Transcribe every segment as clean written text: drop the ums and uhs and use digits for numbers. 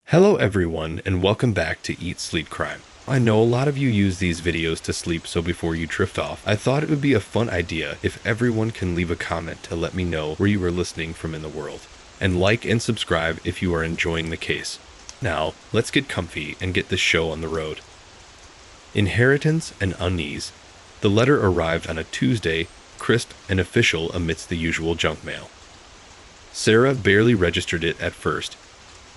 Hello everyone, and welcome back to Eat Sleep Crime. I know a lot of you use these videos to sleep, so before you drift off, I thought it would be a fun idea if everyone can leave a comment to let me know where you are listening from in the world. And like and subscribe if you are enjoying the case. Now, let's get comfy and get this show on the road. Inheritance and unease. The letter arrived on a Tuesday, crisp and official amidst the usual junk mail. Sarah barely registered it at first,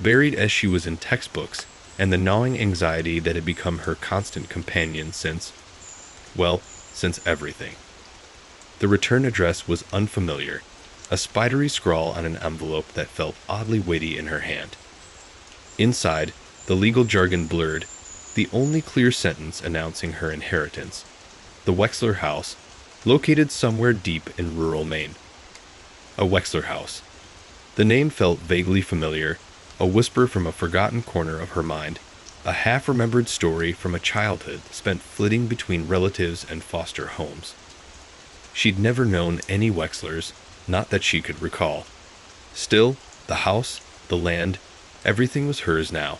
buried as she was in textbooks and the gnawing anxiety that had become her constant companion since everything. The return address was unfamiliar, a spidery scrawl on an envelope that felt oddly weighty in her hand. Inside, the legal jargon blurred, the only clear sentence announcing her inheritance: the Wexler House, located somewhere deep in rural Maine. A Wexler House. The name felt vaguely familiar, a whisper from a forgotten corner of her mind, a half-remembered story from a childhood spent flitting between relatives and foster homes. She'd never known any Wexlers, not that she could recall. Still, the house, the land, everything was hers now.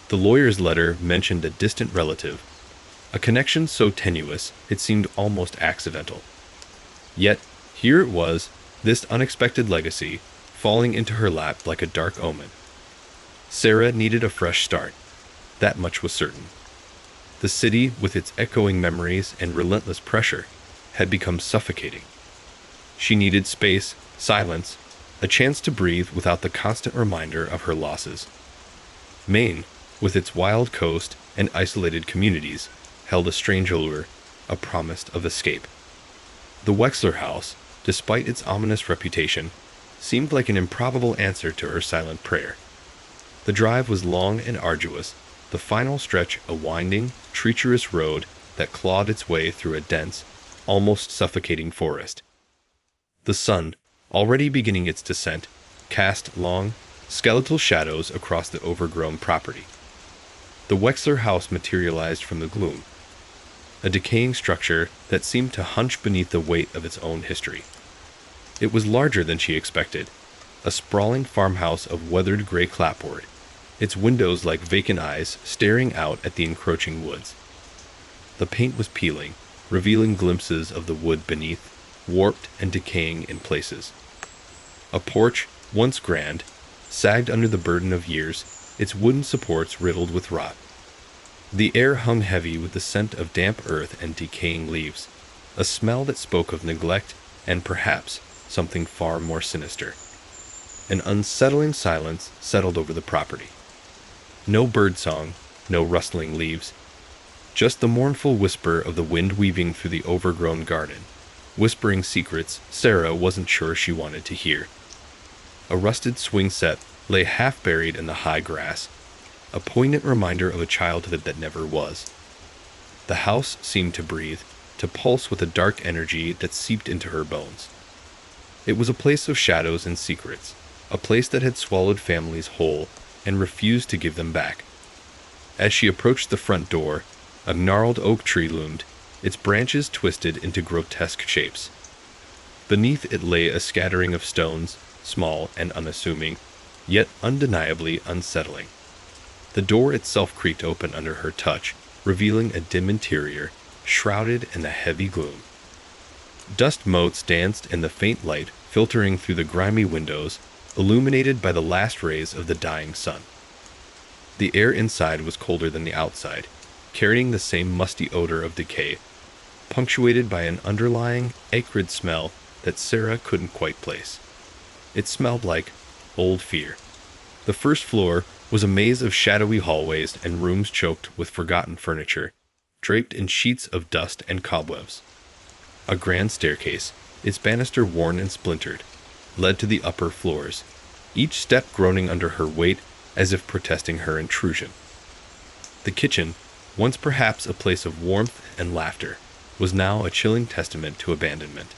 The lawyer's letter mentioned a distant relative, a connection so tenuous it seemed almost accidental. Yet, here it was, this unexpected legacy, falling into her lap like a dark omen. Sarah needed a fresh start. That much was certain. The city, with its echoing memories and relentless pressure, had become suffocating. She needed space, silence, a chance to breathe without the constant reminder of her losses. Maine, with its wild coast and isolated communities, held a strange allure, a promise of escape. The Wexler House, despite its ominous reputation, seemed like an improbable answer to her silent prayer. The drive was long and arduous, the final stretch a winding, treacherous road that clawed its way through a dense, almost suffocating forest. The sun, already beginning its descent, cast long, skeletal shadows across the overgrown property. The Wexler House materialized from the gloom, a decaying structure that seemed to hunch beneath the weight of its own history. It was larger than she expected, a sprawling farmhouse of weathered gray clapboard, its windows like vacant eyes staring out at the encroaching woods. The paint was peeling, revealing glimpses of the wood beneath, warped and decaying in places. A porch, once grand, sagged under the burden of years, its wooden supports riddled with rot. The air hung heavy with the scent of damp earth and decaying leaves, a smell that spoke of neglect and perhaps something far more sinister. An unsettling silence settled over the property. No birdsong, no rustling leaves, just the mournful whisper of the wind weaving through the overgrown garden, whispering secrets Sarah wasn't sure she wanted to hear. A rusted swing set lay half buried in the high grass, a poignant reminder of a childhood that never was. The house seemed to breathe, to pulse with a dark energy that seeped into her bones. It was a place of shadows and secrets, a place that had swallowed families whole and refused to give them back. As she approached the front door, a gnarled oak tree loomed, its branches twisted into grotesque shapes. Beneath it lay a scattering of stones, small and unassuming, yet undeniably unsettling. The door itself creaked open under her touch, revealing a dim interior, shrouded in a heavy gloom. Dust motes danced in the faint light filtering through the grimy windows, illuminated by the last rays of the dying sun. The air inside was colder than the outside, carrying the same musty odor of decay, punctuated by an underlying, acrid smell that Sarah couldn't quite place. It smelled like old fear. The first floor was a maze of shadowy hallways and rooms choked with forgotten furniture, draped in sheets of dust and cobwebs. A grand staircase, its banister worn and splintered, led to the upper floors, each step groaning under her weight as if protesting her intrusion. The kitchen, once perhaps a place of warmth and laughter, was now a chilling testament to abandonment.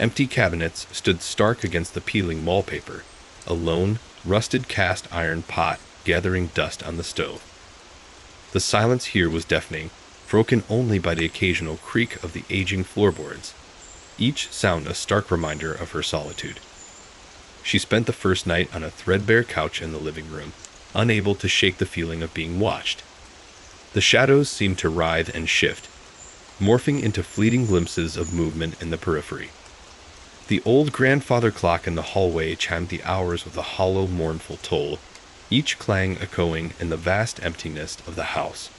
Empty cabinets stood stark against the peeling wallpaper, a lone, rusted cast iron pot gathering dust on the stove. The silence here was deafening, broken only by the occasional creak of the aging floorboards, each sound a stark reminder of her solitude. She spent the first night on a threadbare couch in the living room, unable to shake the feeling of being watched. The shadows seemed to writhe and shift, morphing into fleeting glimpses of movement in the periphery. The old grandfather clock in the hallway chimed the hours with a hollow, mournful toll, each clang echoing in the vast emptiness of the house.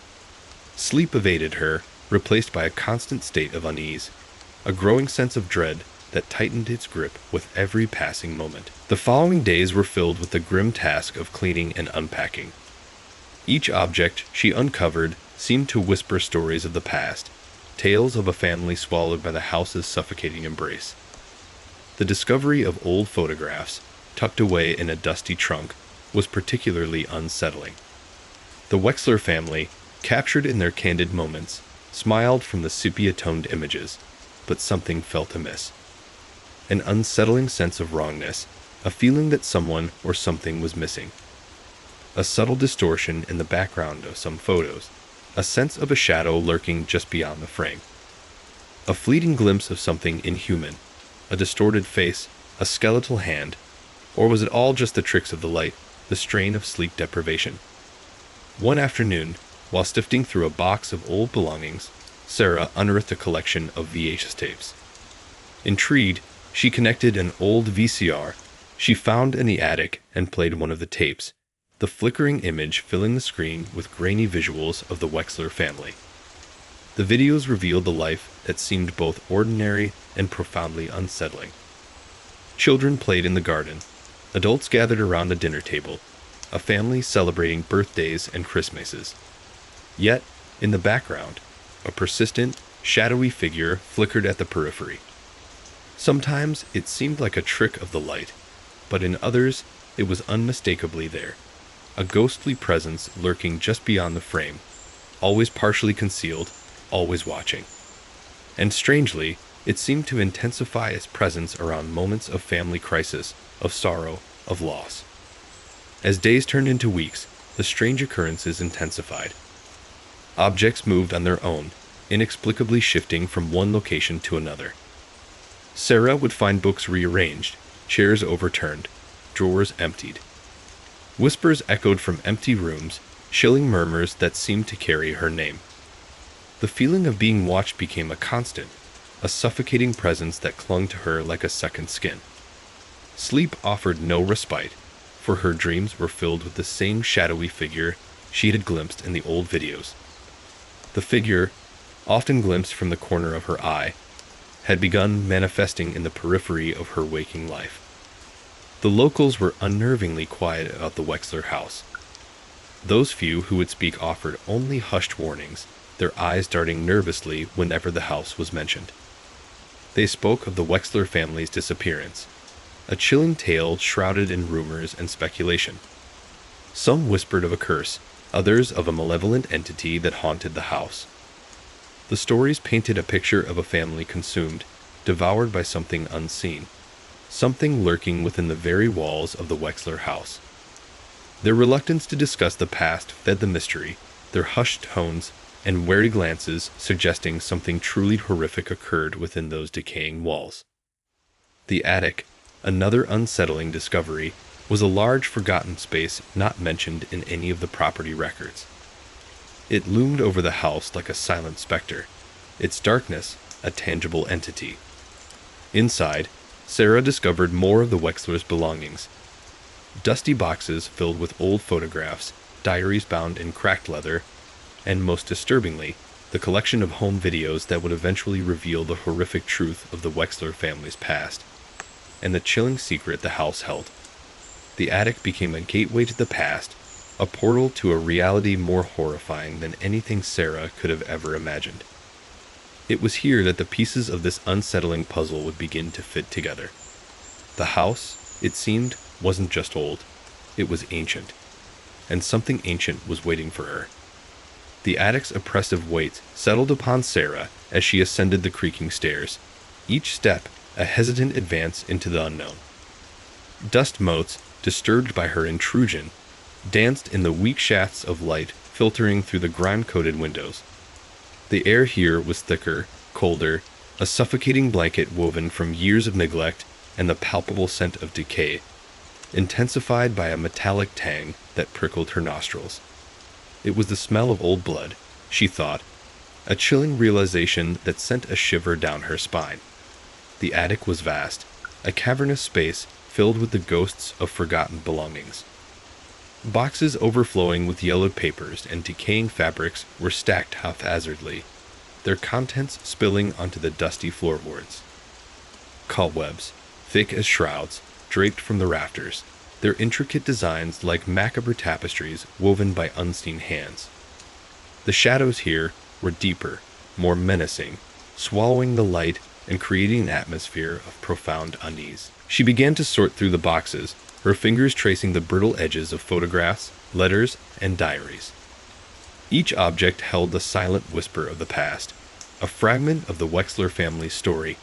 Sleep evaded her, replaced by a constant state of unease, a growing sense of dread that tightened its grip with every passing moment. The following days were filled with the grim task of cleaning and unpacking. Each object she uncovered seemed to whisper stories of the past, tales of a family swallowed by the house's suffocating embrace. The discovery of old photographs, tucked away in a dusty trunk, was particularly unsettling. The Wexler family, captured in their candid moments, smiled from the sepia-toned images, but something felt amiss. An unsettling sense of wrongness, a feeling that someone or something was missing. A subtle distortion in the background of some photos, a sense of a shadow lurking just beyond the frame. A fleeting glimpse of something inhuman, a distorted face, a skeletal hand, or was it all just the tricks of the light, the strain of sleep deprivation? One afternoon, while sifting through a box of old belongings, Sarah unearthed a collection of VHS tapes. Intrigued, she connected an old VCR she found in the attic and played one of the tapes, the flickering image filling the screen with grainy visuals of the Wexler family. The videos revealed a life that seemed both ordinary and profoundly unsettling. Children played in the garden, adults gathered around a dinner table, a family celebrating birthdays and Christmases. Yet, in the background, a persistent, shadowy figure flickered at the periphery. Sometimes it seemed like a trick of the light, but in others it was unmistakably there, a ghostly presence lurking just beyond the frame, always partially concealed, always watching. And strangely, it seemed to intensify its presence around moments of family crisis, of sorrow, of loss. As days turned into weeks, the strange occurrences intensified. Objects moved on their own, inexplicably shifting from one location to another. Sarah would find books rearranged, chairs overturned, drawers emptied. Whispers echoed from empty rooms, chilling murmurs that seemed to carry her name. The feeling of being watched became a constant, a suffocating presence that clung to her like a second skin. Sleep offered no respite, for her dreams were filled with the same shadowy figure she had glimpsed in the old videos. The figure, often glimpsed from the corner of her eye, had begun manifesting in the periphery of her waking life. The locals were unnervingly quiet about the Wexler house. Those few who would speak offered only hushed warnings, their eyes darting nervously whenever the house was mentioned. They spoke of the Wexler family's disappearance, a chilling tale shrouded in rumors and speculation. Some whispered of a curse, others of a malevolent entity that haunted the house. The stories painted a picture of a family consumed, devoured by something unseen, something lurking within the very walls of the Wexler house. Their reluctance to discuss the past fed the mystery, their hushed tones and wary glances suggesting something truly horrific occurred within those decaying walls. The attic, another unsettling discovery, was a large forgotten space not mentioned in any of the property records. It loomed over the house like a silent specter, its darkness a tangible entity. Inside, Sarah discovered more of the Wexler's belongings. Dusty boxes filled with old photographs, diaries bound in cracked leather, and most disturbingly, the collection of home videos that would eventually reveal the horrific truth of the Wexler family's past, and the chilling secret the house held. The attic became a gateway to the past, a portal to a reality more horrifying than anything Sarah could have ever imagined. It was here that the pieces of this unsettling puzzle would begin to fit together. The house, it seemed, wasn't just old, it was ancient, and something ancient was waiting for her. The attic's oppressive weight settled upon Sarah as she ascended the creaking stairs, each step a hesitant advance into the unknown. Dust motes, disturbed by her intrusion, danced in the weak shafts of light filtering through the grime-coated windows. The air here was thicker, colder, a suffocating blanket woven from years of neglect and the palpable scent of decay, intensified by a metallic tang that prickled her nostrils. It was the smell of old blood, she thought, a chilling realization that sent a shiver down her spine. The attic was vast, a cavernous space filled with the ghosts of forgotten belongings. Boxes overflowing with yellowed papers and decaying fabrics were stacked haphazardly, their contents spilling onto the dusty floorboards. Cobwebs, thick as shrouds, draped from the rafters, their intricate designs like macabre tapestries woven by unseen hands. The shadows here were deeper, more menacing, swallowing the light and creating an atmosphere of profound unease. She began to sort through the boxes, her fingers tracing the brittle edges of photographs, letters, and diaries. Each object held the silent whisper of the past, a fragment of the Wexler family's story,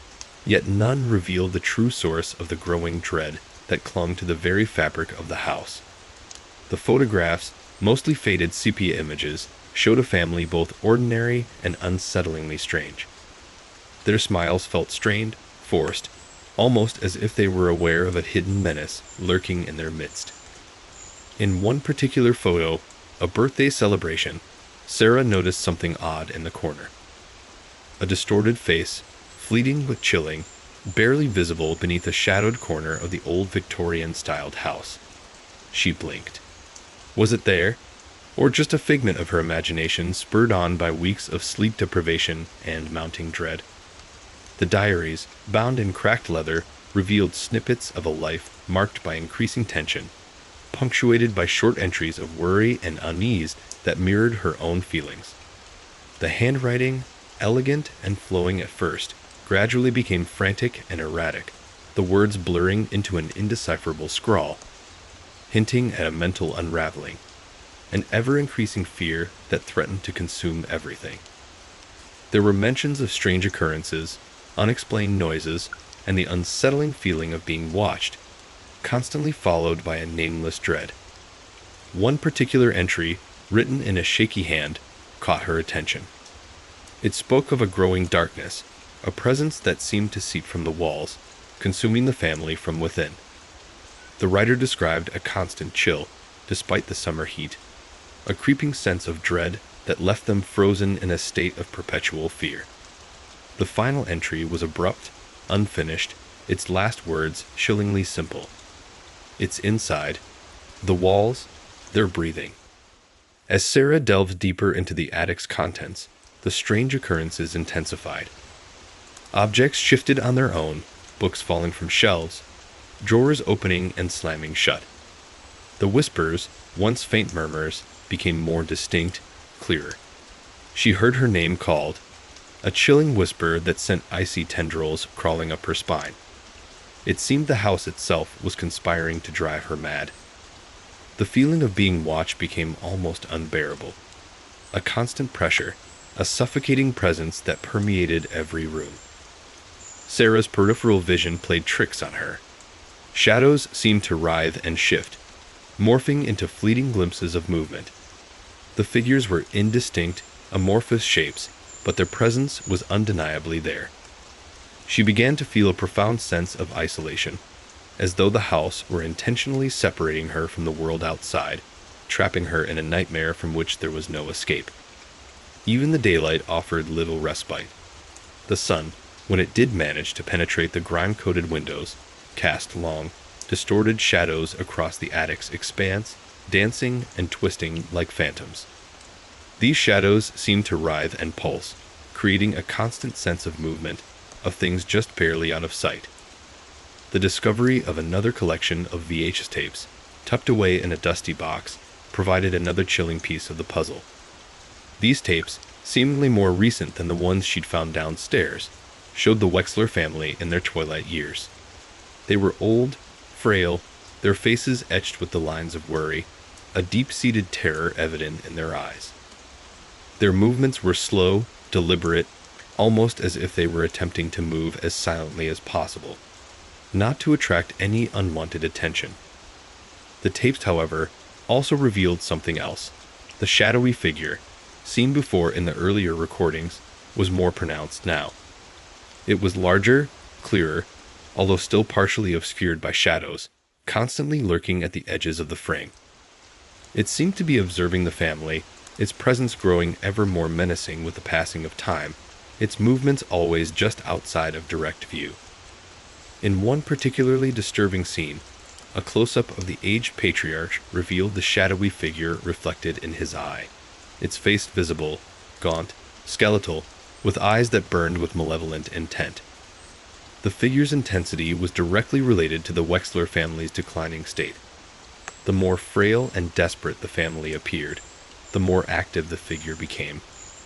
yet none revealed the true source of the growing dread that clung to the very fabric of the house. The photographs, mostly faded sepia images, showed a family both ordinary and unsettlingly strange. Their smiles felt strained, forced, almost as if they were aware of a hidden menace lurking in their midst. In one particular photo, a birthday celebration, Sarah noticed something odd in the corner. A distorted face, fleeting but chilling, barely visible beneath a shadowed corner of the old Victorian-styled house. She blinked. Was it there? Or just a figment of her imagination spurred on by weeks of sleep deprivation and mounting dread? The diaries, bound in cracked leather, revealed snippets of a life marked by increasing tension, punctuated by short entries of worry and unease that mirrored her own feelings. The handwriting, elegant and flowing at first, gradually became frantic and erratic, the words blurring into an indecipherable scrawl, hinting at a mental unraveling, an ever-increasing fear that threatened to consume everything. There were mentions of strange occurrences, unexplained noises, and the unsettling feeling of being watched, constantly followed by a nameless dread. One particular entry, written in a shaky hand, caught her attention. It spoke of a growing darkness, a presence that seemed to seep from the walls, consuming the family from within. The writer described a constant chill, despite the summer heat, a creeping sense of dread that left them frozen in a state of perpetual fear. The final entry was abrupt, unfinished, its last words chillingly simple. It's inside, the walls, they're breathing. As Sarah delved deeper into the attic's contents, the strange occurrences intensified. Objects shifted on their own, books falling from shelves, drawers opening and slamming shut. The whispers, once faint murmurs, became more distinct, clearer. She heard her name called, a chilling whisper that sent icy tendrils crawling up her spine. It seemed the house itself was conspiring to drive her mad. The feeling of being watched became almost unbearable. A constant pressure, a suffocating presence that permeated every room. Sarah's peripheral vision played tricks on her. Shadows seemed to writhe and shift, morphing into fleeting glimpses of movement. The figures were indistinct, amorphous shapes, but their presence was undeniably there. She began to feel a profound sense of isolation, as though the house were intentionally separating her from the world outside, trapping her in a nightmare from which there was no escape. Even the daylight offered little respite. The sun, when it did manage to penetrate the grime-coated windows, cast long, distorted shadows across the attic's expanse, dancing and twisting like phantoms. These shadows seemed to writhe and pulse, creating a constant sense of movement, of things just barely out of sight. The discovery of another collection of VHS tapes, tucked away in a dusty box, provided another chilling piece of the puzzle. These tapes, seemingly more recent than the ones she'd found downstairs, showed the Wexler family in their twilight years. They were old, frail, their faces etched with the lines of worry, a deep-seated terror evident in their eyes. Their movements were slow, deliberate, almost as if they were attempting to move as silently as possible, not to attract any unwanted attention. The tapes, however, also revealed something else. The shadowy figure, seen before in the earlier recordings, was more pronounced now. It was larger, clearer, although still partially obscured by shadows, constantly lurking at the edges of the frame. It seemed to be observing the family, its presence growing ever more menacing with the passing of time, its movements always just outside of direct view. In one particularly disturbing scene, a close-up of the aged patriarch revealed the shadowy figure reflected in his eye, its face visible, gaunt, skeletal, with eyes that burned with malevolent intent. The figure's intensity was directly related to the Wexler family's declining state. The more frail and desperate the family appeared, the more active the figure became,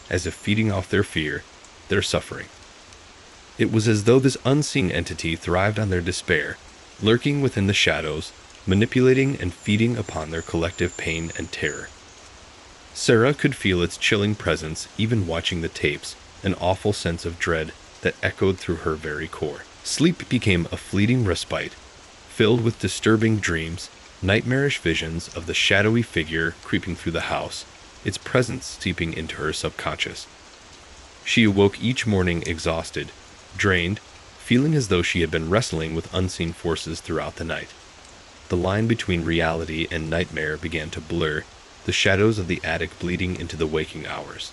as if feeding off their fear, their suffering. It was as though this unseen entity thrived on their despair, lurking within the shadows, manipulating and feeding upon their collective pain and terror. Sarah could feel its chilling presence even watching the tapes, an awful sense of dread that echoed through her very core. Sleep became a fleeting respite, filled with disturbing dreams, nightmarish visions of the shadowy figure creeping through the house, its presence seeping into her subconscious. She awoke each morning exhausted, drained, feeling as though she had been wrestling with unseen forces throughout the night. The line between reality and nightmare began to blur, the shadows of the attic bleeding into the waking hours.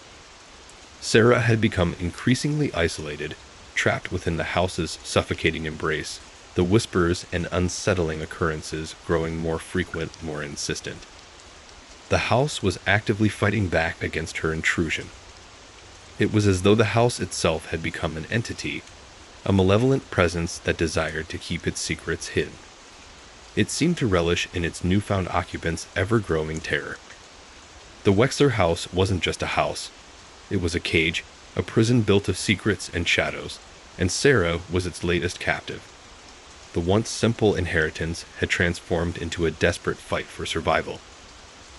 Sarah had become increasingly isolated, trapped within the house's suffocating embrace, the whispers and unsettling occurrences growing more frequent, more insistent. The house was actively fighting back against her intrusion. It was as though the house itself had become an entity, a malevolent presence that desired to keep its secrets hidden. It seemed to relish in its newfound occupants' ever-growing terror. The Wexler house wasn't just a house. It was a cage, a prison built of secrets and shadows, and Sarah was its latest captive. The once simple inheritance had transformed into a desperate fight for survival,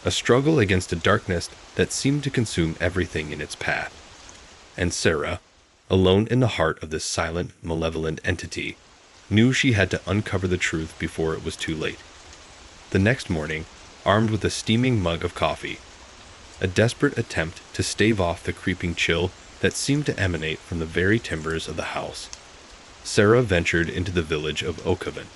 a struggle against a darkness that seemed to consume everything in its path. And Sarah, alone in the heart of this silent, malevolent entity, knew she had to uncover the truth before it was too late. The next morning, armed with a steaming mug of coffee, a desperate attempt to stave off the creeping chill that seemed to emanate from the very timbers of the house, Sarah ventured into the village of Oakhaven.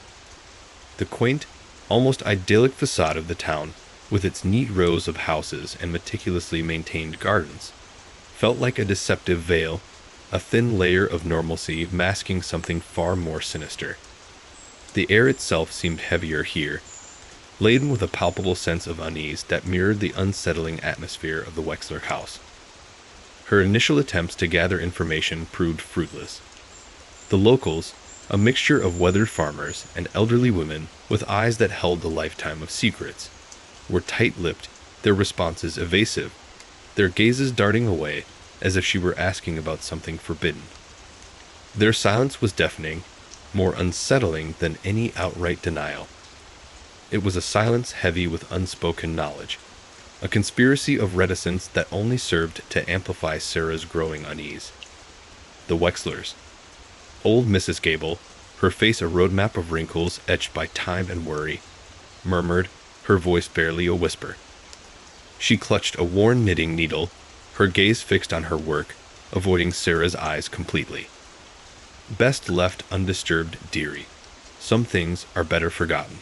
The quaint, almost idyllic facade of the town, with its neat rows of houses and meticulously maintained gardens, felt like a deceptive veil, a thin layer of normalcy masking something far more sinister. The air itself seemed heavier here, laden with a palpable sense of unease that mirrored the unsettling atmosphere of the Wexler house. Her initial attempts to gather information proved fruitless. The locals, a mixture of weathered farmers and elderly women with eyes that held a lifetime of secrets, were tight-lipped, their responses evasive, their gazes darting away as if she were asking about something forbidden. Their silence was deafening, more unsettling than any outright denial. It was a silence heavy with unspoken knowledge, a conspiracy of reticence that only served to amplify Sarah's growing unease. The Wexlers. Old Mrs. Gable, her face a roadmap of wrinkles etched by time and worry, murmured, her voice barely a whisper. She clutched a worn knitting needle, her gaze fixed on her work, avoiding Sarah's eyes completely. Best left undisturbed, dearie. Some things are better forgotten.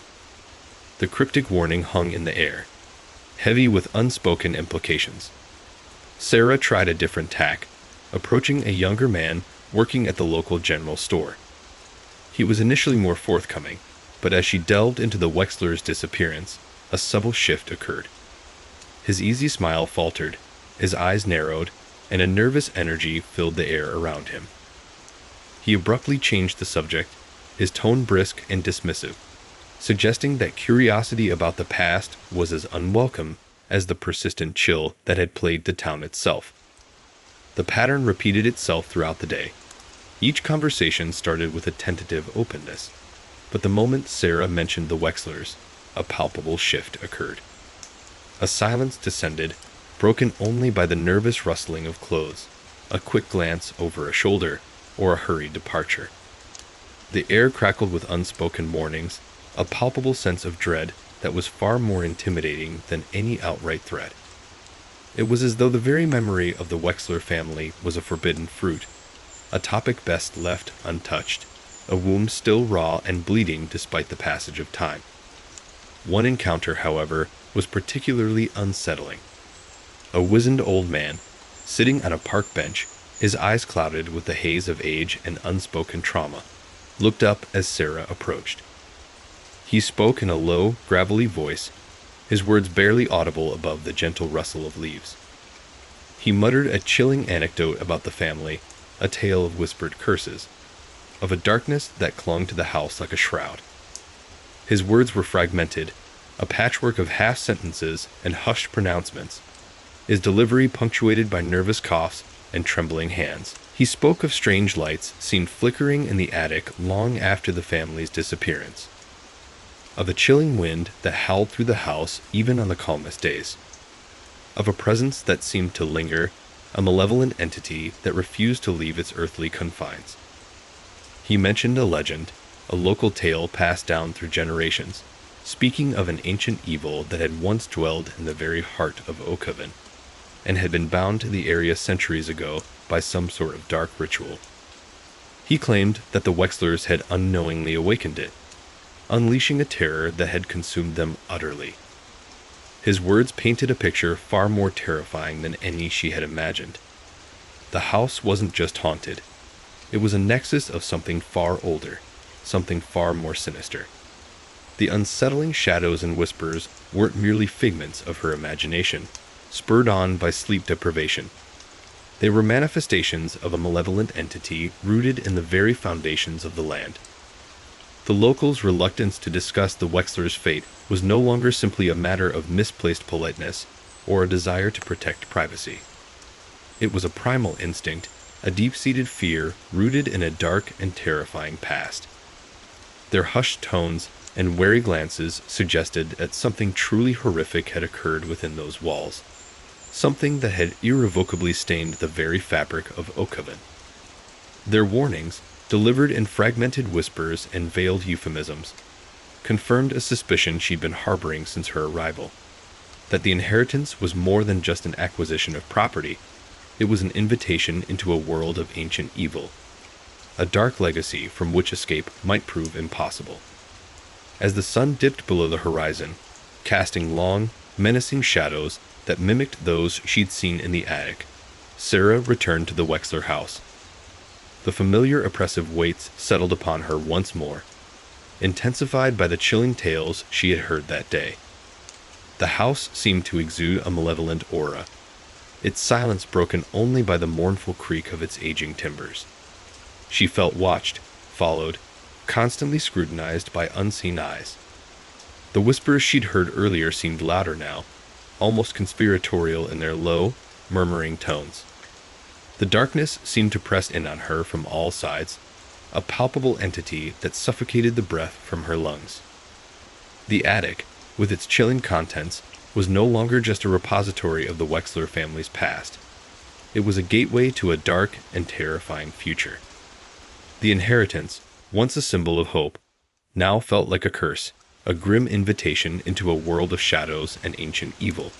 The cryptic warning hung in the air, heavy with unspoken implications. Sarah tried a different tack, approaching a younger man working at the local general store. He was initially more forthcoming, but as she delved into the Wexler's disappearance, a subtle shift occurred. His easy smile faltered, his eyes narrowed, and a nervous energy filled the air around him. He abruptly changed the subject, his tone brisk and dismissive, suggesting that curiosity about the past was as unwelcome as the persistent chill that had plagued the town itself. The pattern repeated itself throughout the day. Each conversation started with a tentative openness, but the moment Sarah mentioned the Wexlers, a palpable shift occurred. A silence descended, broken only by the nervous rustling of clothes, a quick glance over a shoulder, or a hurried departure. The air crackled with unspoken warnings, a palpable sense of dread that was far more intimidating than any outright threat. It was as though the very memory of the Wexler family was a forbidden fruit, a topic best left untouched, a wound still raw and bleeding despite the passage of time. One encounter, however, was particularly unsettling. A wizened old man, sitting on a park bench, his eyes clouded with the haze of age and unspoken trauma, looked up as Sarah approached. He spoke in a low, gravelly voice, his words barely audible above the gentle rustle of leaves. He muttered a chilling anecdote about the family, a tale of whispered curses, of a darkness that clung to the house like a shroud. His words were fragmented, a patchwork of half-sentences and hushed pronouncements, his delivery punctuated by nervous coughs and trembling hands. He spoke of strange lights seen flickering in the attic long after the family's disappearance, of a chilling wind that howled through the house even on the calmest days, of a presence that seemed to linger, a malevolent entity that refused to leave its earthly confines. He mentioned a legend, a local tale passed down through generations, speaking of an ancient evil that had once dwelled in the very heart of Oakhaven, and had been bound to the area centuries ago by some sort of dark ritual. He claimed that the Wexlers had unknowingly awakened it, unleashing a terror that had consumed them utterly. His words painted a picture far more terrifying than any she had imagined. The house wasn't just haunted. It was a nexus of something far older, something far more sinister. The unsettling shadows and whispers weren't merely figments of her imagination, spurred on by sleep deprivation. They were manifestations of a malevolent entity rooted in the very foundations of the land. The locals' reluctance to discuss the Wexlers' fate was no longer simply a matter of misplaced politeness or a desire to protect privacy. It was a primal instinct, a deep-seated fear rooted in a dark and terrifying past. Their hushed tones and wary glances suggested that something truly horrific had occurred within those walls, something that had irrevocably stained the very fabric of Oakhaven. Their warnings, delivered in fragmented whispers and veiled euphemisms, confirmed a suspicion she'd been harboring since her arrival, that the inheritance was more than just an acquisition of property. It was an invitation into a world of ancient evil, a dark legacy from which escape might prove impossible. As the sun dipped below the horizon, casting long, menacing shadows that mimicked those she'd seen in the attic, Sarah returned to the Wexler house. The familiar oppressive weights settled upon her once more, intensified by the chilling tales she had heard that day. The house seemed to exude a malevolent aura, its silence broken only by the mournful creak of its aging timbers. She felt watched, followed, constantly scrutinized by unseen eyes. The whispers she'd heard earlier seemed louder now, almost conspiratorial in their low, murmuring tones. The darkness seemed to press in on her from all sides, a palpable entity that suffocated the breath from her lungs. The attic, with its chilling contents, was no longer just a repository of the Wexler family's past. It was a gateway to a dark and terrifying future. The inheritance, once a symbol of hope, now felt like a curse, a grim invitation into a world of shadows and ancient evil.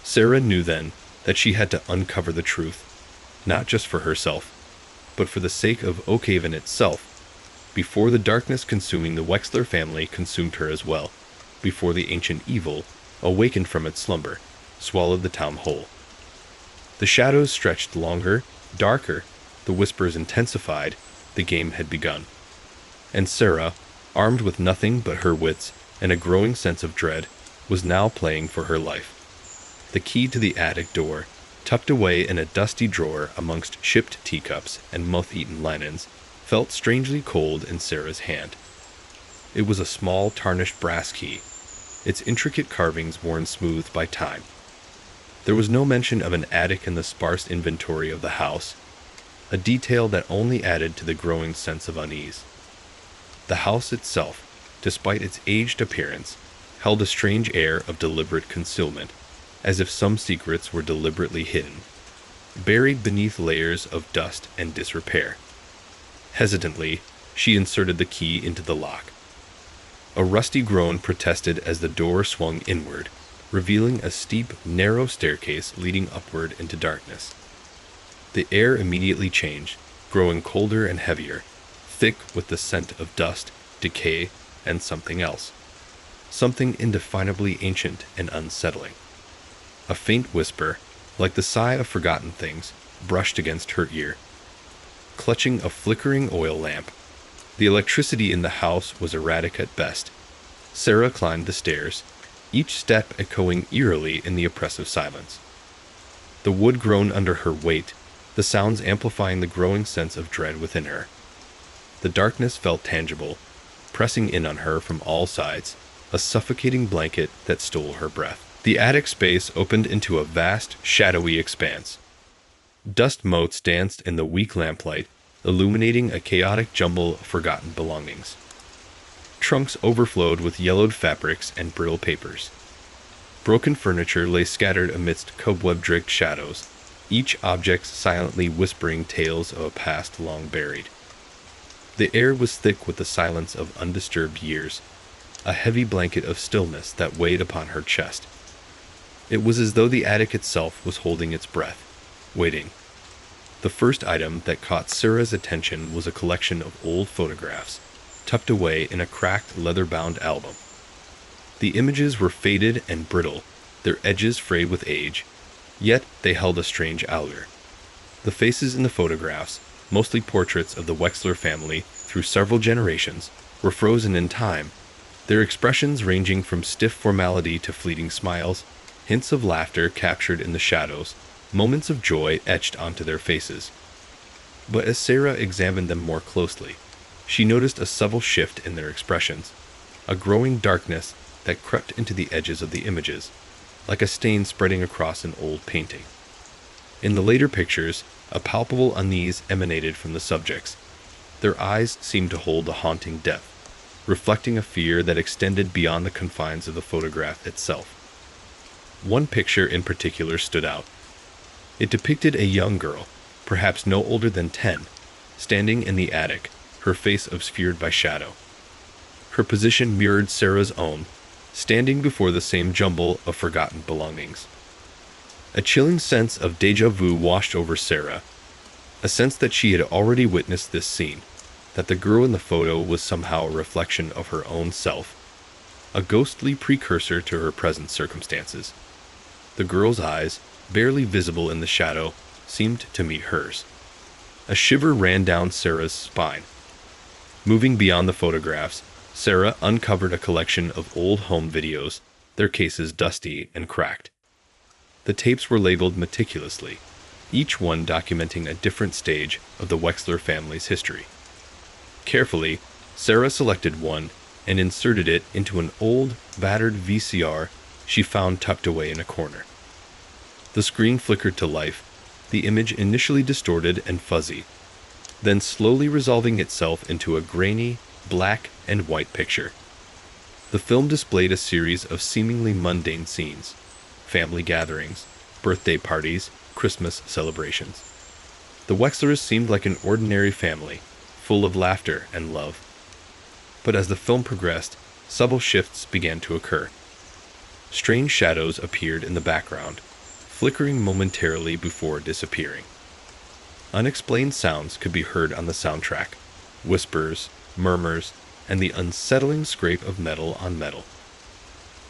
Sarah knew then that she had to uncover the truth, not just for herself, but for the sake of Oakhaven itself, before the darkness consuming the Wexler family consumed her as well, before the ancient evil, awakened from its slumber, swallowed the town whole. The shadows stretched longer, darker, the whispers intensified, the game had begun. And Sarah, armed with nothing but her wits and a growing sense of dread, was now playing for her life. The key to the attic door, tucked away in a dusty drawer amongst chipped teacups and moth-eaten linens, felt strangely cold in Sarah's hand. It was a small, tarnished brass key, its intricate carvings worn smooth by time. There was no mention of an attic in the sparse inventory of the house, a detail that only added to the growing sense of unease. The house itself, despite its aged appearance, held a strange air of deliberate concealment, as if some secrets were deliberately hidden, buried beneath layers of dust and disrepair. Hesitantly, she inserted the key into the lock. A rusty groan protested as the door swung inward, revealing a steep, narrow staircase leading upward into darkness. The air immediately changed, growing colder and heavier, thick with the scent of dust, decay, and something else. something indefinably ancient and unsettling. A faint whisper, like the sigh of forgotten things, brushed against her ear. Clutching a flickering oil lamp, the electricity in the house was erratic at best. Sarah climbed the stairs, each step echoing eerily in the oppressive silence. The wood groaned under her weight, the sounds amplifying the growing sense of dread within her. The darkness felt tangible, pressing in on her from all sides, a suffocating blanket that stole her breath. The attic space opened into a vast, shadowy expanse. Dust motes danced in the weak lamplight, illuminating a chaotic jumble of forgotten belongings. Trunks overflowed with yellowed fabrics and brittle papers. Broken furniture lay scattered amidst cobweb-draped shadows, each object silently whispering tales of a past long buried. The air was thick with the silence of undisturbed years, a heavy blanket of stillness that weighed upon her chest. It was as though the attic itself was holding its breath, waiting. The first item that caught Sarah's attention was a collection of old photographs, tucked away in a cracked leather-bound album. The images were faded and brittle, their edges frayed with age, yet they held a strange allure. The faces in the photographs, mostly portraits of the Wexler family through several generations, were frozen in time, their expressions ranging from stiff formality to fleeting smiles, hints of laughter captured in the shadows, moments of joy etched onto their faces. But as Sarah examined them more closely, she noticed a subtle shift in their expressions, a growing darkness that crept into the edges of the images, like a stain spreading across an old painting. In the later pictures, a palpable unease emanated from the subjects. Their eyes seemed to hold a haunting depth, reflecting a fear that extended beyond the confines of the photograph itself. One picture in particular stood out. It depicted a young girl, perhaps no older than 10, standing in the attic, her face obscured by shadow. Her position mirrored Sarah's own, standing before the same jumble of forgotten belongings. A chilling sense of déjà vu washed over Sarah, a sense that she had already witnessed this scene, that the girl in the photo was somehow a reflection of her own self, a ghostly precursor to her present circumstances. The girl's eyes, barely visible in the shadow, seemed to meet hers. A shiver ran down Sarah's spine. Moving beyond the photographs, Sarah uncovered a collection of old home videos, their cases dusty and cracked. The tapes were labeled meticulously, each one documenting a different stage of the Wexler family's history. Carefully, Sarah selected one and inserted it into an old, battered VCR she found tucked away in a corner. The screen flickered to life, the image initially distorted and fuzzy, then slowly resolving itself into a grainy, black and white picture. The film displayed a series of seemingly mundane scenes: family gatherings, birthday parties, Christmas celebrations. The Wexlers seemed like an ordinary family, full of laughter and love. But as the film progressed, subtle shifts began to occur. Strange shadows appeared in the background, flickering momentarily before disappearing. Unexplained sounds could be heard on the soundtrack: whispers, murmurs, and the unsettling scrape of metal on metal.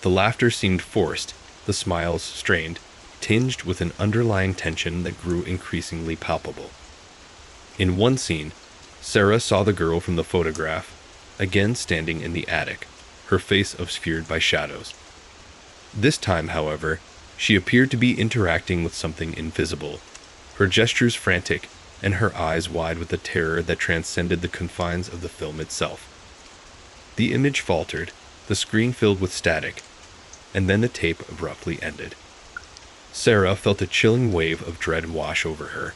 The laughter seemed forced, the smiles strained, tinged with an underlying tension that grew increasingly palpable. In one scene, Sarah saw the girl from the photograph, again standing in the attic, her face obscured by shadows. This time, however, she appeared to be interacting with something invisible, her gestures frantic, and her eyes wide with a terror that transcended the confines of the film itself. The image faltered, the screen filled with static, and then the tape abruptly ended. Sarah felt a chilling wave of dread wash over her.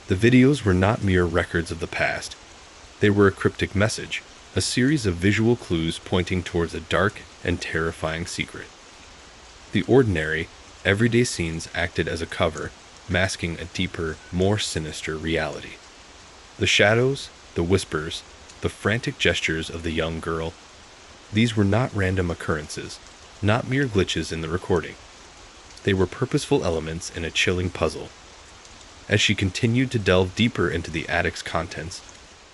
The videos were not mere records of the past. They were a cryptic message, a series of visual clues pointing towards a dark and terrifying secret. The ordinary, everyday scenes acted as a cover, masking a deeper, more sinister reality. The shadows, the whispers, the frantic gestures of the young girl, these were not random occurrences, not mere glitches in the recording. They were purposeful elements in a chilling puzzle. As she continued to delve deeper into the attic's contents,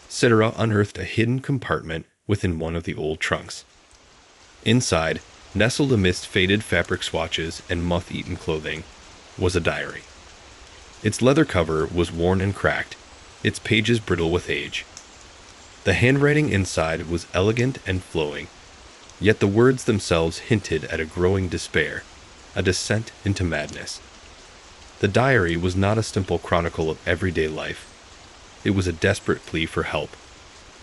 Sarah unearthed a hidden compartment within one of the old trunks. Inside, nestled amidst faded fabric swatches and moth-eaten clothing, was a diary. Its leather cover was worn and cracked, its pages brittle with age. The handwriting inside was elegant and flowing, yet the words themselves hinted at a growing despair, a descent into madness. The diary was not a simple chronicle of everyday life. It was a desperate plea for help,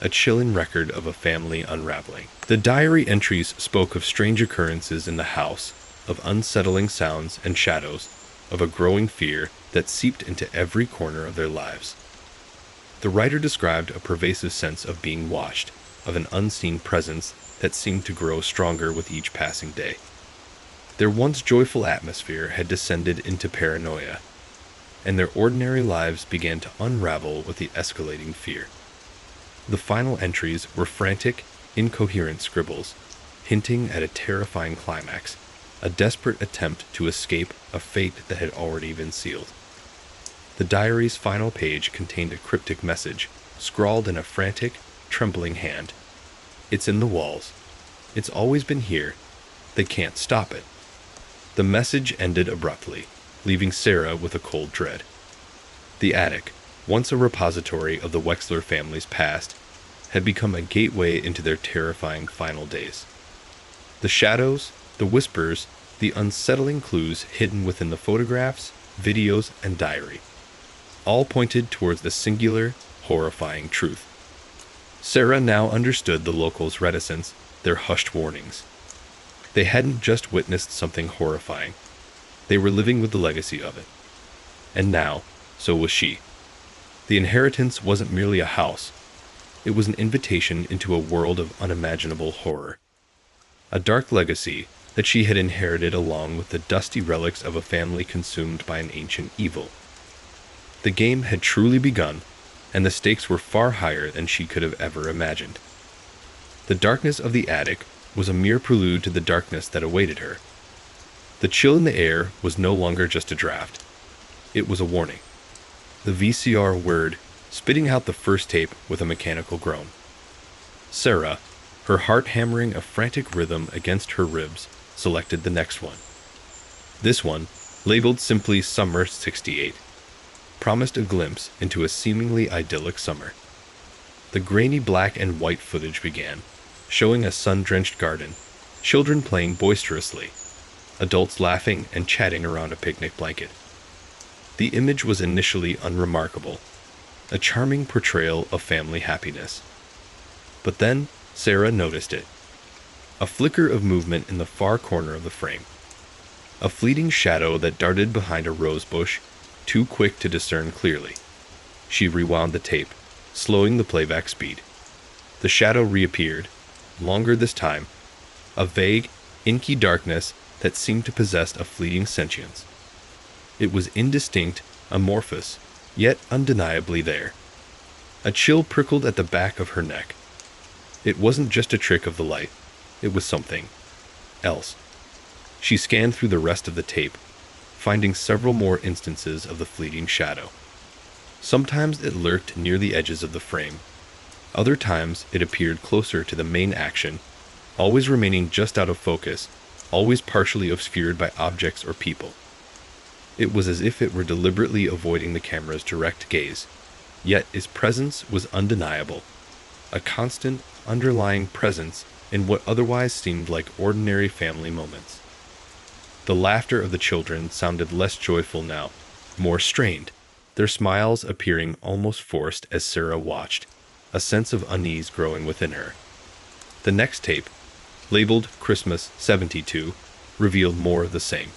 a chilling record of a family unraveling. The diary entries spoke of strange occurrences in the house, of unsettling sounds and shadows, of a growing fear that seeped into every corner of their lives. The writer described a pervasive sense of being watched, of an unseen presence that seemed to grow stronger with each passing day. Their once joyful atmosphere had descended into paranoia, and their ordinary lives began to unravel with the escalating fear. The final entries were frantic, incoherent scribbles, hinting at a terrifying climax, a desperate attempt to escape a fate that had already been sealed. The diary's final page contained a cryptic message, scrawled in a frantic, trembling hand. "It's in the walls. It's always been here. They can't stop it." The message ended abruptly, leaving Sarah with a cold dread. The attic, once a repository of the Wexler family's past, had become a gateway into their terrifying final days. The shadows, the whispers, the unsettling clues hidden within the photographs, videos, and diary, all pointed towards the singular, horrifying truth. Sarah now understood the locals' reticence, their hushed warnings. They hadn't just witnessed something horrifying. They were living with the legacy of it. And now, so was she. The inheritance wasn't merely a house. It was an invitation into a world of unimaginable horror. A dark legacy that she had inherited along with the dusty relics of a family consumed by an ancient evil. The game had truly begun, and the stakes were far higher than she could have ever imagined. The darkness of the attic was a mere prelude to the darkness that awaited her. The chill in the air was no longer just a draft. It was a warning. The VCR whirred, spitting out the first tape with a mechanical groan. Sarah, her heart hammering a frantic rhythm against her ribs, selected the next one. This one, labeled simply Summer 68, promised a glimpse into a seemingly idyllic summer. The grainy black and white footage began, showing a sun-drenched garden, children playing boisterously, adults laughing and chatting around a picnic blanket. The image was initially unremarkable, a charming portrayal of family happiness. But then Sarah noticed it. A flicker of movement in the far corner of the frame. A fleeting shadow that darted behind a rose bush, too quick to discern clearly. She rewound the tape, slowing the playback speed. The shadow reappeared, longer this time, a vague, inky darkness that seemed to possess a fleeting sentience. It was indistinct, amorphous, yet undeniably there. A chill prickled at the back of her neck. It wasn't just a trick of the light. It was something else. She scanned through the rest of the tape, finding several more instances of the fleeting shadow. Sometimes it lurked near the edges of the frame. Other times it appeared closer to the main action, always remaining just out of focus, always partially obscured by objects or people. It was as if it were deliberately avoiding the camera's direct gaze, yet its presence was undeniable, a constant, underlying presence in what otherwise seemed like ordinary family moments. The laughter of the children sounded less joyful now, more strained, their smiles appearing almost forced as Sarah watched, a sense of unease growing within her. The next tape, labeled Christmas 72, revealed more of the same.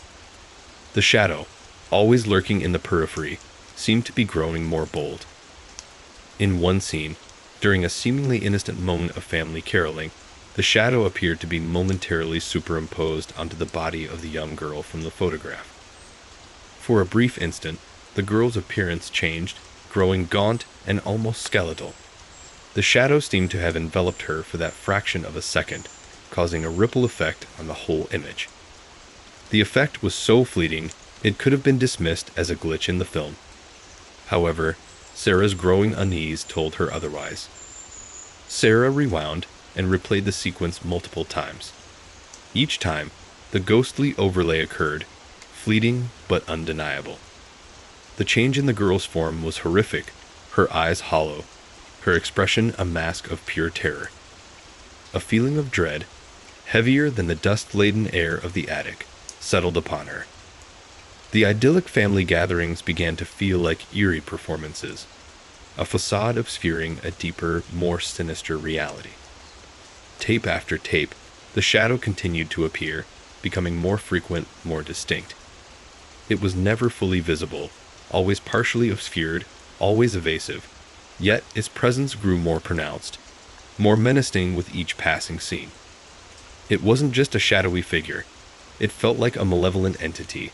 The shadow, always lurking in the periphery, seemed to be growing more bold. In one scene, during a seemingly innocent moment of family caroling, the shadow appeared to be momentarily superimposed onto the body of the young girl from the photograph. For a brief instant, the girl's appearance changed, growing gaunt and almost skeletal. The shadow seemed to have enveloped her for that fraction of a second, causing a ripple effect on the whole image. The effect was so fleeting, it could have been dismissed as a glitch in the film. However, Sarah's growing unease told her otherwise. Sarah rewound and replayed the sequence multiple times. Each time, the ghostly overlay occurred, fleeting but undeniable. The change in the girl's form was horrific, her eyes hollow, her expression a mask of pure terror. A feeling of dread, heavier than the dust-laden air of the attic, settled upon her. The idyllic family gatherings began to feel like eerie performances, a facade obscuring a deeper, more sinister reality. Tape after tape, the shadow continued to appear, becoming more frequent, more distinct. It was never fully visible, always partially obscured, always evasive, yet its presence grew more pronounced, more menacing with each passing scene. It wasn't just a shadowy figure. It felt like a malevolent entity,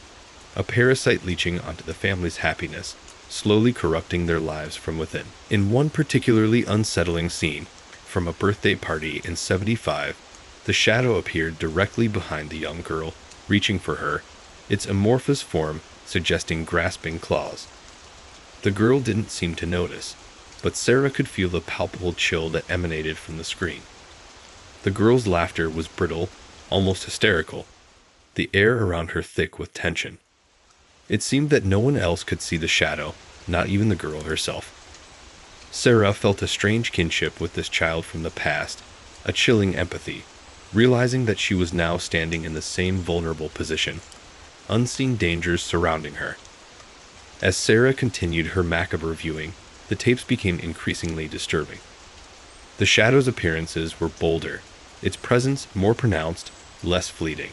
a parasite leeching onto the family's happiness, slowly corrupting their lives from within. In one particularly unsettling scene, from a birthday party in '75, the shadow appeared directly behind the young girl, reaching for her, its amorphous form suggesting grasping claws. The girl didn't seem to notice, but Sarah could feel the palpable chill that emanated from the screen. The girl's laughter was brittle, almost hysterical, the air around her thick with tension. It seemed that no one else could see the shadow, not even the girl herself. Sarah felt a strange kinship with this child from the past, a chilling empathy, realizing that she was now standing in the same vulnerable position, unseen dangers surrounding her. As Sarah continued her macabre viewing, the tapes became increasingly disturbing. The shadow's appearances were bolder, its presence more pronounced, less fleeting.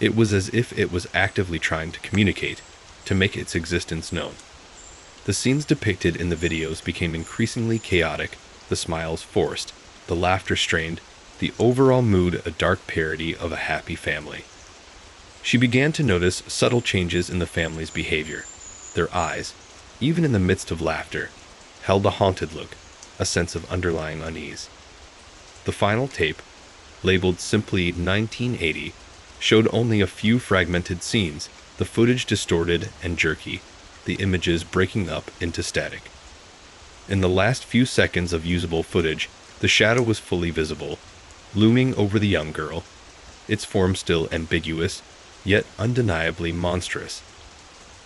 It was as if it was actively trying to communicate, to make its existence known. The scenes depicted in the videos became increasingly chaotic, the smiles forced, the laughter strained, the overall mood a dark parody of a happy family. She began to notice subtle changes in the family's behavior. Their eyes, even in the midst of laughter, held a haunted look, a sense of underlying unease. The final tape, labeled simply 1980, showed only a few fragmented scenes, the footage distorted and jerky, the images breaking up into static. In the last few seconds of usable footage, the shadow was fully visible, looming over the young girl, its form still ambiguous, yet undeniably monstrous.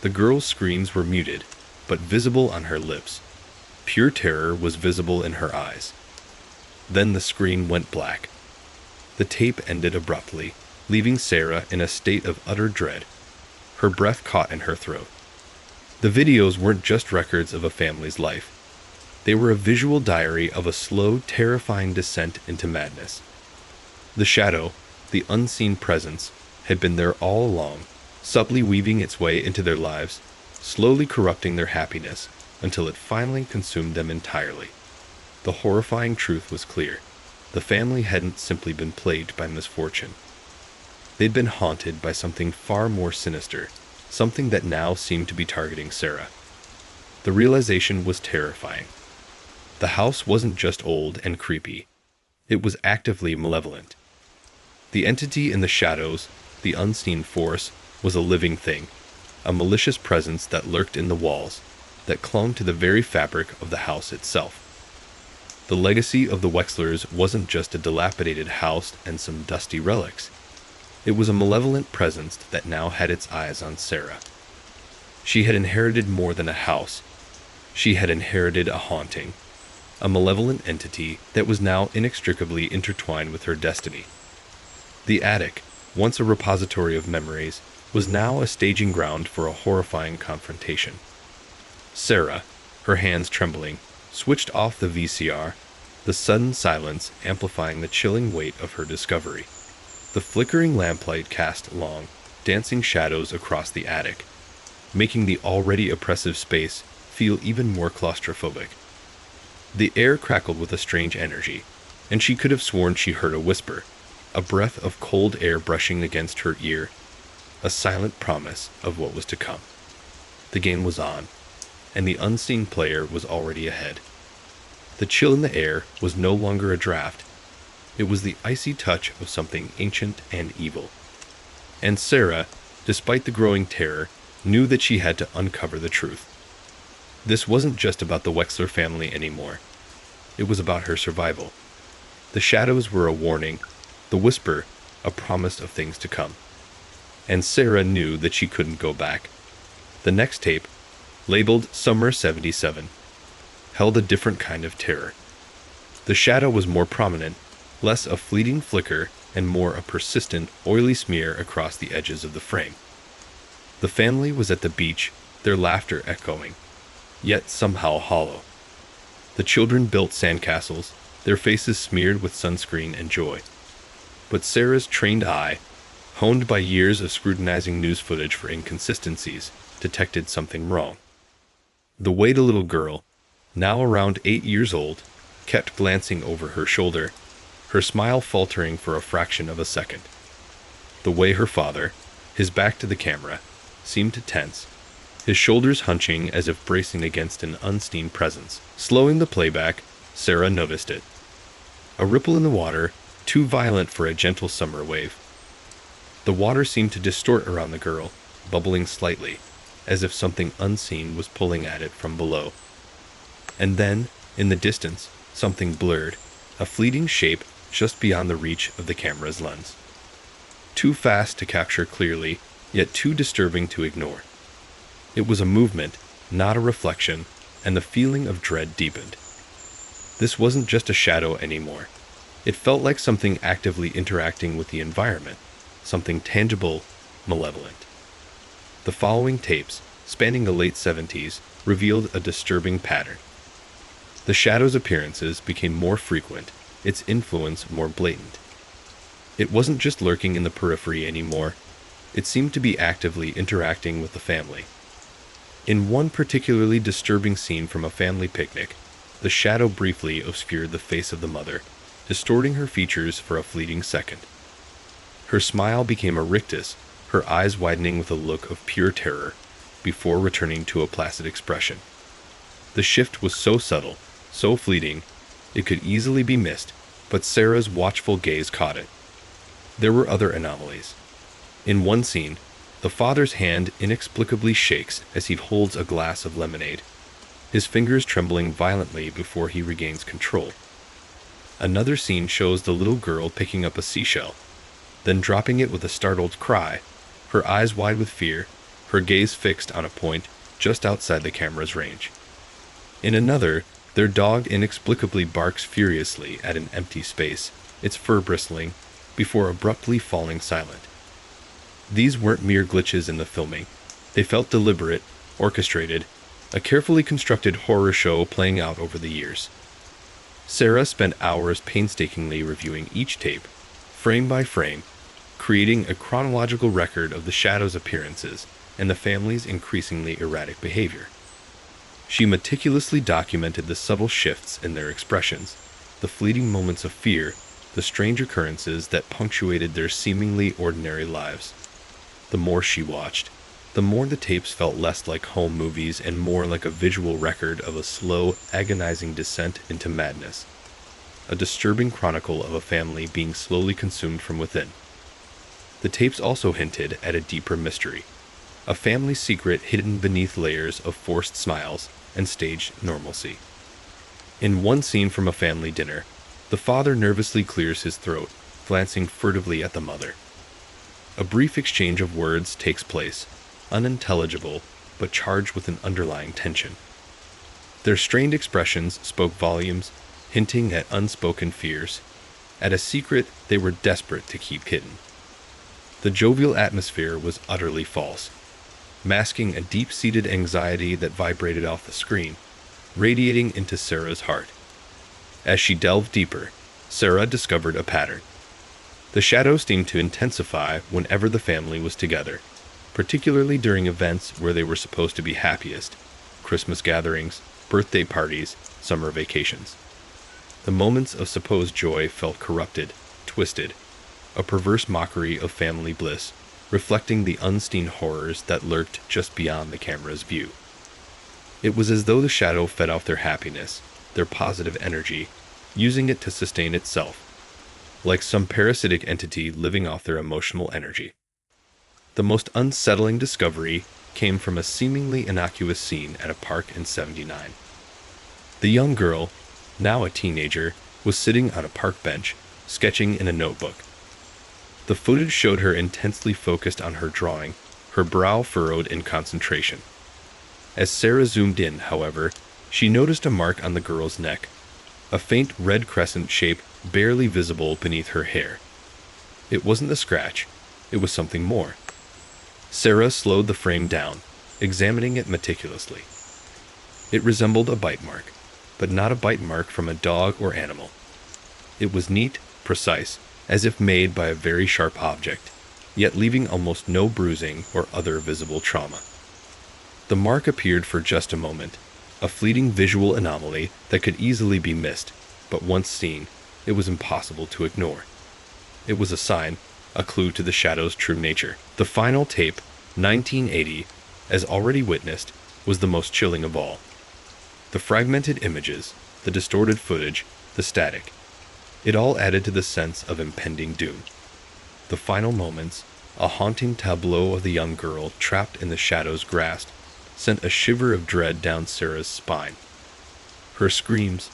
The girl's screams were muted, but visible on her lips. Pure terror was visible in her eyes. Then the screen went black. The tape ended abruptly, leaving Sarah in a state of utter dread, her breath caught in her throat. The videos weren't just records of a family's life. They were a visual diary of a slow, terrifying descent into madness. The shadow, the unseen presence, had been there all along, subtly weaving its way into their lives, slowly corrupting their happiness, until it finally consumed them entirely. The horrifying truth was clear. The family hadn't simply been plagued by misfortune. They'd been haunted by something far more sinister, something that now seemed to be targeting Sarah. The realization was terrifying. The house wasn't just old and creepy. It was actively malevolent. The entity in the shadows, the unseen force, was a living thing, a malicious presence that lurked in the walls, that clung to the very fabric of the house itself. The legacy of the Wexlers wasn't just a dilapidated house and some dusty relics. It was a malevolent presence that now had its eyes on Sarah. She had inherited more than a house. She had inherited a haunting, a malevolent entity that was now inextricably intertwined with her destiny. The attic, once a repository of memories, was now a staging ground for a horrifying confrontation. Sarah, her hands trembling, switched off the VCR, the sudden silence amplifying the chilling weight of her discovery. The flickering lamplight cast long, dancing shadows across the attic, making the already oppressive space feel even more claustrophobic. The air crackled with a strange energy, and she could have sworn she heard a whisper, a breath of cold air brushing against her ear, a silent promise of what was to come. The game was on, and the unseen player was already ahead. The chill in the air was no longer a draft. It was the icy touch of something ancient and evil. And Sarah, despite the growing terror, knew that she had to uncover the truth. This wasn't just about the Wexler family anymore. It was about her survival. The shadows were a warning, the whisper a promise of things to come. And Sarah knew that she couldn't go back. The next tape, labeled Summer 77, held a different kind of terror. The shadow was more prominent, less a fleeting flicker and more a persistent, oily smear across the edges of the frame. The family was at the beach, their laughter echoing, yet somehow hollow. The children built sandcastles, their faces smeared with sunscreen and joy. But Sarah's trained eye, honed by years of scrutinizing news footage for inconsistencies, detected something wrong. The way the little girl, now around 8 years old, kept glancing over her shoulder, her smile faltering for a fraction of a second. The way her father, his back to the camera, seemed to tense, his shoulders hunching as if bracing against an unseen presence. Slowing the playback, Sarah noticed it. A ripple in the water, too violent for a gentle summer wave. The water seemed to distort around the girl, bubbling slightly, as if something unseen was pulling at it from below. And then, in the distance, something blurred, a fleeting shape just beyond the reach of the camera's lens. Too fast to capture clearly, yet too disturbing to ignore. It was a movement, not a reflection, and the feeling of dread deepened. This wasn't just a shadow anymore. It felt like something actively interacting with the environment, something tangible, malevolent. The following tapes, spanning the late 70s, revealed a disturbing pattern. The shadow's appearances became more frequent, its influence more blatant. It wasn't just lurking in the periphery anymore. It seemed to be actively interacting with the family. In one particularly disturbing scene from a family picnic, the shadow briefly obscured the face of the mother, distorting her features for a fleeting second. Her smile became a rictus, her eyes widening with a look of pure terror, before returning to a placid expression. The shift was so subtle, so fleeting, it could easily be missed, but Sarah's watchful gaze caught it. There were other anomalies. In one scene, the father's hand inexplicably shakes as he holds a glass of lemonade, his fingers trembling violently before he regains control. Another scene shows the little girl picking up a seashell, then dropping it with a startled cry, her eyes wide with fear, her gaze fixed on a point just outside the camera's range. In another, their dog inexplicably barks furiously at an empty space, its fur bristling, before abruptly falling silent. These weren't mere glitches in the filming. They felt deliberate, orchestrated, a carefully constructed horror show playing out over the years. Sarah spent hours painstakingly reviewing each tape, frame by frame, creating a chronological record of the shadow's appearances and the family's increasingly erratic behavior. She meticulously documented the subtle shifts in their expressions, the fleeting moments of fear, the strange occurrences that punctuated their seemingly ordinary lives. The more she watched, the more the tapes felt less like home movies and more like a visual record of a slow, agonizing descent into madness. A disturbing chronicle of a family being slowly consumed from within. The tapes also hinted at a deeper mystery, a family secret hidden beneath layers of forced smiles and staged normalcy. In one scene from a family dinner, the father nervously clears his throat, glancing furtively at the mother. A brief exchange of words takes place, unintelligible, but charged with an underlying tension. Their strained expressions spoke volumes, hinting at unspoken fears, at a secret they were desperate to keep hidden. The jovial atmosphere was utterly false, masking a deep-seated anxiety that vibrated off the screen, radiating into Sarah's heart. As she delved deeper, Sarah discovered a pattern. The shadows seemed to intensify whenever the family was together, particularly during events where they were supposed to be happiest: Christmas gatherings, birthday parties, summer vacations. The moments of supposed joy felt corrupted, twisted, a perverse mockery of family bliss, reflecting the unseen horrors that lurked just beyond the camera's view. It was as though the shadow fed off their happiness, their positive energy, using it to sustain itself, like some parasitic entity living off their emotional energy. The most unsettling discovery came from a seemingly innocuous scene at a park in '79. The young girl, now a teenager, was sitting on a park bench, sketching in a notebook. The footage showed her intensely focused on her drawing, her brow furrowed in concentration. As Sarah zoomed in, however, she noticed a mark on the girl's neck, a faint red crescent shape barely visible beneath her hair. It wasn't a scratch, it was something more. Sarah slowed the frame down, examining it meticulously. It resembled a bite mark, but not a bite mark from a dog or animal. It was neat, precise, as if made by a very sharp object, yet leaving almost no bruising or other visible trauma. The mark appeared for just a moment, a fleeting visual anomaly that could easily be missed, but once seen, it was impossible to ignore. It was a sign, a clue to the shadow's true nature. The final tape, 1980, as already witnessed, was the most chilling of all. The fragmented images, the distorted footage, the static. It all added to the sense of impending doom. The final moments, a haunting tableau of the young girl trapped in the shadow's grasp, sent a shiver of dread down Sarah's spine. Her screams,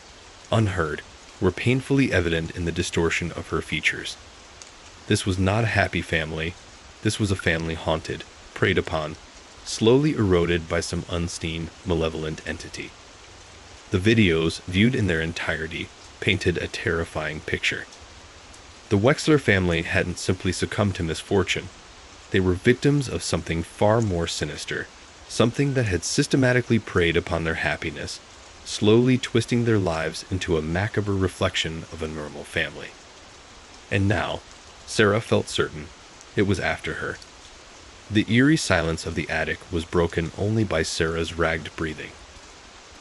unheard, were painfully evident in the distortion of her features. This was not a happy family. This was a family haunted, preyed upon, slowly eroded by some unseen, malevolent entity. The videos, viewed in their entirety, painted a terrifying picture. The Wexler family hadn't simply succumbed to misfortune. They were victims of something far more sinister, something that had systematically preyed upon their happiness, slowly twisting their lives into a macabre reflection of a normal family. And now, Sarah felt certain, it was after her. The eerie silence of the attic was broken only by Sarah's ragged breathing.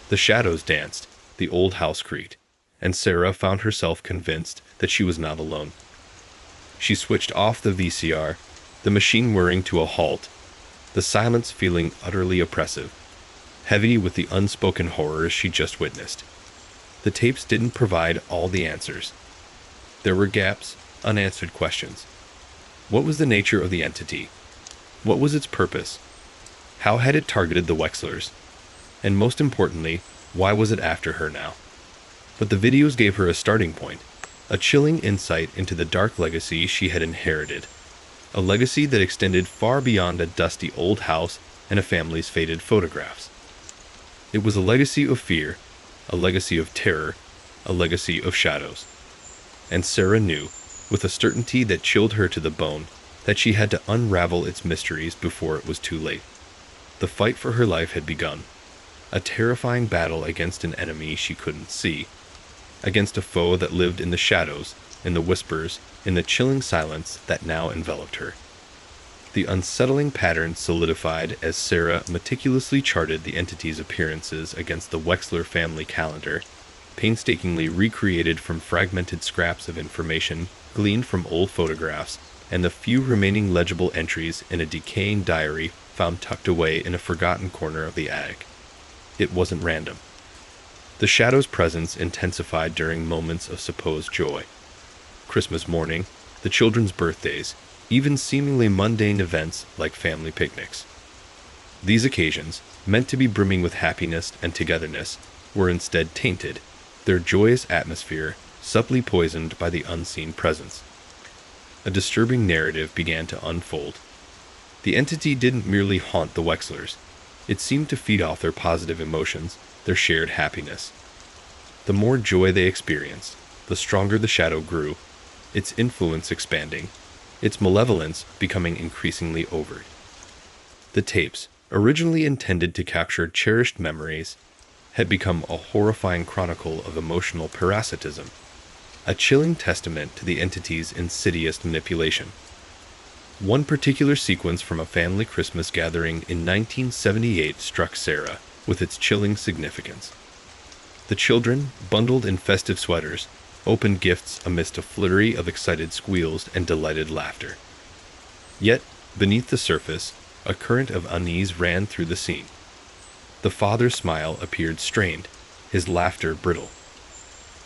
The shadows danced, the old house creaked, and Sarah found herself convinced that she was not alone. She switched off the VCR, the machine whirring to a halt, the silence feeling utterly oppressive, heavy with the unspoken horrors she just witnessed. The tapes didn't provide all the answers. There were gaps, unanswered questions. What was the nature of the entity? What was its purpose? How had it targeted the Wexlers? And most importantly, why was it after her now? But the videos gave her a starting point, a chilling insight into the dark legacy she had inherited, a legacy that extended far beyond a dusty old house and a family's faded photographs. It was a legacy of fear, a legacy of terror, a legacy of shadows. And Sarah knew, with a certainty that chilled her to the bone, that she had to unravel its mysteries before it was too late. The fight for her life had begun, a terrifying battle against an enemy she couldn't see, against a foe that lived in the shadows, in the whispers, in the chilling silence that now enveloped her. The unsettling pattern solidified as Sarah meticulously charted the entity's appearances against the Wexler family calendar, painstakingly recreated from fragmented scraps of information gleaned from old photographs and the few remaining legible entries in a decaying diary found tucked away in a forgotten corner of the attic. It wasn't random. The shadow's presence intensified during moments of supposed joy. Christmas morning, the children's birthdays, even seemingly mundane events like family picnics. These occasions, meant to be brimming with happiness and togetherness, were instead tainted, their joyous atmosphere subtly poisoned by the unseen presence. A disturbing narrative began to unfold. The entity didn't merely haunt the Wexlers. It seemed to feed off their positive emotions, their shared happiness. The more joy they experienced, the stronger the shadow grew, its influence expanding, its malevolence becoming increasingly overt. The tapes, originally intended to capture cherished memories, had become a horrifying chronicle of emotional parasitism, a chilling testament to the entity's insidious manipulation. One particular sequence from a family Christmas gathering in 1978 struck Sarah with its chilling significance. The children, bundled in festive sweaters, opened gifts amidst a flurry of excited squeals and delighted laughter. Yet, beneath the surface, a current of unease ran through the scene. The father's smile appeared strained, his laughter brittle.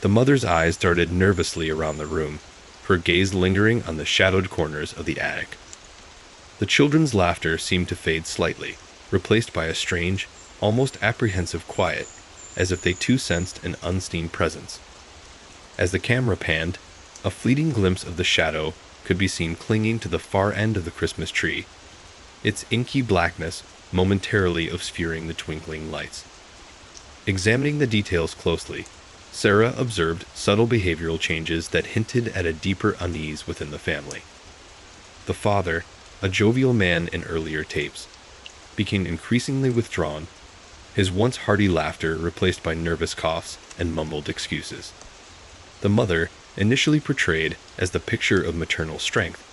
The mother's eyes darted nervously around the room, her gaze lingering on the shadowed corners of the attic. The children's laughter seemed to fade slightly, replaced by a strange, almost apprehensive quiet, as if they too sensed an unseen presence. As the camera panned, a fleeting glimpse of the shadow could be seen clinging to the far end of the Christmas tree, its inky blackness momentarily obscuring the twinkling lights. Examining the details closely, Sarah observed subtle behavioral changes that hinted at a deeper unease within the family. The father, a jovial man in earlier tapes, became increasingly withdrawn, his once hearty laughter replaced by nervous coughs and mumbled excuses. The mother, initially portrayed as the picture of maternal strength,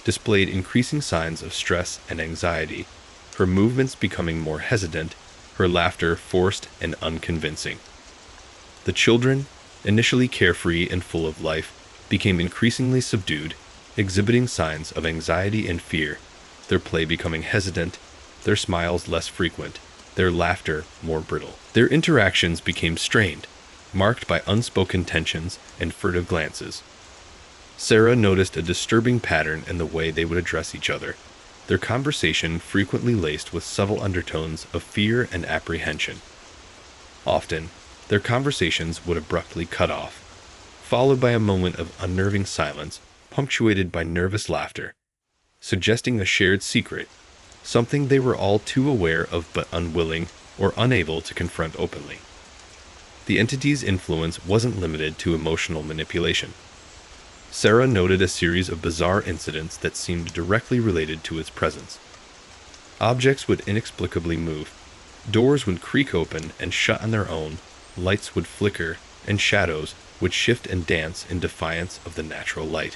displayed increasing signs of stress and anxiety, her movements becoming more hesitant, her laughter forced and unconvincing. The children, initially carefree and full of life, became increasingly subdued, exhibiting signs of anxiety and fear, their play becoming hesitant, their smiles less frequent, their laughter more brittle. Their interactions became strained, marked by unspoken tensions and furtive glances. Sarah noticed a disturbing pattern in the way they would address each other, their conversation frequently laced with subtle undertones of fear and apprehension. Often, their conversations would abruptly cut off, followed by a moment of unnerving silence punctuated by nervous laughter, suggesting a shared secret, something they were all too aware of but unwilling or unable to confront openly. The entity's influence wasn't limited to emotional manipulation. Sarah noted a series of bizarre incidents that seemed directly related to its presence. Objects would inexplicably move, doors would creak open and shut on their own, lights would flicker, and shadows would shift and dance in defiance of the natural light.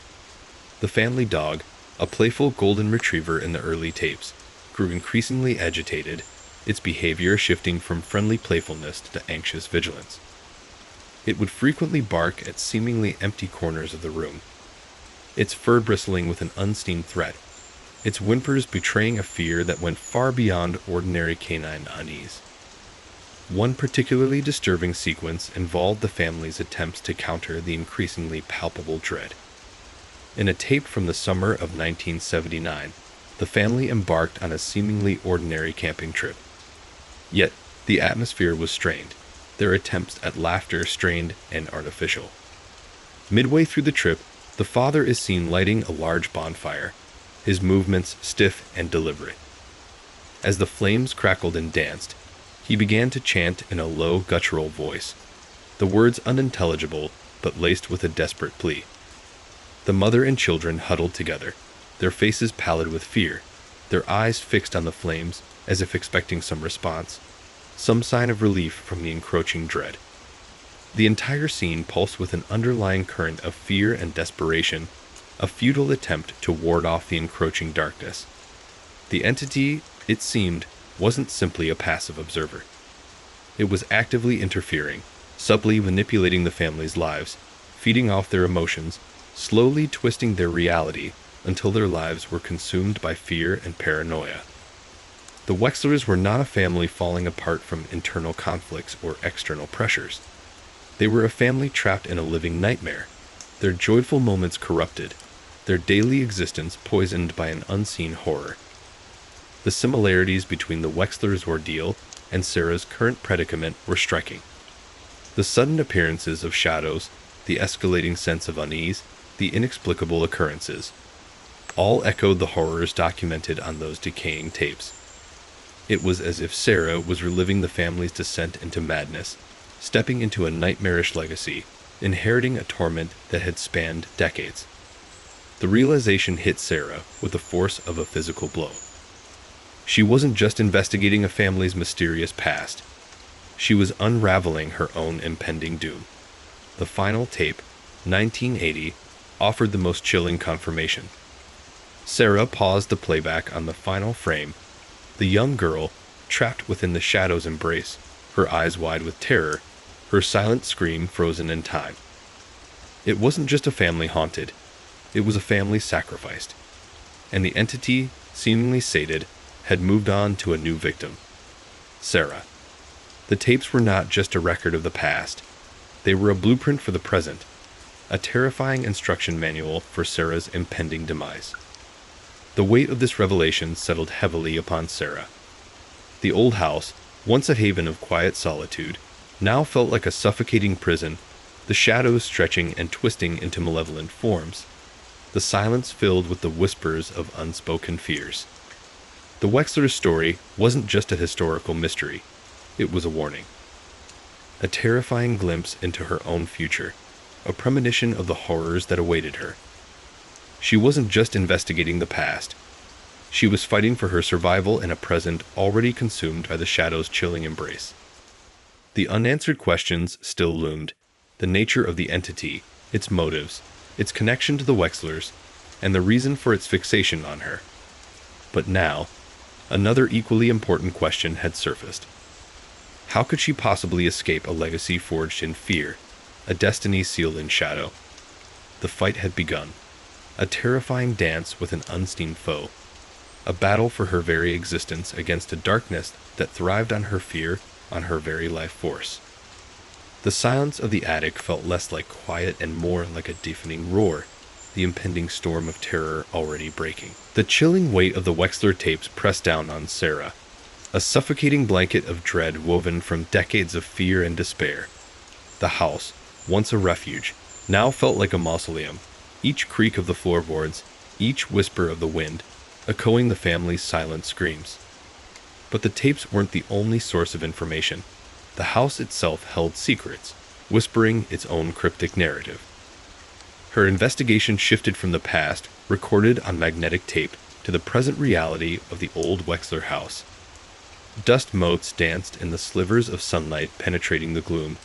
The family dog, a playful golden retriever in the early tapes, grew increasingly agitated, its behavior shifting from friendly playfulness to anxious vigilance. It would frequently bark at seemingly empty corners of the room, its fur bristling with an unseen threat, its whimpers betraying a fear that went far beyond ordinary canine unease. One particularly disturbing sequence involved the family's attempts to counter the increasingly palpable dread. In a tape from the summer of 1979, the family embarked on a seemingly ordinary camping trip. Yet, the atmosphere was strained, their attempts at laughter strained and artificial. Midway through the trip, the father is seen lighting a large bonfire, his movements stiff and deliberate. As the flames crackled and danced, he began to chant in a low, guttural voice, the words unintelligible but laced with a desperate plea. The mother and children huddled together, their faces pallid with fear, their eyes fixed on the flames as if expecting some response, some sign of relief from the encroaching dread. The entire scene pulsed with an underlying current of fear and desperation, a futile attempt to ward off the encroaching darkness. The entity, it seemed, wasn't simply a passive observer. It was actively interfering, subtly manipulating the family's lives, feeding off their emotions, slowly twisting their reality until their lives were consumed by fear and paranoia. The Wexlers were not a family falling apart from internal conflicts or external pressures. They were a family trapped in a living nightmare, their joyful moments corrupted, their daily existence poisoned by an unseen horror. The similarities between the Wexlers' ordeal and Sarah's current predicament were striking. The sudden appearances of shadows, the escalating sense of unease, the inexplicable occurrences, all echoed the horrors documented on those decaying tapes. It was as if Sarah was reliving the family's descent into madness, stepping into a nightmarish legacy, inheriting a torment that had spanned decades. The realization hit Sarah with the force of a physical blow. She wasn't just investigating a family's mysterious past. She was unraveling her own impending doom. The final tape, 1980, offered the most chilling confirmation. Sarah paused the playback on the final frame, the young girl, trapped within the shadow's embrace, her eyes wide with terror, her silent scream frozen in time. It wasn't just a family haunted, it was a family sacrificed. And the entity, seemingly sated, had moved on to a new victim. Sarah. The tapes were not just a record of the past. They were a blueprint for the present, a terrifying instruction manual for Sarah's impending demise. The weight of this revelation settled heavily upon Sarah. The old house, once a haven of quiet solitude, now felt like a suffocating prison, the shadows stretching and twisting into malevolent forms. the silence filled with the whispers of unspoken fears. The Wexler's story wasn't just a historical mystery, it was a warning. A terrifying glimpse into her own future, a premonition of the horrors that awaited her. She wasn't just investigating the past. She was fighting for her survival in a present already consumed by the shadow's chilling embrace. The unanswered questions still loomed: the nature of the entity, its motives, its connection to the Wexlers, and the reason for its fixation on her. But now, another equally important question had surfaced. How could she possibly escape a legacy forged in fear, a destiny sealed in shadow? The fight had begun, a terrifying dance with an unseen foe, a battle for her very existence against a darkness that thrived on her fear, on her very life force. The silence of the attic felt less like quiet and more like a deafening roar, the impending storm of terror already breaking. The chilling weight of the Wexler tapes pressed down on Sarah, a suffocating blanket of dread woven from decades of fear and despair. The house, once a refuge, now felt like a mausoleum, each creak of the floorboards, each whisper of the wind, echoing the family's silent screams. But the tapes weren't the only source of information. The house itself held secrets, whispering its own cryptic narrative. Her investigation shifted from the past, recorded on magnetic tape, to the present reality of the old Wexler house. Dust motes danced in the slivers of sunlight penetrating the gloom,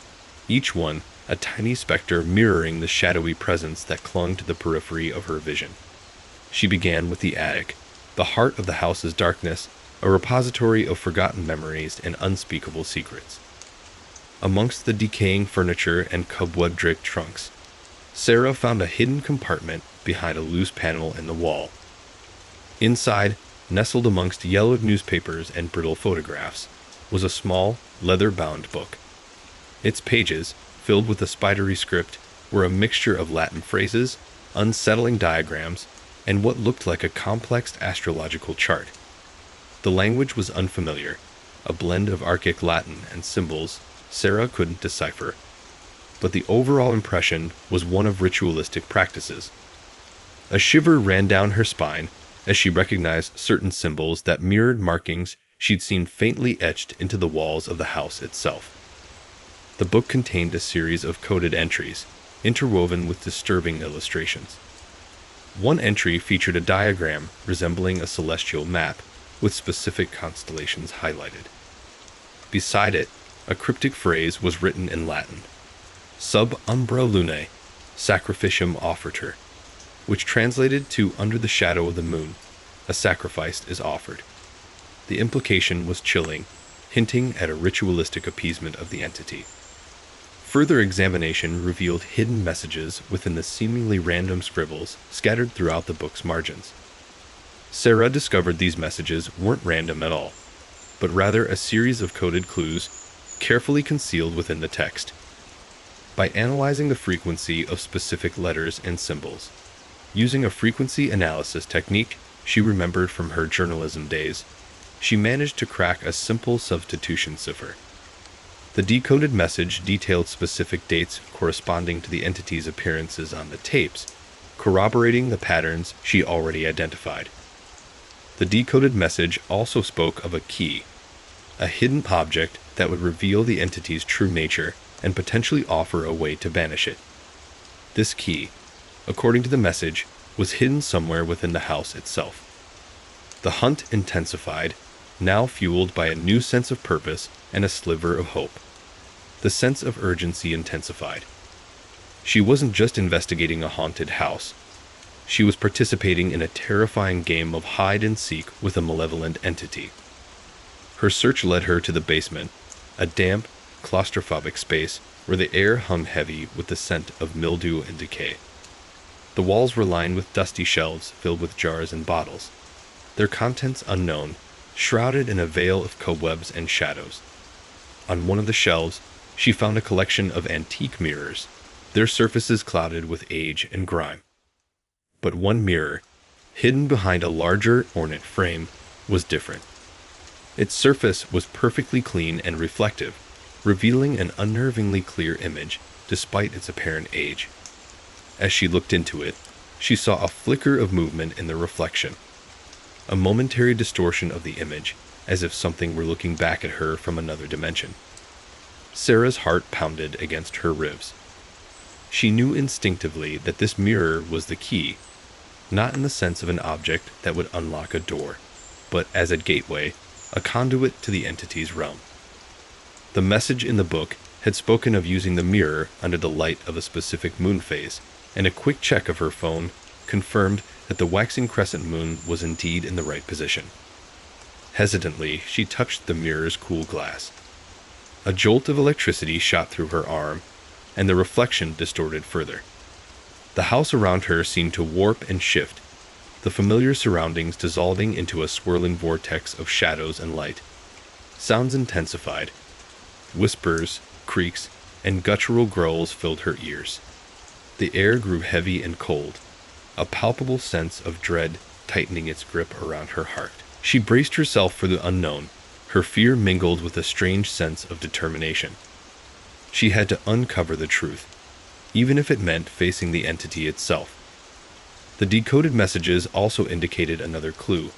each one a tiny specter mirroring the shadowy presence that clung to the periphery of her vision. She began with the attic, the heart of the house's darkness, a repository of forgotten memories and unspeakable secrets. Amongst the decaying furniture and cobweb-draped trunks, Sarah found a hidden compartment behind a loose panel in the wall. Inside, nestled amongst yellowed newspapers and brittle photographs, was a small, leather-bound book. Its pages, filled with a spidery script, were a mixture of Latin phrases, unsettling diagrams, and what looked like a complex astrological chart. The language was unfamiliar, a blend of archaic Latin and symbols Sarah couldn't decipher, but the overall impression was one of ritualistic practices. A shiver ran down her spine as she recognized certain symbols that mirrored markings she'd seen faintly etched into the walls of the house itself. The book contained a series of coded entries, interwoven with disturbing illustrations. One entry featured a diagram resembling a celestial map, with specific constellations highlighted. Beside it, a cryptic phrase was written in Latin: Sub umbra lunae, sacrificium offertur, which translated to under the shadow of the moon, a sacrifice is offered. The implication was chilling, hinting at a ritualistic appeasement of the entity. Further examination revealed hidden messages within the seemingly random scribbles scattered throughout the book's margins. Sarah discovered these messages weren't random at all, but rather a series of coded clues carefully concealed within the text. By analyzing the frequency of specific letters and symbols, using a frequency analysis technique she remembered from her journalism days, she managed to crack a simple substitution cipher. The decoded message detailed specific dates corresponding to the entity's appearances on the tapes, corroborating the patterns she already identified. The decoded message also spoke of a key, a hidden object that would reveal the entity's true nature and potentially offer a way to banish it. This key, according to the message, was hidden somewhere within the house itself. The hunt intensified, now fueled by a new sense of purpose and a sliver of hope. The sense of urgency intensified. She wasn't just investigating a haunted house. She was participating in a terrifying game of hide and seek with a malevolent entity. Her search led her to the basement, a damp, claustrophobic space where the air hung heavy with the scent of mildew and decay. The walls were lined with dusty shelves filled with jars and bottles, their contents unknown, shrouded in a veil of cobwebs and shadows. On one of the shelves, she found a collection of antique mirrors, their surfaces clouded with age and grime. But one mirror, hidden behind a larger, ornate frame, was different. Its surface was perfectly clean and reflective, revealing an unnervingly clear image despite its apparent age. As she looked into it, She saw a flicker of movement in the reflection, a momentary distortion of the image, as if something were looking back at her from another dimension. Sarah's heart pounded against her ribs. She knew instinctively that this mirror was the key, not in the sense of an object that would unlock a door, but as a gateway, a conduit to the entity's realm. The message in the book had spoken of using the mirror under the light of a specific moon phase, and a quick check of her phone confirmed that the waxing crescent moon was indeed in the right position. Hesitantly, she touched the mirror's cool glass. A jolt of electricity shot through her arm, and the reflection distorted further. The house around her seemed to warp and shift, the familiar surroundings dissolving into a swirling vortex of shadows and light. Sounds intensified. Whispers, creaks, and guttural growls filled her ears. The air grew heavy and cold, a palpable sense of dread tightening its grip around her heart. She braced herself for the unknown, her fear mingled with a strange sense of determination. She had to uncover the truth, even if it meant facing the entity itself. The decoded messages also indicated another clue,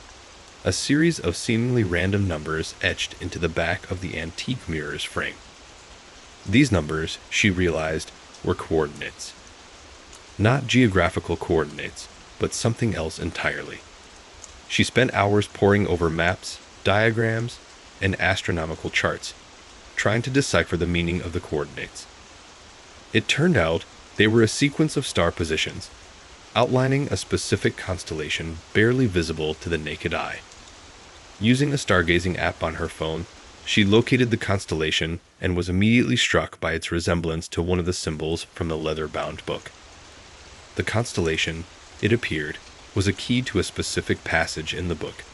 a series of seemingly random numbers etched into the back of the antique mirror's frame. These numbers, she realized, were coordinates. Not geographical coordinates, but something else entirely. She spent hours poring over maps, diagrams, and astronomical charts, trying to decipher the meaning of the coordinates. It turned out they were a sequence of star positions, outlining a specific constellation barely visible to the naked eye. Using a stargazing app on her phone, she located the constellation and was immediately struck by its resemblance to one of the symbols from the leather-bound book. The constellation, it appeared, was a key to a specific passage in the book.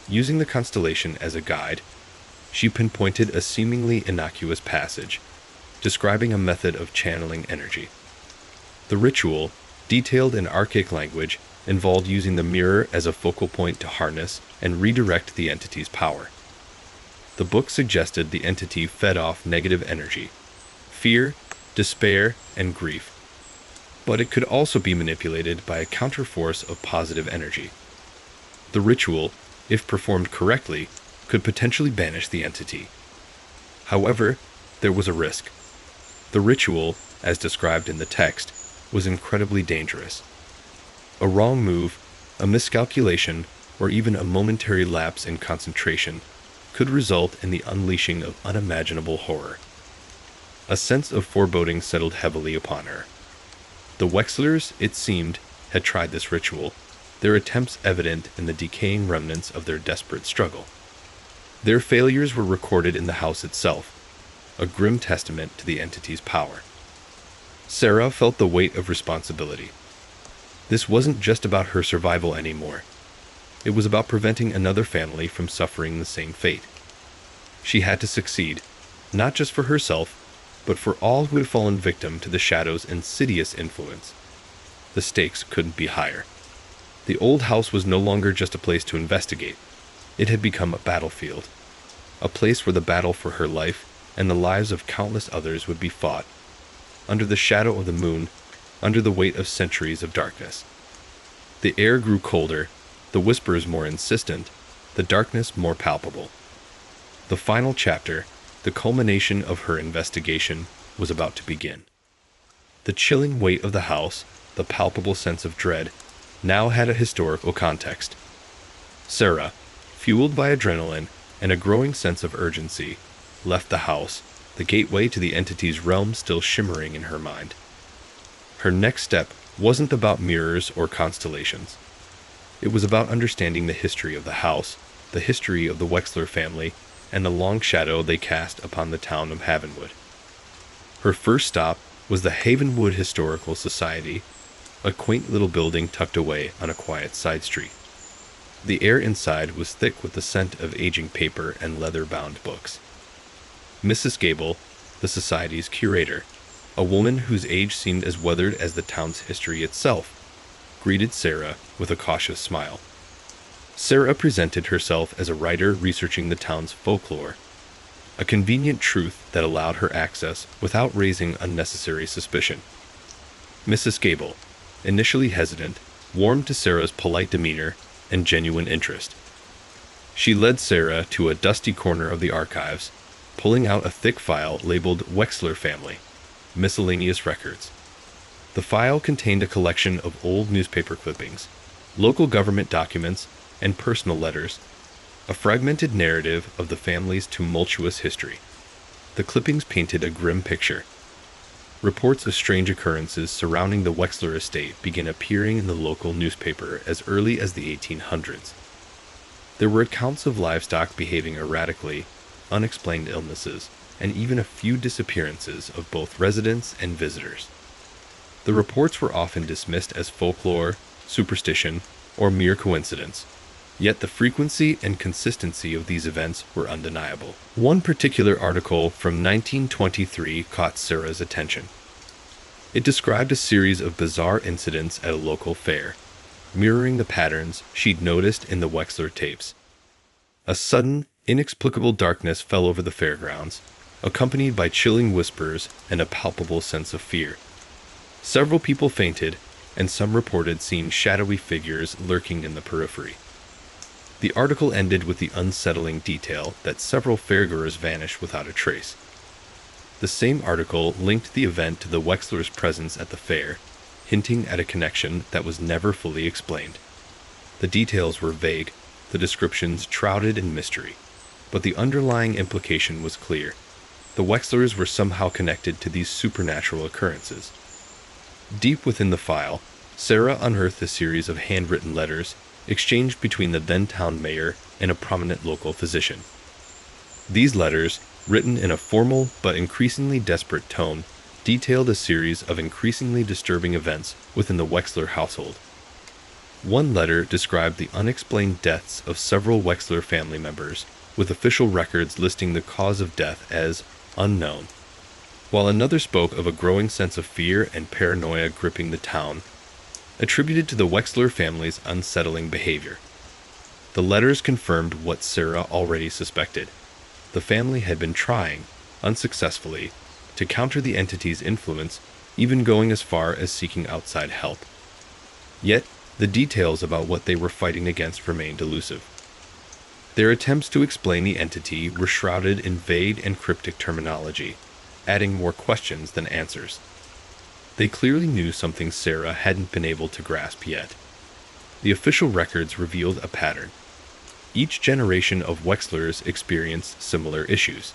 Using the constellation as a guide, she pinpointed a seemingly innocuous passage, describing a method of channeling energy. The ritual, detailed in archaic language, involved using the mirror as a focal point to harness and redirect the entity's power. The book suggested the entity fed off negative energy, fear, despair, and grief, but it could also be manipulated by a counterforce of positive energy. The ritual, if performed correctly, could potentially banish the entity. However, there was a risk. The ritual, as described in the text, was incredibly dangerous. A wrong move, a miscalculation, or even a momentary lapse in concentration could result in the unleashing of unimaginable horror. A sense of foreboding settled heavily upon her. The Wexlers, it seemed, had tried this ritual, their attempts evident in the decaying remnants of their desperate struggle. Their failures were recorded in the house itself, a grim testament to the entity's power. Sarah felt the weight of responsibility. This wasn't just about her survival anymore. It was about preventing another family from suffering the same fate. She had to succeed, not just for herself, but for all who had fallen victim to the Shadow's insidious influence. The stakes couldn't be higher. The old house was no longer just a place to investigate. It had become a battlefield, a place where the battle for her life and the lives of countless others would be fought, under the shadow of the moon, under the weight of centuries of darkness. The air grew colder, the whispers more insistent, the darkness more palpable. The final chapter, the culmination of her investigation, was about to begin. The chilling weight of the house, the palpable sense of dread, now had a historical context. Sarah, fueled by adrenaline and a growing sense of urgency, left the house, the gateway to the entity's realm still shimmering in her mind. Her next step wasn't about mirrors or constellations. It was about understanding the history of the house, the history of the Wexler family, and the long shadow they cast upon the town of Havenwood. Her first stop was the Havenwood Historical Society, a quaint little building tucked away on a quiet side street. The air inside was thick with the scent of aging paper and leather-bound books. Mrs. Gable, the society's curator, a woman whose age seemed as weathered as the town's history itself, greeted Sarah with a cautious smile. Sarah presented herself as a writer researching the town's folklore, a convenient truth that allowed her access without raising unnecessary suspicion. Mrs. Gable, initially hesitant, warmed to Sarah's polite demeanor and genuine interest. She led Sarah to a dusty corner of the archives, pulling out a thick file labeled Wexler Family, Miscellaneous Records. The file contained a collection of old newspaper clippings, local government documents, and personal letters, a fragmented narrative of the family's tumultuous history. The clippings painted a grim picture. Reports of strange occurrences surrounding the Wexler estate began appearing in the local newspaper as early as the 1800s. There were accounts of livestock behaving erratically, unexplained illnesses, and even a few disappearances of both residents and visitors. The reports were often dismissed as folklore, superstition, or mere coincidence, yet the frequency and consistency of these events were undeniable. One particular article from 1923 caught Sarah's attention. It described a series of bizarre incidents at a local fair, mirroring the patterns she'd noticed in the Wexler tapes. A sudden, inexplicable darkness fell over the fairgrounds, accompanied by chilling whispers and a palpable sense of fear. Several people fainted, and some reported seeing shadowy figures lurking in the periphery. The article ended with the unsettling detail that several fairgoers vanished without a trace. The same article linked the event to the Wexler's presence at the fair, hinting at a connection that was never fully explained. The details were vague, the descriptions shrouded in mystery, but the underlying implication was clear. The Wexlers were somehow connected to these supernatural occurrences. Deep within the file, Sarah unearthed a series of handwritten letters exchanged between the then-town mayor and a prominent local physician. These letters, written in a formal but increasingly desperate tone, detailed a series of increasingly disturbing events within the Wexler household. One letter described the unexplained deaths of several Wexler family members, with official records listing the cause of death as unknown, while another spoke of a growing sense of fear and paranoia gripping the town, attributed to the Wexler family's unsettling behavior. The letters confirmed what Sarah already suspected. The family had been trying, unsuccessfully, to counter the entity's influence, even going as far as seeking outside help. Yet, the details about what they were fighting against remained elusive. Their attempts to explain the entity were shrouded in vague and cryptic terminology, adding more questions than answers. They clearly knew something Sarah hadn't been able to grasp yet. The official records revealed a pattern. Each generation of Wexlers experienced similar issues.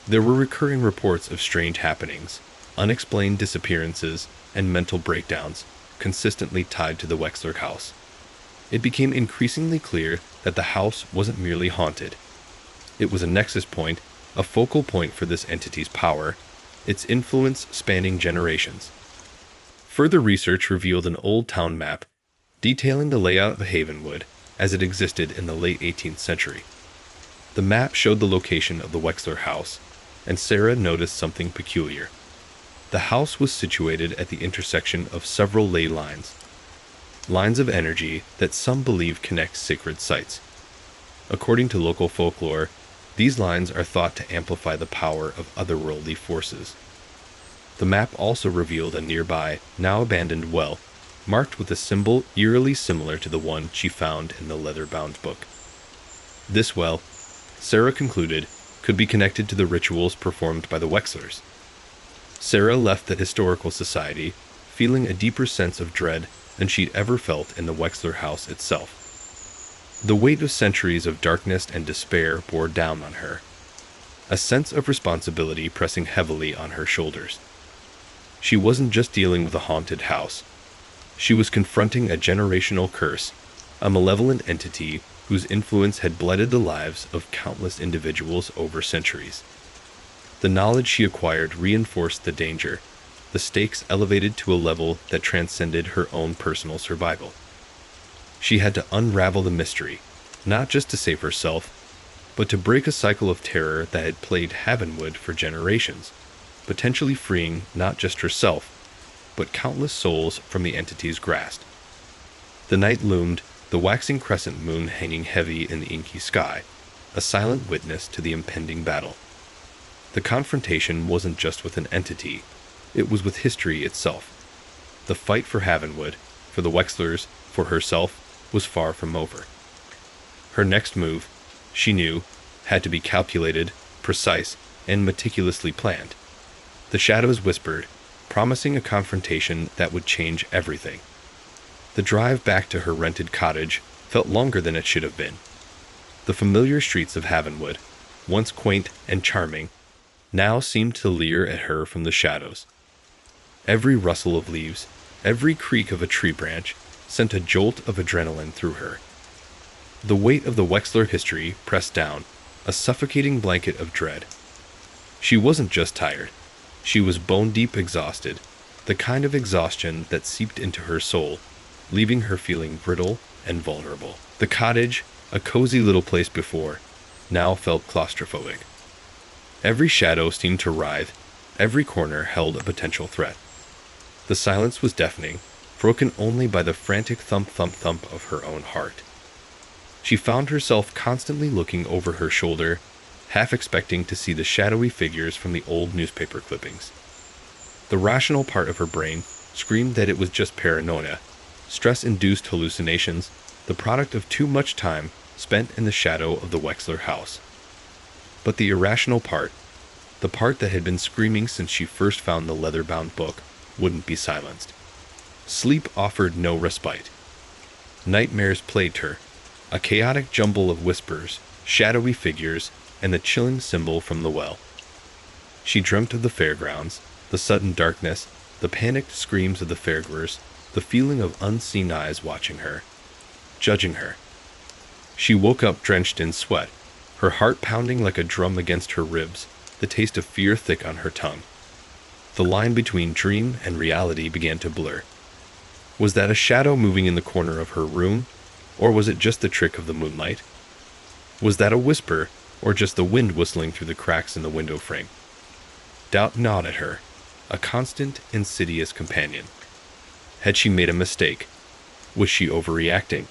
There were recurring reports of strange happenings, unexplained disappearances, and mental breakdowns, consistently tied to the Wexler house. It became increasingly clear that the house wasn't merely haunted. It was a nexus point, a focal point for this entity's power, its influence spanning generations. Further research revealed an old town map detailing the layout of Havenwood as it existed in the late 18th century. The map showed the location of the Wexler house, and Sarah noticed something peculiar. The house was situated at the intersection of several ley lines of energy that some believe connect sacred sites. According to local folklore, these lines are thought to amplify the power of otherworldly forces. The map also revealed a nearby, now abandoned well, marked with a symbol eerily similar to the one she found in the leather-bound book. This well, Sarah concluded, could be connected to the rituals performed by the Wexlers. Sarah left the Historical Society, feeling a deeper sense of dread than she'd ever felt in the Wexler house itself. The weight of centuries of darkness and despair bore down on her, a sense of responsibility pressing heavily on her shoulders. She wasn't just dealing with a haunted house. She was confronting a generational curse, a malevolent entity whose influence had blighted the lives of countless individuals over centuries. The knowledge she acquired reinforced the danger, the stakes elevated to a level that transcended her own personal survival. She had to unravel the mystery, not just to save herself, but to break a cycle of terror that had plagued Havenwood for generations, potentially freeing not just herself, but countless souls from the entity's grasp. The night loomed, the waxing crescent moon hanging heavy in the inky sky, a silent witness to the impending battle. The confrontation wasn't just with an entity, it was with history itself. The fight for Havenwood, for the Wexlers, for herself, was far from over. Her next move, she knew, had to be calculated, precise, and meticulously planned. The shadows whispered, promising a confrontation that would change everything. The drive back to her rented cottage felt longer than it should have been. The familiar streets of Havenwood, once quaint and charming, now seemed to leer at her from the shadows. Every rustle of leaves, every creak of a tree branch, sent a jolt of adrenaline through her. The weight of the Wexler history pressed down, a suffocating blanket of dread. She wasn't just tired. She was bone-deep exhausted, the kind of exhaustion that seeped into her soul, leaving her feeling brittle and vulnerable. The cottage, a cozy little place before, now felt claustrophobic. Every shadow seemed to writhe, every corner held a potential threat. The silence was deafening, broken only by the frantic thump-thump-thump of her own heart. She found herself constantly looking over her shoulder, half expecting to see the shadowy figures from the old newspaper clippings. The rational part of her brain screamed that it was just paranoia, stress-induced hallucinations, the product of too much time spent in the shadow of the Wexler house. But the irrational part, the part that had been screaming since she first found the leather-bound book, wouldn't be silenced. Sleep offered no respite. Nightmares plagued her, a chaotic jumble of whispers, shadowy figures, and the chilling symbol from the well. She dreamt of the fairgrounds, the sudden darkness, the panicked screams of the fairgoers, the feeling of unseen eyes watching her, judging her. She woke up drenched in sweat, her heart pounding like a drum against her ribs, the taste of fear thick on her tongue. The line between dream and reality began to blur. Was that a shadow moving in the corner of her room, or was it just the trick of the moonlight? Was that a whisper, or just the wind whistling through the cracks in the window frame? Doubt gnawed at her, a constant, insidious companion. Had she made a mistake? Was she overreacting?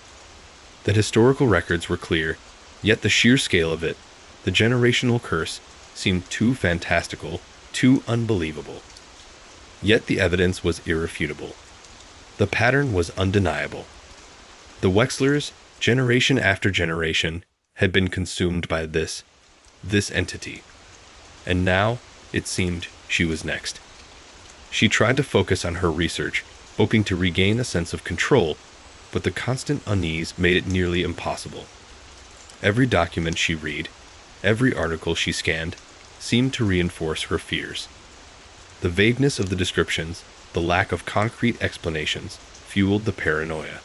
The historical records were clear, yet the sheer scale of it, the generational curse, seemed too fantastical, too unbelievable. Yet the evidence was irrefutable. The pattern was undeniable. The Wexlers, generation after generation, had been consumed by this entity. And now, it seemed, she was next. She tried to focus on her research, hoping to regain a sense of control, but the constant unease made it nearly impossible. Every document she read, every article she scanned, seemed to reinforce her fears. The vagueness of the descriptions, the lack of concrete explanations, fueled the paranoia.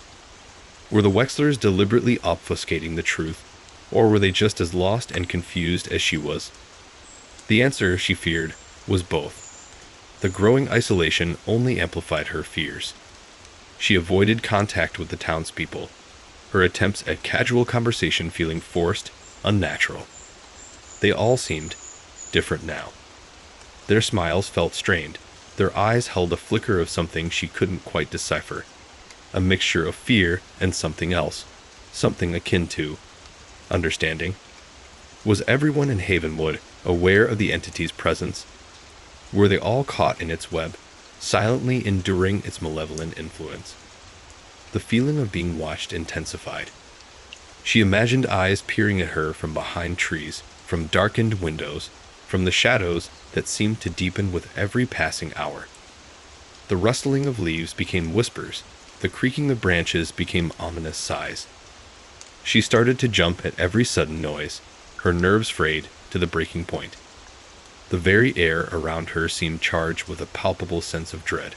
Were the Wexlers deliberately obfuscating the truth, or were they just as lost and confused as she was? The answer, she feared, was both. The growing isolation only amplified her fears. She avoided contact with the townspeople, her attempts at casual conversation feeling forced, unnatural. They all seemed different now. Their smiles felt strained. Their eyes held a flicker of something she couldn't quite decipher. A mixture of fear and something else, something akin to understanding. Was everyone in Havenwood aware of the entity's presence? Were they all caught in its web, silently enduring its malevolent influence? The feeling of being watched intensified. She imagined eyes peering at her from behind trees, from darkened windows, from the shadows that seemed to deepen with every passing hour. The rustling of leaves became whispers, the creaking of branches became ominous sighs. She started to jump at every sudden noise, her nerves frayed to the breaking point. The very air around her seemed charged with a palpable sense of dread.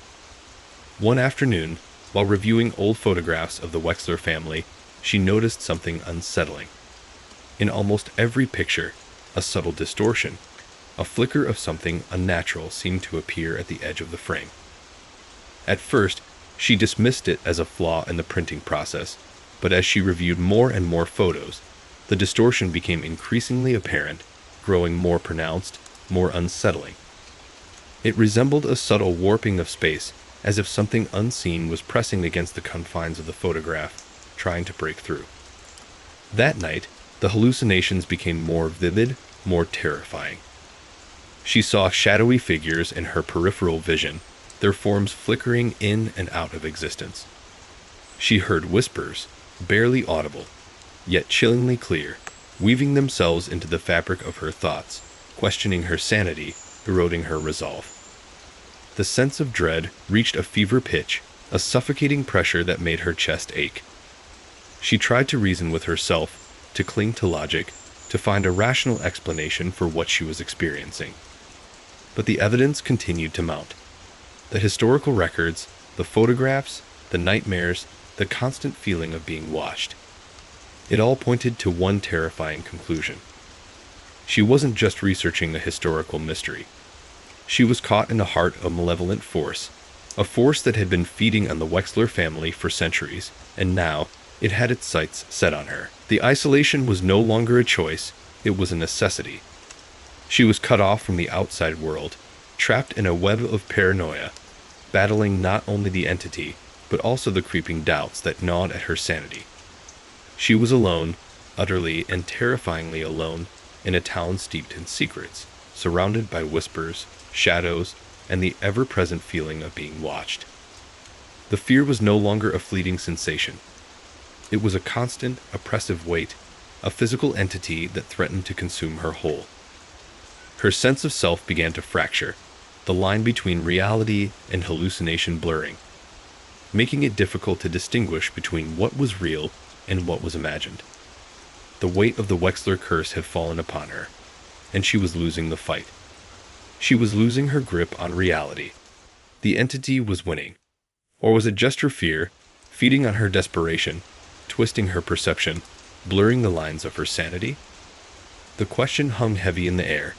One afternoon, while reviewing old photographs of the Wexler family, she noticed something unsettling. In almost every picture, a subtle distortion, a flicker of something unnatural seemed to appear at the edge of the frame. At first, she dismissed it as a flaw in the printing process, but as she reviewed more and more photos, the distortion became increasingly apparent, growing more pronounced, more unsettling. It resembled a subtle warping of space, as if something unseen was pressing against the confines of the photograph, trying to break through. That night, the hallucinations became more vivid, more terrifying. She saw shadowy figures in her peripheral vision, their forms flickering in and out of existence. She heard whispers, barely audible, yet chillingly clear, weaving themselves into the fabric of her thoughts, questioning her sanity, eroding her resolve. The sense of dread reached a fever pitch, a suffocating pressure that made her chest ache. She tried to reason with herself, to cling to logic, to find a rational explanation for what she was experiencing. But the evidence continued to mount. The historical records, the photographs, the nightmares, the constant feeling of being watched. It all pointed to one terrifying conclusion. She wasn't just researching a historical mystery. She was caught in the heart of a malevolent force, a force that had been feeding on the Wexler family for centuries, and now it had its sights set on her. The isolation was no longer a choice, it was a necessity. She was cut off from the outside world, trapped in a web of paranoia, battling not only the entity, but also the creeping doubts that gnawed at her sanity. She was alone, utterly and terrifyingly alone, in a town steeped in secrets, surrounded by whispers, shadows, and the ever-present feeling of being watched. The fear was no longer a fleeting sensation. It was a constant, oppressive weight, a physical entity that threatened to consume her whole. Her sense of self began to fracture, the line between reality and hallucination blurring, making it difficult to distinguish between what was real and what was imagined. The weight of the Wexler curse had fallen upon her, and she was losing the fight. She was losing her grip on reality. The entity was winning. Or was it just her fear, feeding on her desperation, twisting her perception, blurring the lines of her sanity? The question hung heavy in the air,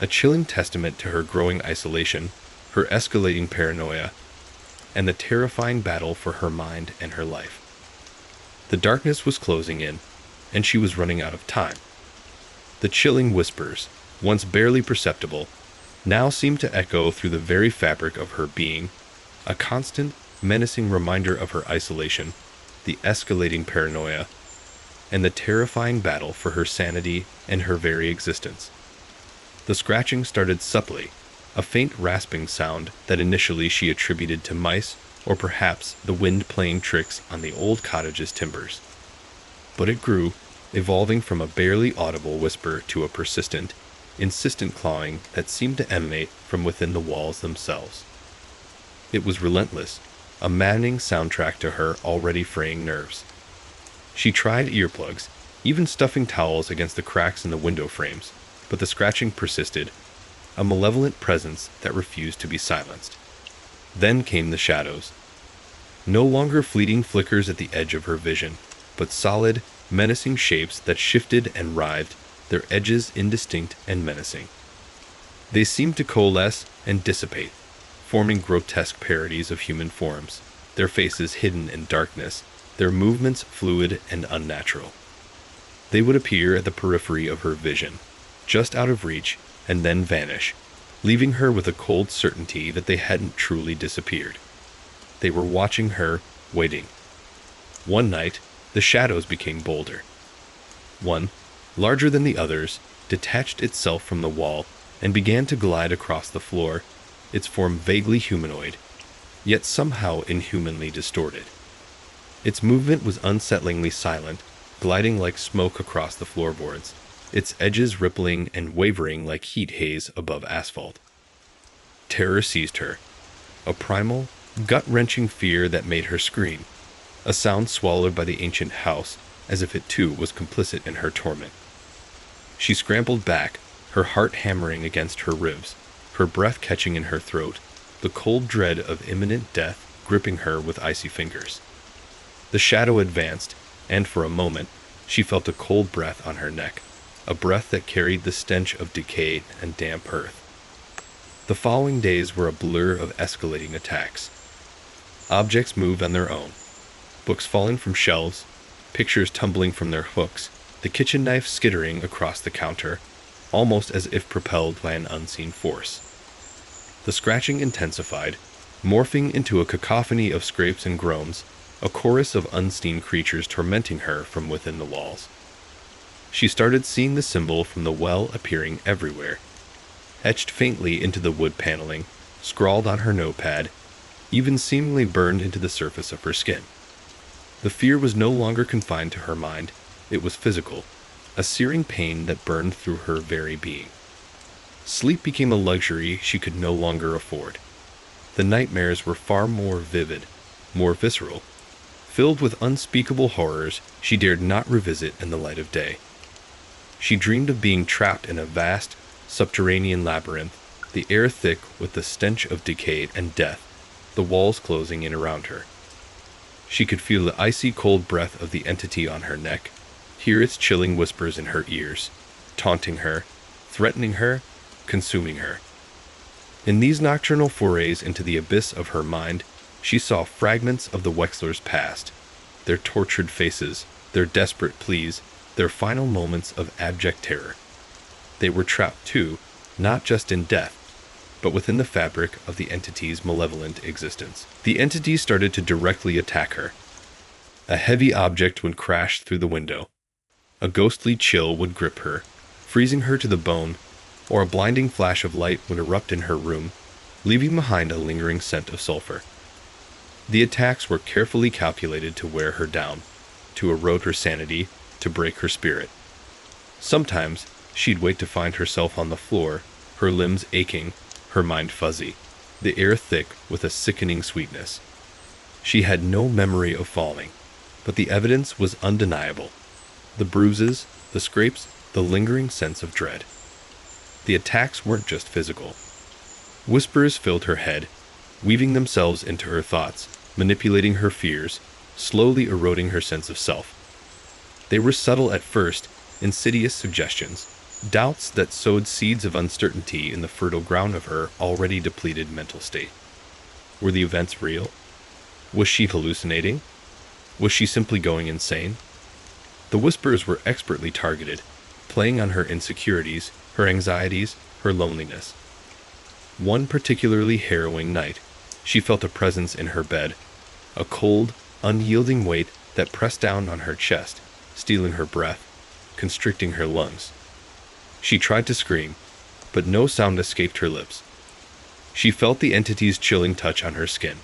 a chilling testament to her growing isolation, her escalating paranoia, and the terrifying battle for her mind and her life. The darkness was closing in, and she was running out of time. The chilling whispers, once barely perceptible, now seemed to echo through the very fabric of her being, a constant, menacing reminder of her isolation, the escalating paranoia, and the terrifying battle for her sanity and her very existence. The scratching started subtly, a faint rasping sound that initially she attributed to mice or perhaps the wind playing tricks on the old cottage's timbers. But it grew, evolving from a barely audible whisper to a persistent, insistent clawing that seemed to emanate from within the walls themselves. It was relentless, a maddening soundtrack to her already fraying nerves. She tried earplugs, even stuffing towels against the cracks in the window frames, but the scratching persisted, a malevolent presence that refused to be silenced. Then came the shadows. No longer fleeting flickers at the edge of her vision, but solid, menacing shapes that shifted and writhed, their edges indistinct and menacing. They seemed to coalesce and dissipate, forming grotesque parodies of human forms, their faces hidden in darkness, their movements fluid and unnatural. They would appear at the periphery of her vision, just out of reach, and then vanish, leaving her with a cold certainty that they hadn't truly disappeared. They were watching her, waiting. One night, the shadows became bolder. One, larger than the others, detached itself from the wall and began to glide across the floor, its form vaguely humanoid, yet somehow inhumanly distorted. Its movement was unsettlingly silent, gliding like smoke across the floorboards, its edges rippling and wavering like heat haze above asphalt. Terror seized her, a primal, gut-wrenching fear that made her scream, a sound swallowed by the ancient house as if it too was complicit in her torment. She scrambled back, her heart hammering against her ribs, her breath catching in her throat, the cold dread of imminent death gripping her with icy fingers. The shadow advanced, and for a moment, she felt a cold breath on her neck, a breath that carried the stench of decay and damp earth. The following days were a blur of escalating attacks. Objects moved on their own, books falling from shelves, pictures tumbling from their hooks, the kitchen knife skittering across the counter, almost as if propelled by an unseen force. The scratching intensified, morphing into a cacophony of scrapes and groans, a chorus of unseen creatures tormenting her from within the walls. She started seeing the symbol from the well appearing everywhere, etched faintly into the wood paneling, scrawled on her notepad, even seemingly burned into the surface of her skin. The fear was no longer confined to her mind, it was physical, a searing pain that burned through her very being. Sleep became a luxury she could no longer afford. The nightmares were far more vivid, more visceral, filled with unspeakable horrors she dared not revisit in the light of day. She dreamed of being trapped in a vast, subterranean labyrinth, the air thick with the stench of decay and death, the walls closing in around her. She could feel the icy cold breath of the entity on her neck, hear its chilling whispers in her ears, taunting her, threatening her, consuming her. In these nocturnal forays into the abyss of her mind, she saw fragments of the Wexler's past, their tortured faces, their desperate pleas, their final moments of abject terror. They were trapped too, not just in death, but within the fabric of the entity's malevolent existence. The entity started to directly attack her. A heavy object would crash through the window. A ghostly chill would grip her, freezing her to the bone, or a blinding flash of light would erupt in her room, leaving behind a lingering scent of sulfur. The attacks were carefully calculated to wear her down, to erode her sanity, to break her spirit. Sometimes she'd wait to find herself on the floor, her limbs aching, her mind fuzzy, the air thick with a sickening sweetness. She had no memory of falling, but the evidence was undeniable. The bruises, the scrapes, the lingering sense of dread. The attacks weren't just physical. Whispers filled her head, weaving themselves into her thoughts, manipulating her fears, slowly eroding her sense of self. They were subtle at first, insidious suggestions, doubts that sowed seeds of uncertainty in the fertile ground of her already depleted mental state. Were the events real? Was she hallucinating? Was she simply going insane? The whispers were expertly targeted, playing on her insecurities, her anxieties, her loneliness. One particularly harrowing night, she felt a presence in her bed, a cold, unyielding weight that pressed down on her chest, stealing her breath, constricting her lungs. She tried to scream, but no sound escaped her lips. She felt the entity's chilling touch on her skin,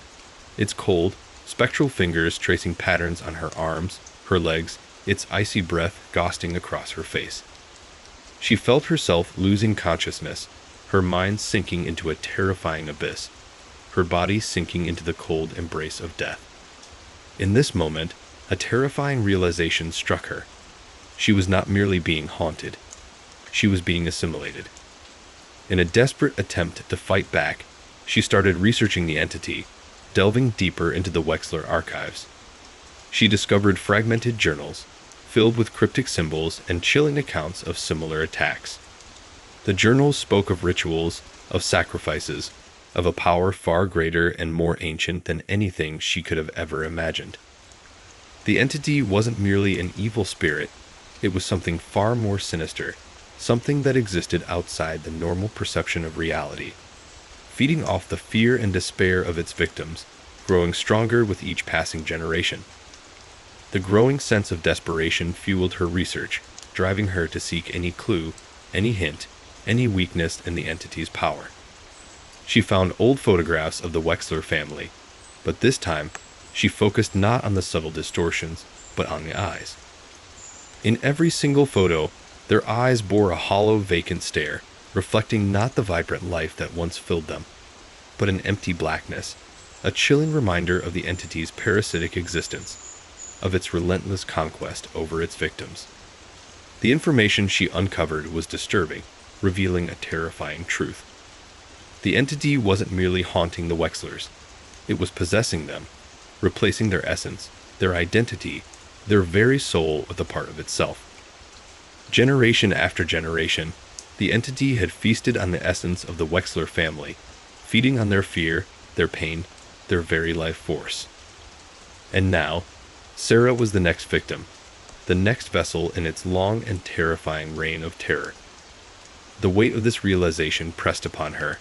its cold, spectral fingers tracing patterns on her arms, her legs, its icy breath gusting across her face. She felt herself losing consciousness, her mind sinking into a terrifying abyss, her body sinking into the cold embrace of death. In this moment, a terrifying realization struck her. She was not merely being haunted. She was being assimilated. In a desperate attempt to fight back, she started researching the entity, delving deeper into the Wexler archives. She discovered fragmented journals, filled with cryptic symbols and chilling accounts of similar attacks. The journals spoke of rituals, of sacrifices, of a power far greater and more ancient than anything she could have ever imagined. The entity wasn't merely an evil spirit, it was something far more sinister, something that existed outside the normal perception of reality, feeding off the fear and despair of its victims, growing stronger with each passing generation. The growing sense of desperation fueled her research, driving her to seek any clue, any hint, any weakness in the entity's power. She found old photographs of the Wexler family, but this time, she focused not on the subtle distortions, but on the eyes. In every single photo, their eyes bore a hollow, vacant stare, reflecting not the vibrant life that once filled them, but an empty blackness, a chilling reminder of the entity's parasitic existence, of its relentless conquest over its victims. The information she uncovered was disturbing, revealing a terrifying truth. The entity wasn't merely haunting the Wexlers, it was possessing them, replacing their essence, their identity, their very soul with a part of itself. Generation after generation, the entity had feasted on the essence of the Wexler family, feeding on their fear, their pain, their very life force. And now, Sarah was the next victim, the next vessel in its long and terrifying reign of terror. The weight of this realization pressed upon her,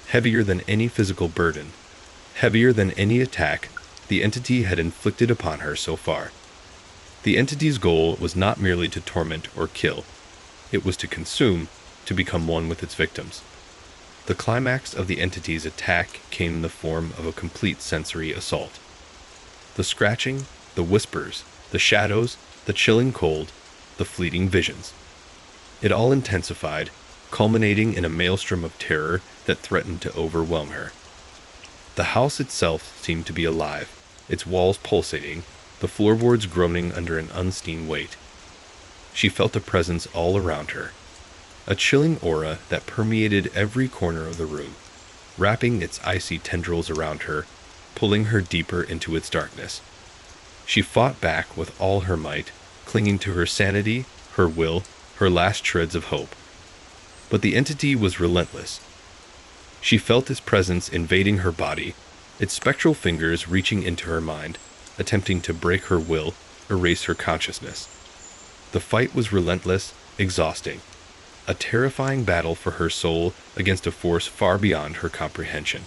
heavier than any physical burden, heavier than any attack the entity had inflicted upon her so far. The entity's goal was not merely to torment or kill, it was to consume, to become one with its victims. The climax of the entity's attack came in the form of a complete sensory assault. The scratching, the whispers, the shadows, the chilling cold, the fleeting visions. It all intensified, culminating in a maelstrom of terror that threatened to overwhelm her. The house itself seemed to be alive, its walls pulsating, the floorboards groaning under an unseen weight. She felt a presence all around her, a chilling aura that permeated every corner of the room, wrapping its icy tendrils around her, pulling her deeper into its darkness. She fought back with all her might, clinging to her sanity, her will, her last shreds of hope. But the entity was relentless. She felt its presence invading her body, its spectral fingers reaching into her mind, attempting to break her will, erase her consciousness. The fight was relentless, exhausting, a terrifying battle for her soul against a force far beyond her comprehension.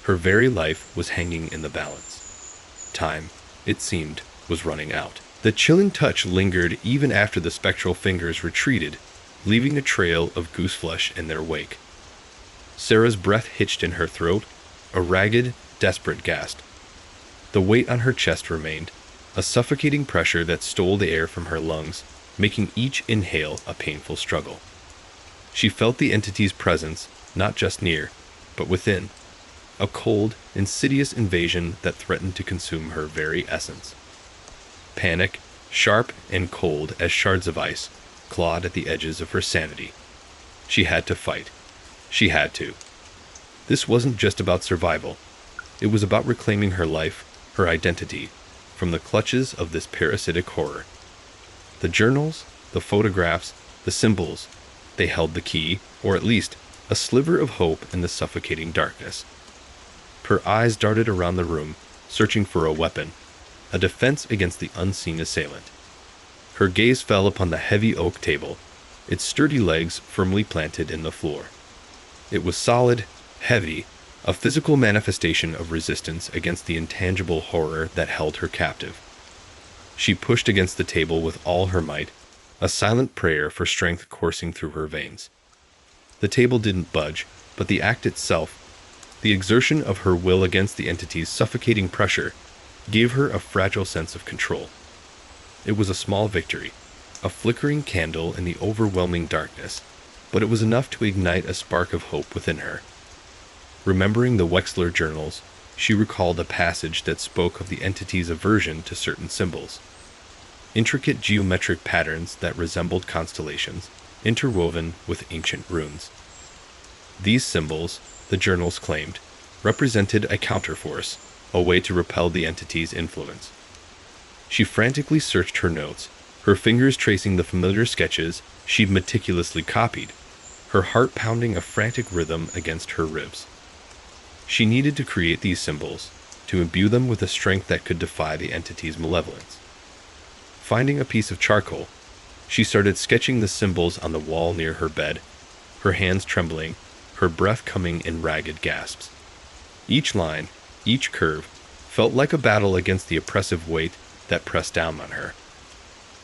Her very life was hanging in the balance. Time, it seemed, was running out. The chilling touch lingered even after the spectral fingers retreated, leaving a trail of gooseflesh in their wake. Sarah's breath hitched in her throat, a ragged, desperate gasp. The weight on her chest remained, a suffocating pressure that stole the air from her lungs, making each inhale a painful struggle. She felt the entity's presence, not just near, but within, a cold, insidious invasion that threatened to consume her very essence. Panic, sharp and cold as shards of ice, clawed at the edges of her sanity. She had to fight. She had to. This wasn't just about survival. It was about reclaiming her life, her identity, from the clutches of this parasitic horror. The journals, the photographs, the symbols, they held the key, or at least a sliver of hope in the suffocating darkness. Her eyes darted around the room, searching for a weapon, a defense against the unseen assailant. Her gaze fell upon the heavy oak table, its sturdy legs firmly planted in the floor. It was solid, heavy, a physical manifestation of resistance against the intangible horror that held her captive. She pushed against the table with all her might, a silent prayer for strength coursing through her veins. The table didn't budge, but the act itself, the exertion of her will against the entity's suffocating pressure, gave her a fragile sense of control. It was a small victory, a flickering candle in the overwhelming darkness, but it was enough to ignite a spark of hope within her. Remembering the Wexler journals, she recalled a passage that spoke of the entity's aversion to certain symbols. Intricate geometric patterns that resembled constellations, interwoven with ancient runes. These symbols, the journals claimed, represented a counterforce, a way to repel the entity's influence. She frantically searched her notes, her fingers tracing the familiar sketches she'd meticulously copied, her heart pounding a frantic rhythm against her ribs. She needed to create these symbols, to imbue them with a strength that could defy the entity's malevolence. Finding a piece of charcoal, she started sketching the symbols on the wall near her bed, her hands trembling, her breath coming in ragged gasps. Each line, each curve, felt like a battle against the oppressive weight that pressed down on her.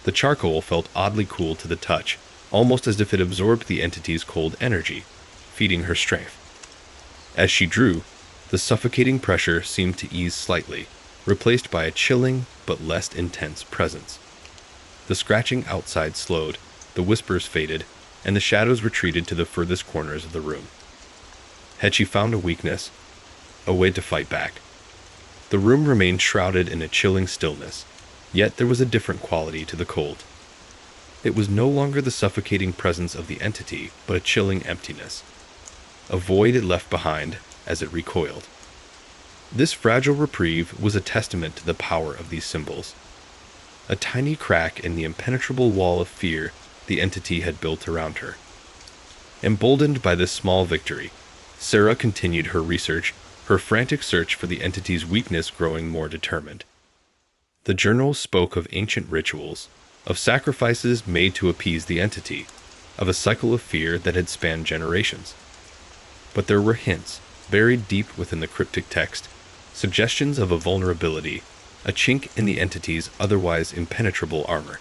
The charcoal felt oddly cool to the touch, almost as if it absorbed the entity's cold energy, feeding her strength. As she drew, the suffocating pressure seemed to ease slightly, replaced by a chilling but less intense presence. The scratching outside slowed, the whispers faded, and the shadows retreated to the furthest corners of the room. Had she found a weakness, a way to fight back? The room remained shrouded in a chilling stillness, yet there was a different quality to the cold. It was no longer the suffocating presence of the entity, but a chilling emptiness. A void it left behind as it recoiled. This fragile reprieve was a testament to the power of these symbols. A tiny crack in the impenetrable wall of fear the entity had built around her. Emboldened by this small victory, Sarah continued her research, her frantic search for the entity's weakness growing more determined. The journals spoke of ancient rituals, of sacrifices made to appease the entity, of a cycle of fear that had spanned generations. But there were hints, buried deep within the cryptic text, suggestions of a vulnerability, a chink in the entity's otherwise impenetrable armor.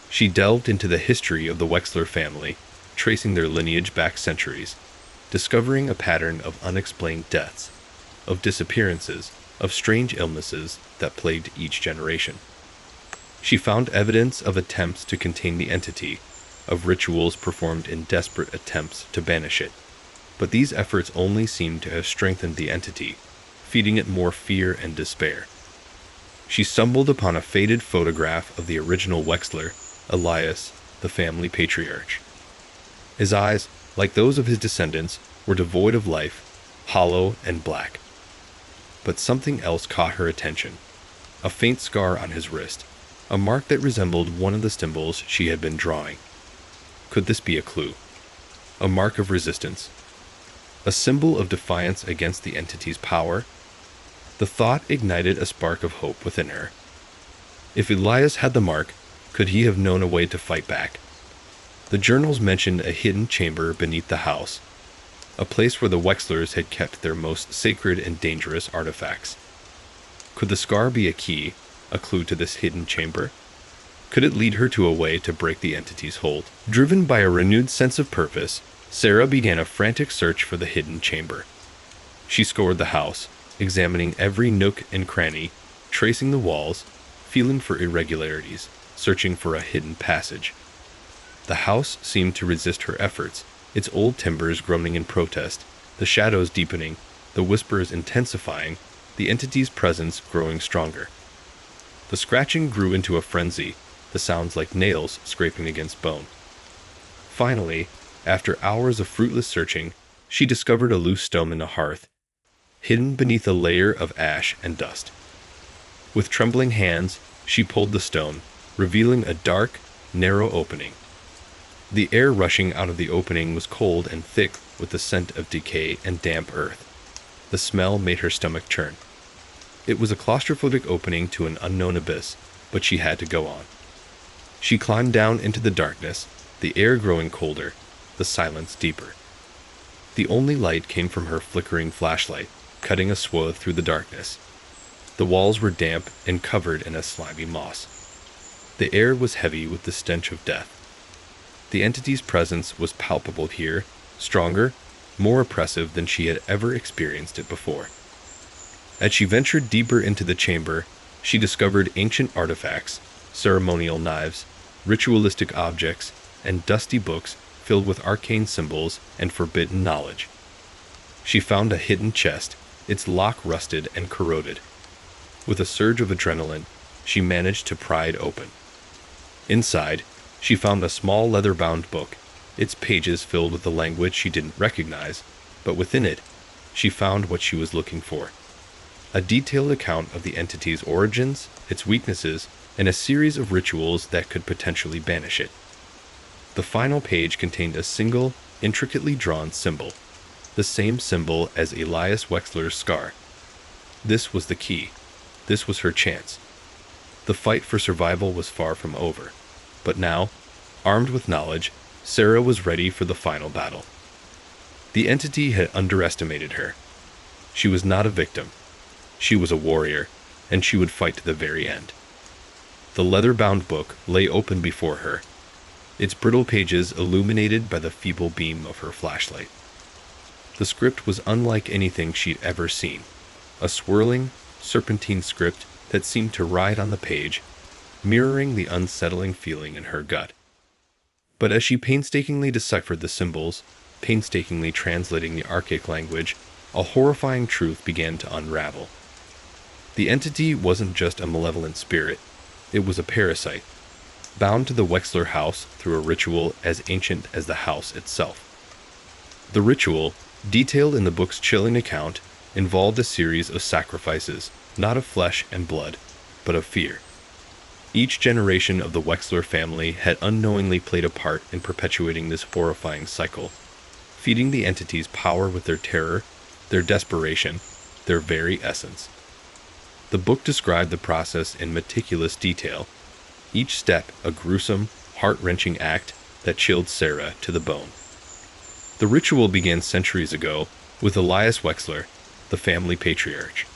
She delved into the history of the Wexler family, tracing their lineage back centuries, discovering a pattern of unexplained deaths, of disappearances, of strange illnesses that plagued each generation. She found evidence of attempts to contain the entity, of rituals performed in desperate attempts to banish it. But these efforts only seemed to have strengthened the entity, feeding it more fear and despair. She stumbled upon a faded photograph of the original Wexler, Elias, the family patriarch. His eyes, like those of his descendants, were devoid of life, hollow and black. But something else caught her attention. A faint scar on his wrist, a mark that resembled one of the symbols she had been drawing. Could this be a clue? A mark of resistance? A symbol of defiance against the entity's power? The thought ignited a spark of hope within her. If Elias had the mark, could he have known a way to fight back? The journals mentioned a hidden chamber beneath the house, a place where the Wexlers had kept their most sacred and dangerous artifacts. Could the scar be a key, a clue to this hidden chamber? Could it lead her to a way to break the entity's hold? Driven by a renewed sense of purpose, Sarah began a frantic search for the hidden chamber. She scoured the house, examining every nook and cranny, tracing the walls, feeling for irregularities, searching for a hidden passage. The house seemed to resist her efforts, its old timbers groaning in protest, the shadows deepening, the whispers intensifying, the entity's presence growing stronger. The scratching grew into a frenzy, the sounds like nails scraping against bone. Finally, after hours of fruitless searching, she discovered a loose stone in a hearth, hidden beneath a layer of ash and dust. With trembling hands, she pulled the stone, revealing a dark, narrow opening. The air rushing out of the opening was cold and thick with the scent of decay and damp earth. The smell made her stomach churn. It was a claustrophobic opening to an unknown abyss, but she had to go on. She climbed down into the darkness, the air growing colder, the silence deeper. The only light came from her flickering flashlight, cutting a swath through the darkness. The walls were damp and covered in a slimy moss. The air was heavy with the stench of death. The entity's presence was palpable here, stronger, more oppressive than she had ever experienced it before. As she ventured deeper into the chamber, she discovered ancient artifacts, ceremonial knives, ritualistic objects, and dusty books filled with arcane symbols and forbidden knowledge. She found a hidden chest, its lock rusted and corroded. With a surge of adrenaline, she managed to pry it open. Inside, she found a small leather-bound book, its pages filled with a language she didn't recognize, but within it, she found what she was looking for. A detailed account of the entity's origins, its weaknesses, and a series of rituals that could potentially banish it. The final page contained a single, intricately drawn symbol, the same symbol as Elias Wexler's scar. This was the key. This was her chance. The fight for survival was far from over. But now, armed with knowledge, Sarah was ready for the final battle. The entity had underestimated her. She was not a victim. She was a warrior, and she would fight to the very end. The leather-bound book lay open before her, its brittle pages illuminated by the feeble beam of her flashlight. The script was unlike anything she'd ever seen, a swirling, serpentine script that seemed to ride on the page, mirroring the unsettling feeling in her gut. But as she painstakingly deciphered the symbols, painstakingly translating the archaic language, a horrifying truth began to unravel. The entity wasn't just a malevolent spirit, it was a parasite, bound to the Wexler house through a ritual as ancient as the house itself. The ritual, detailed in the book's chilling account, involved a series of sacrifices, not of flesh and blood, but of fear. Each generation of the Wexler family had unknowingly played a part in perpetuating this horrifying cycle, feeding the entity's power with their terror, their desperation, their very essence. The book described the process in meticulous detail, each step a gruesome, heart-wrenching act that chilled Sarah to the bone. The ritual began centuries ago with Elias Wexler, the family patriarch.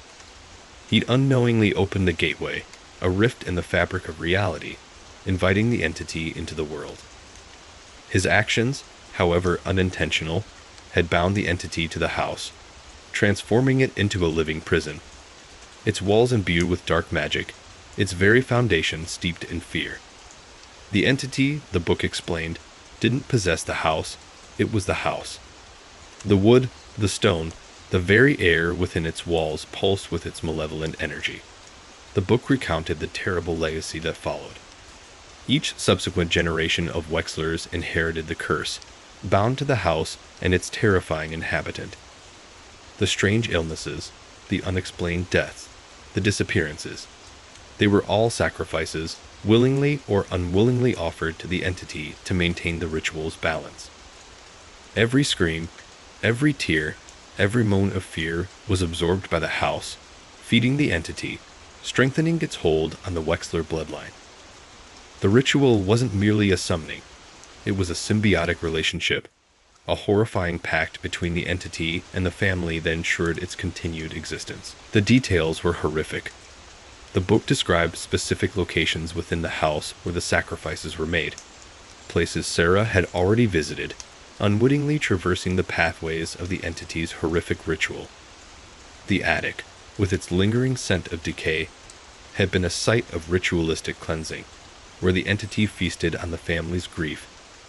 He'd unknowingly opened a gateway, a rift in the fabric of reality, inviting the entity into the world. His actions, however unintentional, had bound the entity to the house, transforming it into a living prison, its walls imbued with dark magic, its very foundation steeped in fear. The entity, the book explained, didn't possess the house, it was the house. The wood, the stone, the very air within its walls pulsed with its malevolent energy. The book recounted the terrible legacy that followed. Each subsequent generation of Wexlers inherited the curse, bound to the house and its terrifying inhabitant. The strange illnesses, the unexplained deaths, the disappearances, they were all sacrifices, willingly or unwillingly offered to the entity to maintain the ritual's balance. Every scream, every tear, every moan of fear was absorbed by the house, feeding the entity, strengthening its hold on the Wexler bloodline. The ritual wasn't merely a summoning, it was a symbiotic relationship, a horrifying pact between the entity and the family that ensured its continued existence. The details were horrific. The book described specific locations within the house where the sacrifices were made, places Sarah had already visited, unwittingly traversing the pathways of the entity's horrific ritual. The attic, with its lingering scent of decay, had been a site of ritualistic cleansing, where the entity feasted on the family's grief,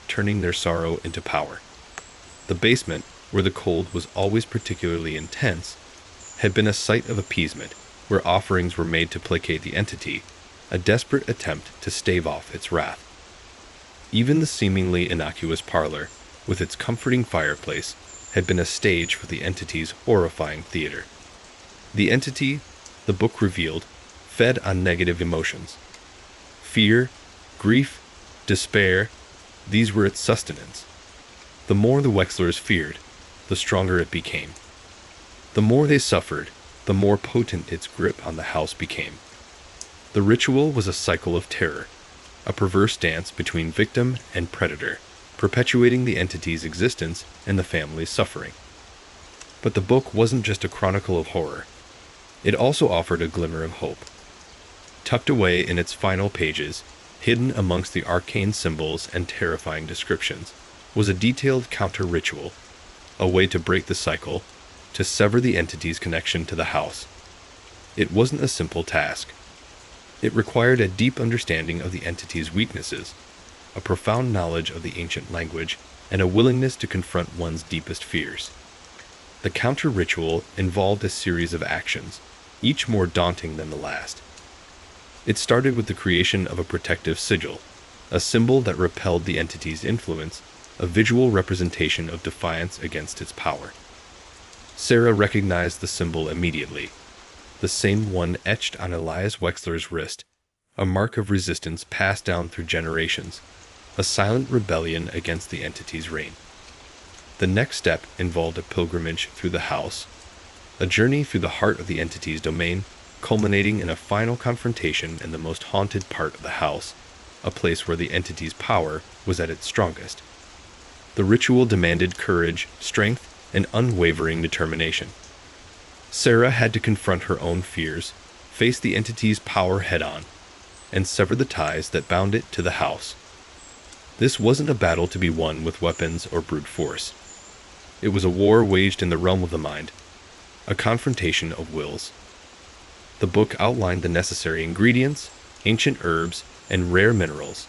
turning their sorrow into power. The basement, where the cold was always particularly intense, had been a site of appeasement, where offerings were made to placate the entity, a desperate attempt to stave off its wrath. Even the seemingly innocuous parlor, with its comforting fireplace, had been a stage for the entity's horrifying theater. The entity, the book revealed, fed on negative emotions. Fear, grief, despair, these were its sustenance. The more the Wexlers feared, the stronger it became. The more they suffered, the more potent its grip on the house became. The ritual was a cycle of terror, a perverse dance between victim and predator, perpetuating the entity's existence and the family's suffering. But the book wasn't just a chronicle of horror. It also offered a glimmer of hope. Tucked away in its final pages, hidden amongst the arcane symbols and terrifying descriptions, was a detailed counter-ritual, a way to break the cycle, to sever the entity's connection to the house. It wasn't a simple task. It required a deep understanding of the entity's weaknesses, a profound knowledge of the ancient language, and a willingness to confront one's deepest fears. The counter-ritual involved a series of actions, each more daunting than the last. It started with the creation of a protective sigil, a symbol that repelled the entity's influence, a visual representation of defiance against its power. Sarah recognized the symbol immediately, the same one etched on Elias Wexler's wrist, a mark of resistance passed down through generations, a silent rebellion against the entity's reign. The next step involved a pilgrimage through the house, a journey through the heart of the entity's domain, culminating in a final confrontation in the most haunted part of the house, a place where the entity's power was at its strongest. The ritual demanded courage, strength, and unwavering determination. Sarah had to confront her own fears, face the entity's power head-on, and sever the ties that bound it to the house. This wasn't a battle to be won with weapons or brute force. It was a war waged in the realm of the mind, a confrontation of wills. The book outlined the necessary ingredients, ancient herbs, and rare minerals,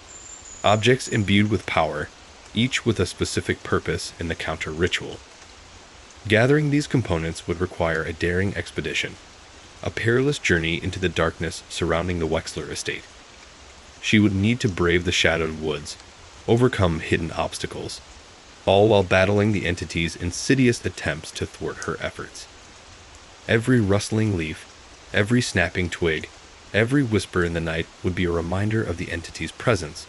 objects imbued with power, each with a specific purpose in the counter-ritual. Gathering these components would require a daring expedition, a perilous journey into the darkness surrounding the Wexler estate. She would need to brave the shadowed woods, overcome hidden obstacles, all while battling the entity's insidious attempts to thwart her efforts. Every rustling leaf, every snapping twig, every whisper in the night would be a reminder of the entity's presence,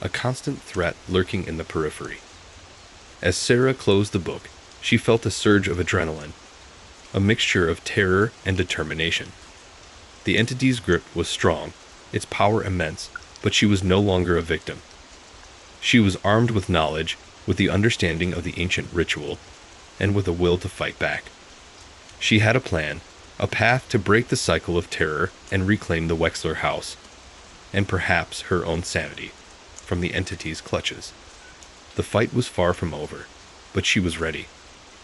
a constant threat lurking in the periphery. As Sarah closed the book, she felt a surge of adrenaline, a mixture of terror and determination. The entity's grip was strong, its power immense, but she was no longer a victim. She was armed with knowledge, with the understanding of the ancient ritual, and with a will to fight back. She had a plan, a path to break the cycle of terror and reclaim the Wexler house, and perhaps her own sanity, from the entity's clutches. The fight was far from over, but she was ready.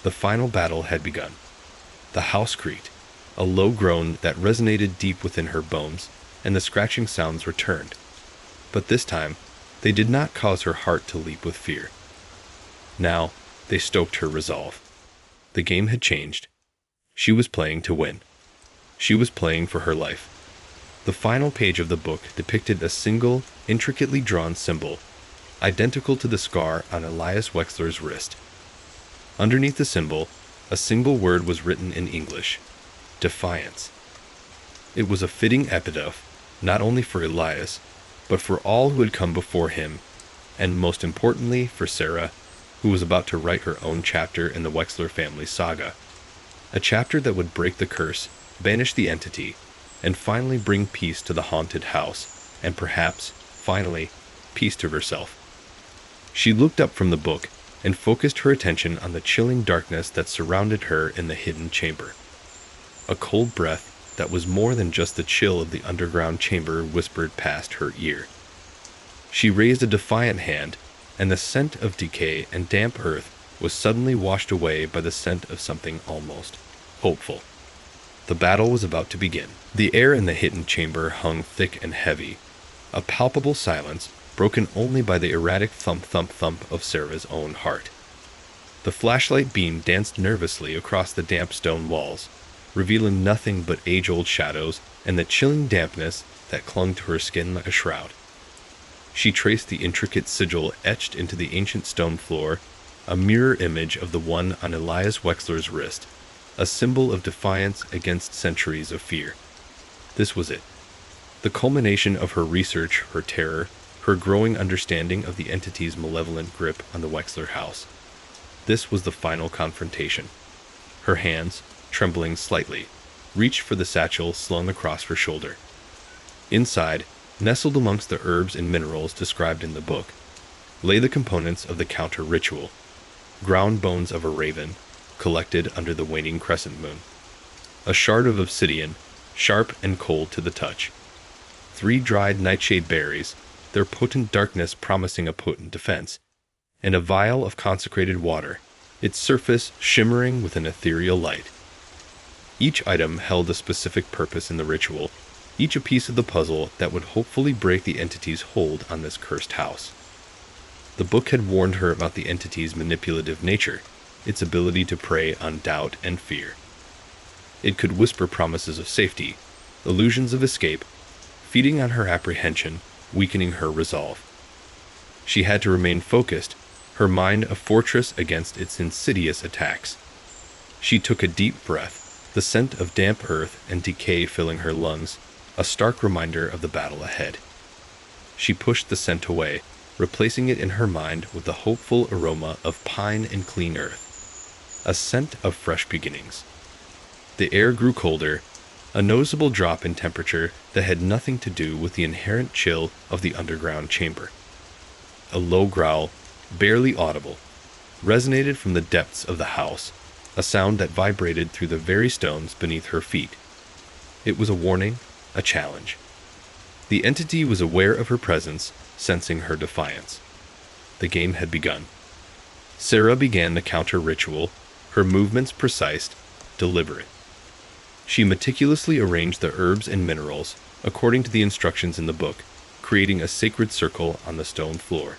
The final battle had begun. The house creaked, a low groan that resonated deep within her bones, and the scratching sounds returned. But this time, they did not cause her heart to leap with fear. Now, they stoked her resolve. The game had changed. She was playing to win. She was playing for her life. The final page of the book depicted a single, intricately drawn symbol, identical to the scar on Elias Wexler's wrist. Underneath the symbol, a single word was written in English: defiance. It was a fitting epitaph, not only for Elias, but for all who had come before him, and most importantly for Sarah, who was about to write her own chapter in the Wexler family saga. A chapter that would break the curse, banish the entity, and finally bring peace to the haunted house, and perhaps, finally, peace to herself. She looked up from the book and focused her attention on the chilling darkness that surrounded her in the hidden chamber. A cold breath that was more than just the chill of the underground chamber whispered past her ear. She raised a defiant hand, and the scent of decay and damp earth was suddenly washed away by the scent of something almost hopeful. The battle was about to begin. The air in the hidden chamber hung thick and heavy, a palpable silence broken only by the erratic thump-thump-thump of Sarah's own heart. The flashlight beam danced nervously across the damp stone walls, revealing nothing but age-old shadows and the chilling dampness that clung to her skin like a shroud. She traced the intricate sigil etched into the ancient stone floor, a mirror image of the one on Elias Wexler's wrist, a symbol of defiance against centuries of fear. This was it. The culmination of her research, her terror, her growing understanding of the entity's malevolent grip on the Wexler house. This was the final confrontation. Her hands, trembling slightly, reached for the satchel slung across her shoulder. Inside, nestled amongst the herbs and minerals described in the book, lay the components of the counter ritual: ground bones of a raven, collected under the waning crescent moon; a shard of obsidian, sharp and cold to the touch; 3 dried nightshade berries, their potent darkness promising a potent defense; and a vial of consecrated water, its surface shimmering with an ethereal light. Each item held a specific purpose in the ritual, each a piece of the puzzle that would hopefully break the entity's hold on this cursed house. The book had warned her about the entity's manipulative nature, its ability to prey on doubt and fear. It could whisper promises of safety, illusions of escape, feeding on her apprehension, weakening her resolve. She had to remain focused, her mind a fortress against its insidious attacks. She took a deep breath, the scent of damp earth and decay filling her lungs, a stark reminder of the battle ahead. She pushed the scent away, replacing it in her mind with the hopeful aroma of pine and clean earth, a scent of fresh beginnings. The air grew colder, a noticeable drop in temperature that had nothing to do with the inherent chill of the underground chamber. A low growl, barely audible, resonated from the depths of the house, a sound that vibrated through the very stones beneath her feet. It was a warning, a challenge. The entity was aware of her presence, sensing her defiance. The game had begun. Sarah began the counter ritual, her movements precise, deliberate. She meticulously arranged the herbs and minerals according to the instructions in the book, creating a sacred circle on the stone floor.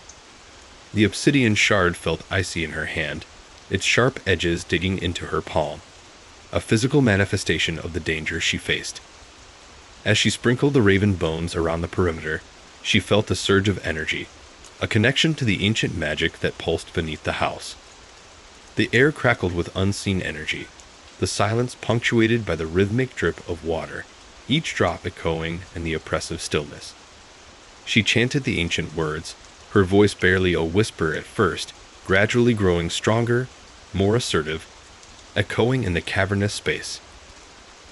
The obsidian shard felt icy in her hand, its sharp edges digging into her palm, a physical manifestation of the danger she faced. As she sprinkled the raven bones around the perimeter, she felt a surge of energy, a connection to the ancient magic that pulsed beneath the house. The air crackled with unseen energy, the silence punctuated by the rhythmic drip of water, each drop echoing in the oppressive stillness. She chanted the ancient words, her voice barely a whisper at first, gradually growing stronger, more assertive, echoing in the cavernous space.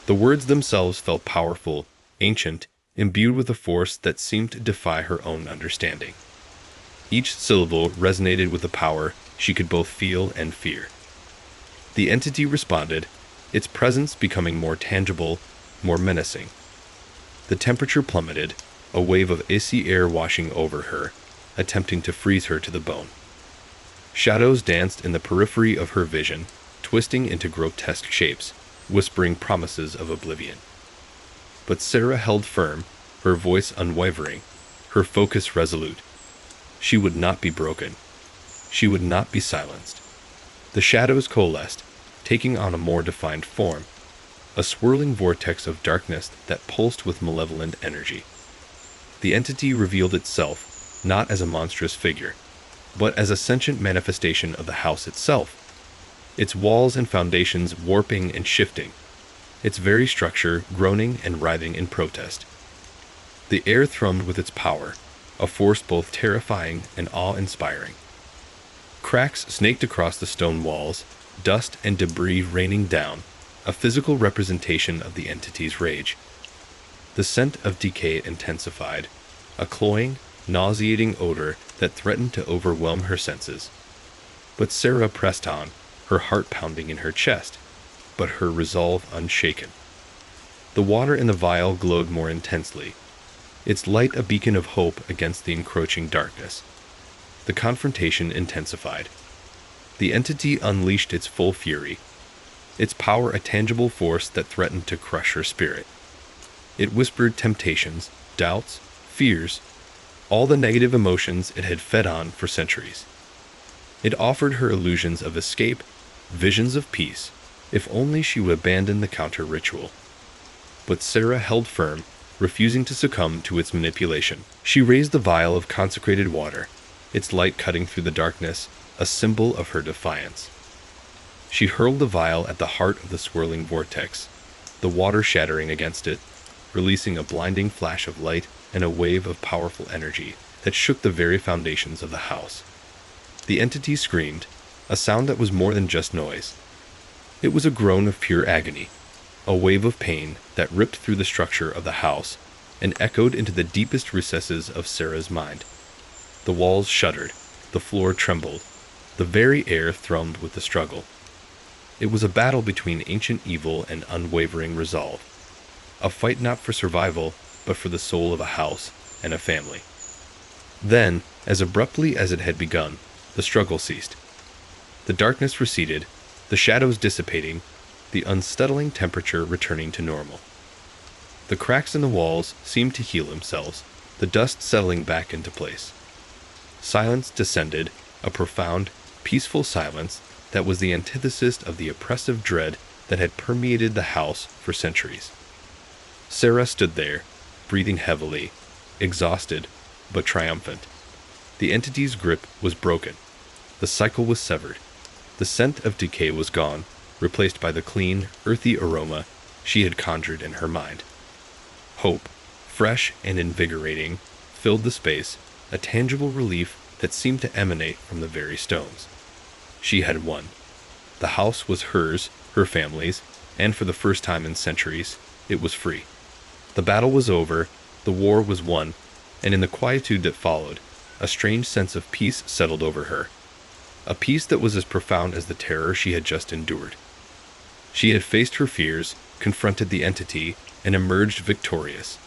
The words themselves felt powerful, ancient, imbued with a force that seemed to defy her own understanding. Each syllable resonated with a power she could both feel and fear. The entity responded, its presence becoming more tangible, more menacing. The temperature plummeted, a wave of icy air washing over her, attempting to freeze her to the bone. Shadows danced in the periphery of her vision, twisting into grotesque shapes, whispering promises of oblivion. But Sarah held firm, her voice unwavering, her focus resolute. She would not be broken. She would not be silenced. The shadows coalesced, taking on a more defined form, a swirling vortex of darkness that pulsed with malevolent energy. The entity revealed itself not as a monstrous figure, but as a sentient manifestation of the house itself, its walls and foundations warping and shifting, its very structure groaning and writhing in protest. The air thrummed with its power, a force both terrifying and awe-inspiring. Cracks snaked across the stone walls, dust and debris raining down, a physical representation of the entity's rage. The scent of decay intensified, a cloying, nauseating odor that threatened to overwhelm her senses. But Sarah pressed on, her heart pounding in her chest, but her resolve unshaken. The water in the vial glowed more intensely, its light a beacon of hope against the encroaching darkness. The confrontation intensified. The entity unleashed its full fury, its power a tangible force that threatened to crush her spirit. It whispered temptations, doubts, fears, all the negative emotions it had fed on for centuries. It offered her illusions of escape, visions of peace, if only she would abandon the counter-ritual. But Sarah held firm, refusing to succumb to its manipulation. She raised the vial of consecrated water, its light cutting through the darkness, a symbol of her defiance. She hurled the vial at the heart of the swirling vortex, the water shattering against it, releasing a blinding flash of light and a wave of powerful energy that shook the very foundations of the house. The entity screamed, a sound that was more than just noise. It was a groan of pure agony, a wave of pain that ripped through the structure of the house and echoed into the deepest recesses of Sarah's mind. The walls shuddered, the floor trembled, the very air thrummed with the struggle. It was a battle between ancient evil and unwavering resolve, a fight not for survival, but for the soul of a house and a family. Then, as abruptly as it had begun, the struggle ceased. The darkness receded, the shadows dissipating, the unsettling temperature returning to normal. The cracks in the walls seemed to heal themselves, the dust settling back into place. Silence descended, a profound, peaceful silence that was the antithesis of the oppressive dread that had permeated the house for centuries. Sarah stood there, breathing heavily, exhausted, but triumphant. The entity's grip was broken. The cycle was severed. The scent of decay was gone, replaced by the clean, earthy aroma she had conjured in her mind. Hope, fresh and invigorating, filled the space, a tangible relief that seemed to emanate from the very stones. She had won. The house was hers, her family's, and for the first time in centuries, it was free. The battle was over, the war was won, and in the quietude that followed, a strange sense of peace settled over her. A peace that was as profound as the terror she had just endured. She had faced her fears, confronted the entity, and emerged victorious.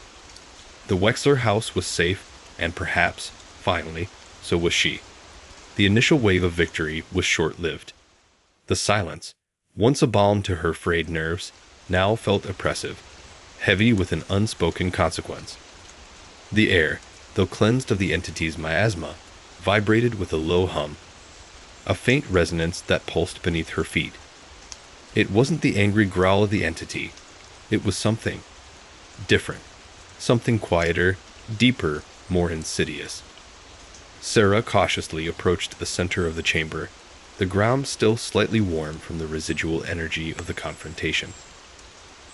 The Wexler house was safe, and perhaps, finally, so was she. The initial wave of victory was short-lived. The silence, once a balm to her frayed nerves, now felt oppressive, heavy with an unspoken consequence. The air, though cleansed of the entity's miasma, vibrated with a low hum, a faint resonance that pulsed beneath her feet. It wasn't the angry growl of the entity. It was something different, something quieter, deeper, more insidious. Sarah cautiously approached the center of the chamber, the ground still slightly warm from the residual energy of the confrontation.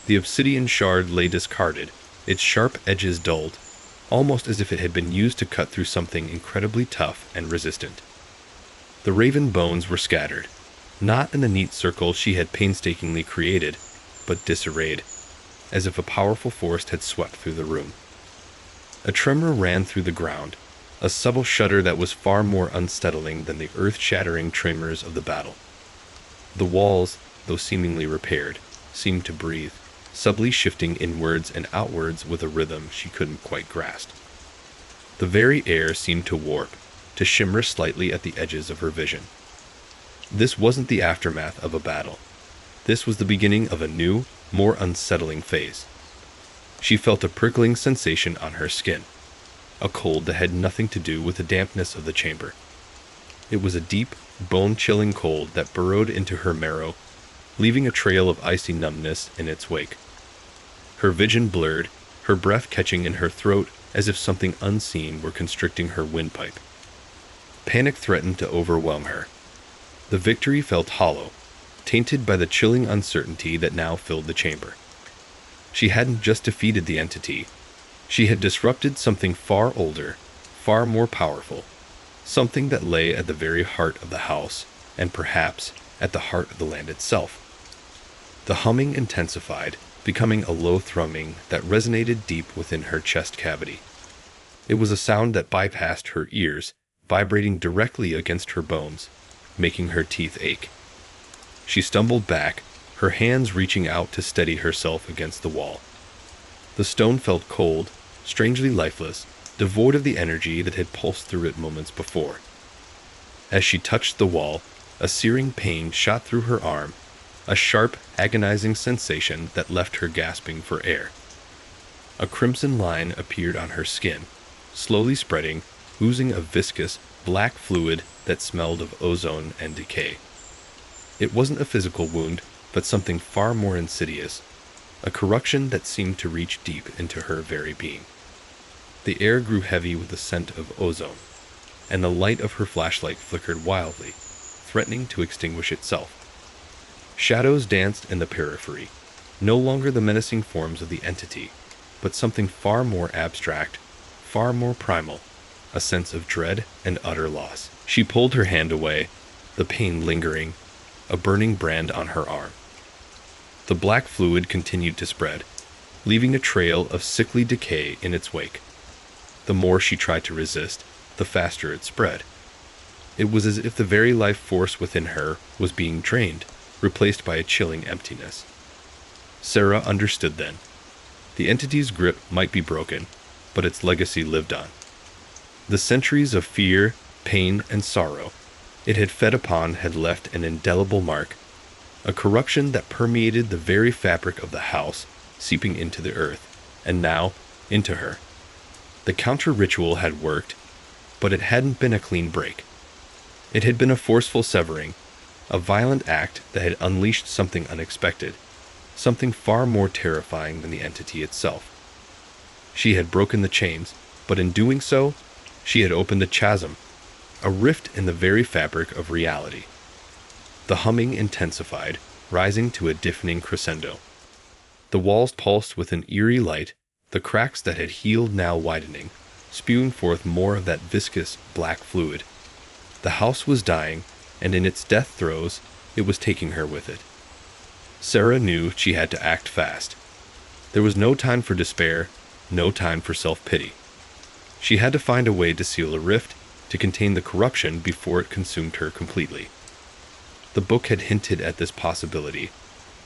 The obsidian shard lay discarded, its sharp edges dulled, almost as if it had been used to cut through something incredibly tough and resistant. The raven bones were scattered, not in the neat circle she had painstakingly created, but disarrayed, as if a powerful force had swept through the room. A tremor ran through the ground, a subtle shudder that was far more unsettling than the earth-shattering tremors of the battle. The walls, though seemingly repaired, seemed to breathe, subtly shifting inwards and outwards with a rhythm she couldn't quite grasp. The very air seemed to warp, to shimmer slightly at the edges of her vision. This wasn't the aftermath of a battle. This was the beginning of a new, more unsettling phase. She felt a prickling sensation on her skin, a cold that had nothing to do with the dampness of the chamber. It was a deep, bone-chilling cold that burrowed into her marrow, leaving a trail of icy numbness in its wake. Her vision blurred, her breath catching in her throat as if something unseen were constricting her windpipe. Panic threatened to overwhelm her. The victory felt hollow, tainted by the chilling uncertainty that now filled the chamber. She hadn't just defeated the entity. She had disrupted something far older, far more powerful, something that lay at the very heart of the house, and perhaps at the heart of the land itself. The humming intensified, becoming a low thrumming that resonated deep within her chest cavity. It was a sound that bypassed her ears, vibrating directly against her bones, making her teeth ache. She stumbled back, her hands reaching out to steady herself against the wall. The stone felt cold, strangely lifeless, devoid of the energy that had pulsed through it moments before. As she touched the wall, a searing pain shot through her arm, a sharp, agonizing sensation that left her gasping for air. A crimson line appeared on her skin, slowly spreading, oozing a viscous, black fluid that smelled of ozone and decay. It wasn't a physical wound, but something far more insidious, a corruption that seemed to reach deep into her very being. The air grew heavy with the scent of ozone, and the light of her flashlight flickered wildly, threatening to extinguish itself. Shadows danced in the periphery, no longer the menacing forms of the entity, but something far more abstract, far more primal, a sense of dread and utter loss. She pulled her hand away, the pain lingering, a burning brand on her arm. The black fluid continued to spread, leaving a trail of sickly decay in its wake. The more she tried to resist, the faster it spread. It was as if the very life force within her was being drained, replaced by a chilling emptiness. Sarah understood then. The entity's grip might be broken, but its legacy lived on. The centuries of fear, pain, and sorrow it had fed upon had left an indelible mark, a corruption that permeated the very fabric of the house, seeping into the earth, and now into her. The counter-ritual had worked, but it hadn't been a clean break. It had been a forceful severing, a violent act that had unleashed something unexpected, something far more terrifying than the entity itself. She had broken the chains, but in doing so, she had opened a chasm, a rift in the very fabric of reality. The humming intensified, rising to a deafening crescendo. The walls pulsed with an eerie light, the cracks that had healed now widening, spewing forth more of that viscous, black fluid. The house was dying, and in its death throes, it was taking her with it. Sarah knew she had to act fast. There was no time for despair, no time for self-pity. She had to find a way to seal a rift, to contain the corruption before it consumed her completely. The book had hinted at this possibility,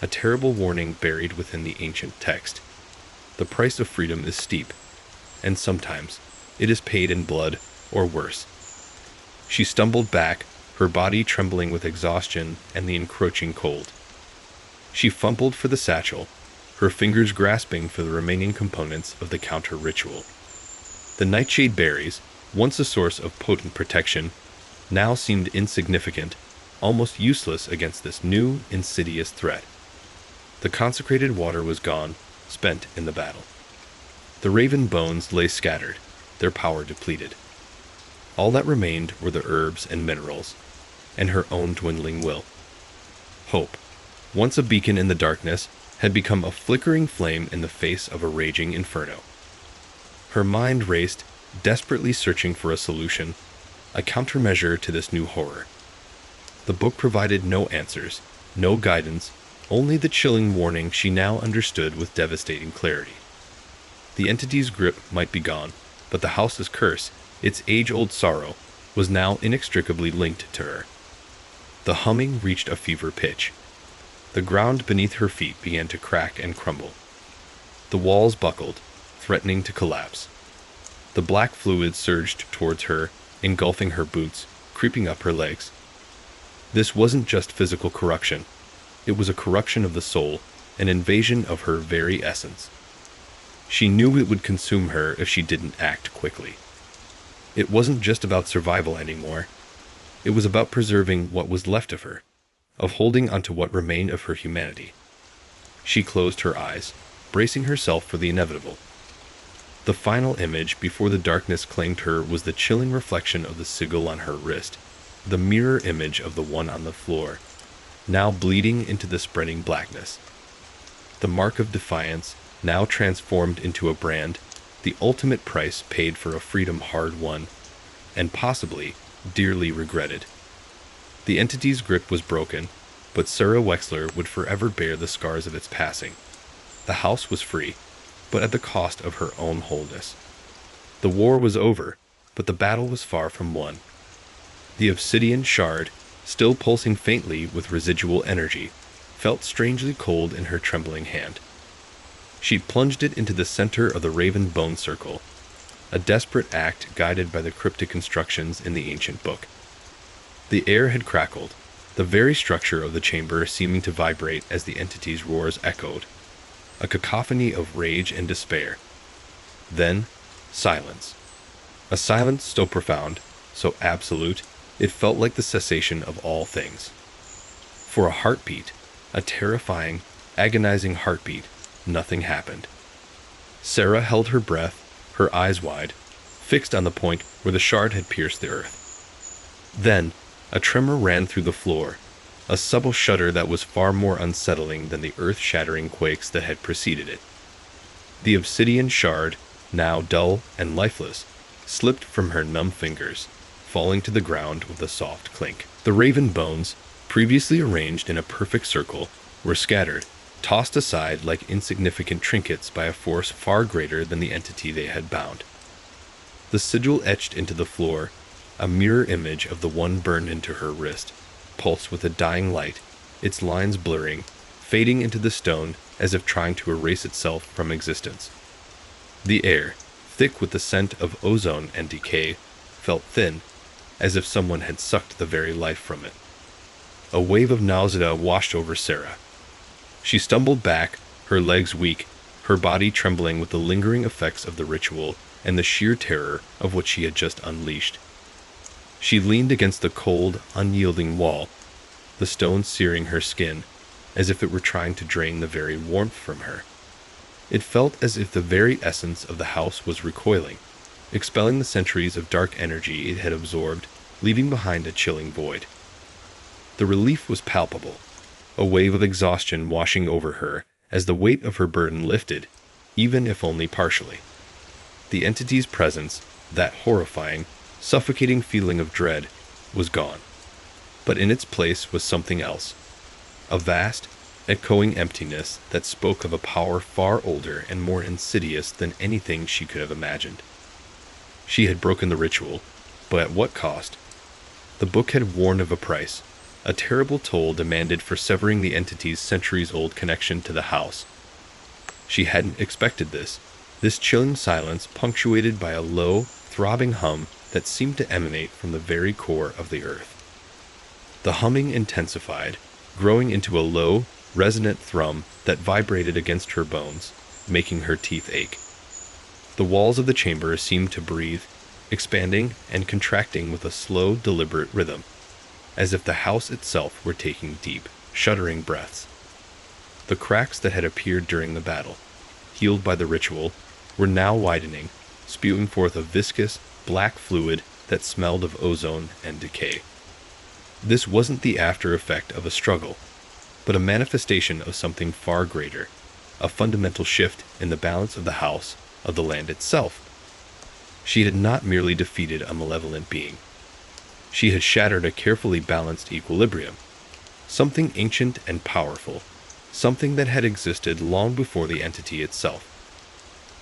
a terrible warning buried within the ancient text. The price of freedom is steep, and sometimes it is paid in blood or worse. She stumbled back, her body trembling with exhaustion and the encroaching cold. She fumbled for the satchel, her fingers grasping for the remaining components of the counter-ritual. The nightshade berries, once a source of potent protection, now seemed insignificant, almost useless against this new, insidious threat. The consecrated water was gone, spent in the battle. The raven bones lay scattered, their power depleted. All that remained were the herbs and minerals, and her own dwindling will. Hope, once a beacon in the darkness, had become a flickering flame in the face of a raging inferno. Her mind raced, desperately searching for a solution, a countermeasure to this new horror. The book provided no answers, no guidance, only the chilling warning she now understood with devastating clarity. The entity's grip might be gone, but the house's curse, its age-old sorrow, was now inextricably linked to her. The humming reached a fever pitch. The ground beneath her feet began to crack and crumble. The walls buckled, threatening to collapse. The black fluid surged towards her, engulfing her boots, creeping up her legs. This wasn't just physical corruption. It was a corruption of the soul, an invasion of her very essence. She knew it would consume her if she didn't act quickly. It wasn't just about survival anymore. It was about preserving what was left of her, of holding onto what remained of her humanity. She closed her eyes, bracing herself for the inevitable. The final image before the darkness claimed her was the chilling reflection of the sigil on her wrist, the mirror image of the one on the floor, now bleeding into the spreading blackness. The mark of defiance, now transformed into a brand, the ultimate price paid for a freedom hard won, and possibly dearly regretted. The entity's grip was broken, but Sarah Wexler would forever bear the scars of its passing. The house was free, but at the cost of her own wholeness. The war was over, but the battle was far from won. The obsidian shard, still pulsing faintly with residual energy, felt strangely cold in her trembling hand. She plunged it into the center of the raven bone circle, a desperate act guided by the cryptic instructions in the ancient book. The air had crackled, the very structure of the chamber seeming to vibrate as the entity's roars echoed, a cacophony of rage and despair. Then, silence. A silence so profound, so absolute, it felt like the cessation of all things. For a heartbeat, a terrifying, agonizing heartbeat, nothing happened. Sarah held her breath, her eyes wide, fixed on the point where the shard had pierced the earth. Then, a tremor ran through the floor, a subtle shudder that was far more unsettling than the earth-shattering quakes that had preceded it. The obsidian shard, now dull and lifeless, slipped from her numb fingers, falling to the ground with a soft clink. The raven bones, previously arranged in a perfect circle, were scattered, tossed aside like insignificant trinkets by a force far greater than the entity they had bound. The sigil etched into the floor, a mirror image of the one burned into her wrist, pulsed with a dying light, its lines blurring, fading into the stone as if trying to erase itself from existence. The air, thick with the scent of ozone and decay, felt thin, as if someone had sucked the very life from it. A wave of nausea washed over Sarah. She stumbled back, her legs weak, her body trembling with the lingering effects of the ritual and the sheer terror of what she had just unleashed. She leaned against the cold, unyielding wall, the stone searing her skin, as if it were trying to drain the very warmth from her. It felt as if the very essence of the house was recoiling, expelling the centuries of dark energy it had absorbed, leaving behind a chilling void. The relief was palpable, a wave of exhaustion washing over her as the weight of her burden lifted, even if only partially. The entity's presence, that horrifying, suffocating feeling of dread, was gone. But in its place was something else. A vast, echoing emptiness that spoke of a power far older and more insidious than anything she could have imagined. She had broken the ritual, but at what cost? The book had warned of a price, a terrible toll demanded for severing the entity's centuries-old connection to the house. She hadn't expected this chilling silence punctuated by a low, throbbing hum that seemed to emanate from the very core of the earth. The humming intensified, growing into a low, resonant thrum that vibrated against her bones, making her teeth ache. The walls of the chamber seemed to breathe, expanding and contracting with a slow, deliberate rhythm, as if the house itself were taking deep, shuddering breaths. The cracks that had appeared during the battle, healed by the ritual, were now widening, spewing forth a viscous, black fluid that smelled of ozone and decay. This wasn't the after effect of a struggle, but a manifestation of something far greater, a fundamental shift in the balance of the house, of the land itself. She had not merely defeated a malevolent being. She had shattered a carefully balanced equilibrium, something ancient and powerful, something that had existed long before the entity itself.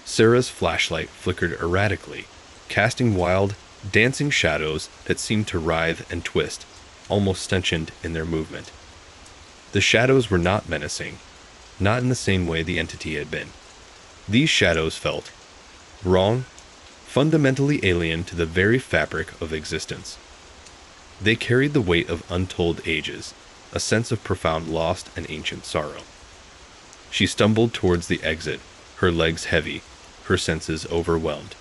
Sarah's flashlight flickered erratically, casting wild, dancing shadows that seemed to writhe and twist, almost sentient in their movement. The shadows were not menacing, not in the same way the entity had been. These shadows felt wrong, fundamentally alien to the very fabric of existence. They carried the weight of untold ages, a sense of profound loss and ancient sorrow. She stumbled towards the exit, her legs heavy, her senses overwhelmed.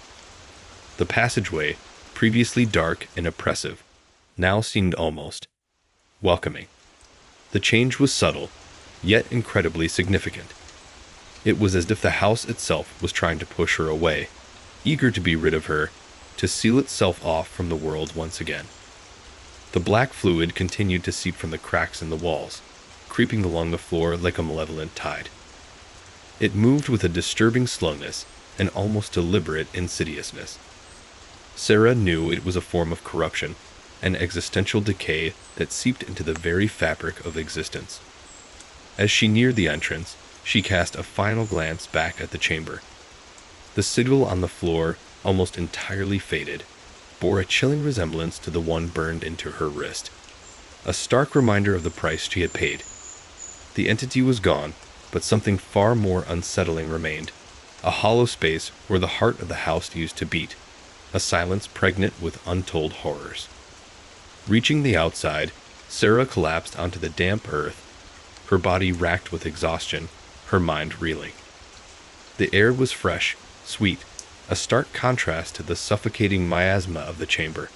The passageway, previously dark and oppressive, now seemed almost welcoming. The change was subtle, yet incredibly significant. It was as if the house itself was trying to push her away, eager to be rid of her, to seal itself off from the world once again. The black fluid continued to seep from the cracks in the walls, creeping along the floor like a malevolent tide. It moved with a disturbing slowness and almost deliberate insidiousness. Sarah knew it was a form of corruption, an existential decay that seeped into the very fabric of existence. As she neared the entrance, she cast a final glance back at the chamber. The sigil on the floor, almost entirely faded, bore a chilling resemblance to the one burned into her wrist, a stark reminder of the price she had paid. The entity was gone, but something far more unsettling remained, a hollow space where the heart of the house used to beat, a silence pregnant with untold horrors. Reaching the outside, Sarah collapsed onto the damp earth, her body racked with exhaustion, her mind reeling. The air was fresh, sweet, a stark contrast to the suffocating miasma of the chamber.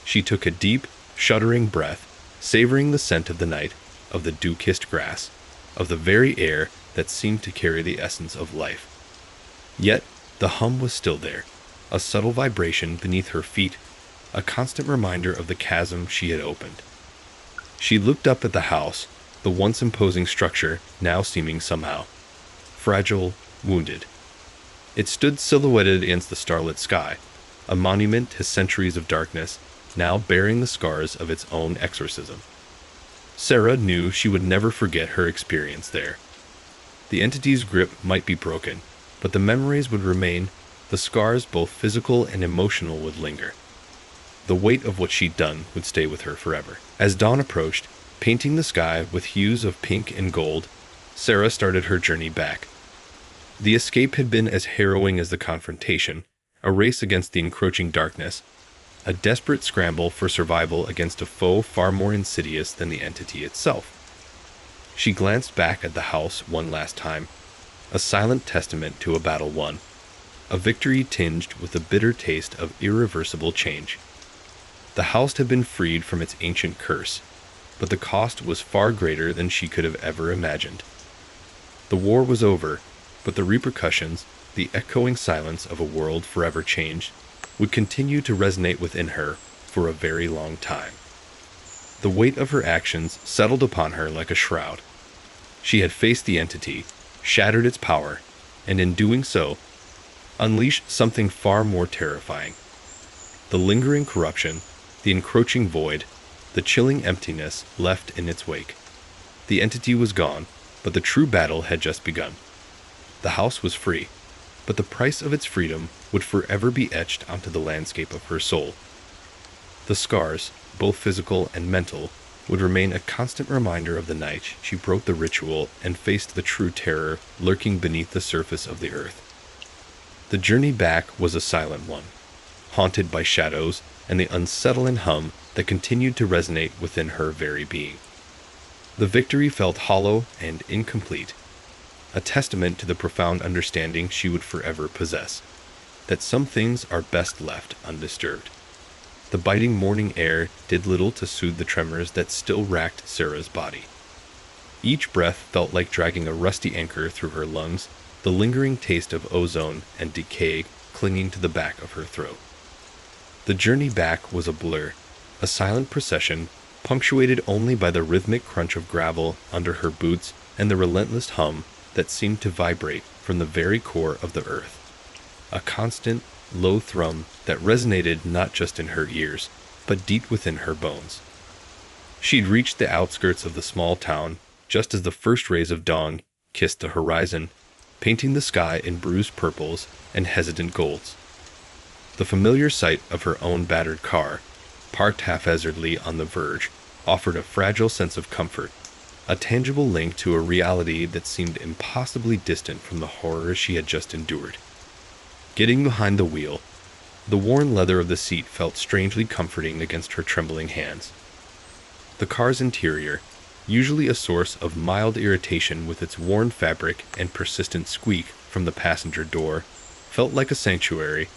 She took a deep, shuddering breath, savoring the scent of the night, of the dew-kissed grass, of the very air that seemed to carry the essence of life. Yet the hum was still there, a subtle vibration beneath her feet, a constant reminder of the chasm she had opened. She looked up at the house, the once imposing structure now seeming somehow fragile, wounded. It stood silhouetted against the starlit sky, a monument to centuries of darkness, now bearing the scars of its own exorcism. Sarah knew she would never forget her experience there. The entity's grip might be broken, but the memories would remain, the scars both physical and emotional would linger. The weight of what she'd done would stay with her forever. As dawn approached, painting the sky with hues of pink and gold, Sarah started her journey back. The escape had been as harrowing as the confrontation, a race against the encroaching darkness, a desperate scramble for survival against a foe far more insidious than the entity itself. She glanced back at the house one last time, a silent testament to a battle won, a victory tinged with a bitter taste of irreversible change. The house had been freed from its ancient curse, but the cost was far greater than she could have ever imagined. The war was over, but the repercussions, the echoing silence of a world forever changed, would continue to resonate within her for a very long time. The weight of her actions settled upon her like a shroud. She had faced the entity, shattered its power, and in doing so, unleashed something far more terrifying. The lingering corruption, the encroaching void, the chilling emptiness left in its wake. The entity was gone, but the true battle had just begun. The house was free, but the price of its freedom would forever be etched onto the landscape of her soul. The scars, both physical and mental, would remain a constant reminder of the night she broke the ritual and faced the true terror lurking beneath the surface of the earth. The journey back was a silent one, haunted by shadows and the unsettling hum that continued to resonate within her very being. The victory felt hollow and incomplete, a testament to the profound understanding she would forever possess, that some things are best left undisturbed. The biting morning air did little to soothe the tremors that still racked Sarah's body. Each breath felt like dragging a rusty anchor through her lungs, the lingering taste of ozone and decay clinging to the back of her throat. The journey back was a blur, a silent procession punctuated only by the rhythmic crunch of gravel under her boots and the relentless hum that seemed to vibrate from the very core of the earth. A constant, low thrum that resonated not just in her ears, but deep within her bones. She'd reached the outskirts of the small town just as the first rays of dawn kissed the horizon, painting the sky in bruised purples and hesitant golds. The familiar sight of her own battered car, parked haphazardly on the verge, offered a fragile sense of comfort, a tangible link to a reality that seemed impossibly distant from the horror she had just endured. Getting behind the wheel, The worn leather of the seat felt strangely comforting against her trembling hands. The car's interior, usually a source of mild irritation with its worn fabric and persistent squeak from the passenger door, felt like a sanctuary,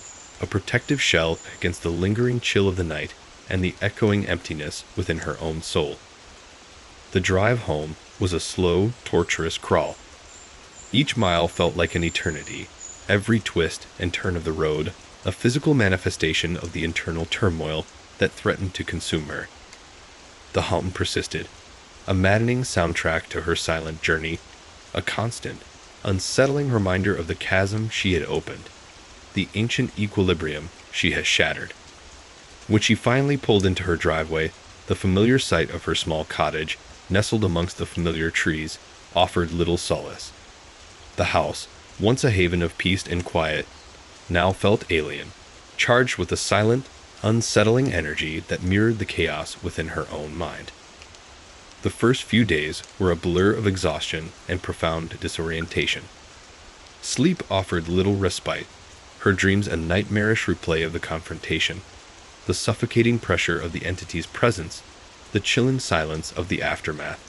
a protective shell against the lingering chill of the night and the echoing emptiness within her own soul. The drive home was a slow, torturous crawl. Each mile felt like an eternity, every twist and turn of the road a physical manifestation of the internal turmoil that threatened to consume her. The hum persisted, a maddening soundtrack to her silent journey, a constant, unsettling reminder of the chasm she had opened, the ancient equilibrium she had shattered. When she finally pulled into her driveway, the familiar sight of her small cottage, nestled amongst the familiar trees, offered little solace. The house, once a haven of peace and quiet, now felt alien, charged with a silent, unsettling energy that mirrored the chaos within her own mind. The first few days were a blur of exhaustion and profound disorientation. Sleep offered little respite, her dreams a nightmarish replay of the confrontation, the suffocating pressure of the entity's presence, the chilling silence of the aftermath,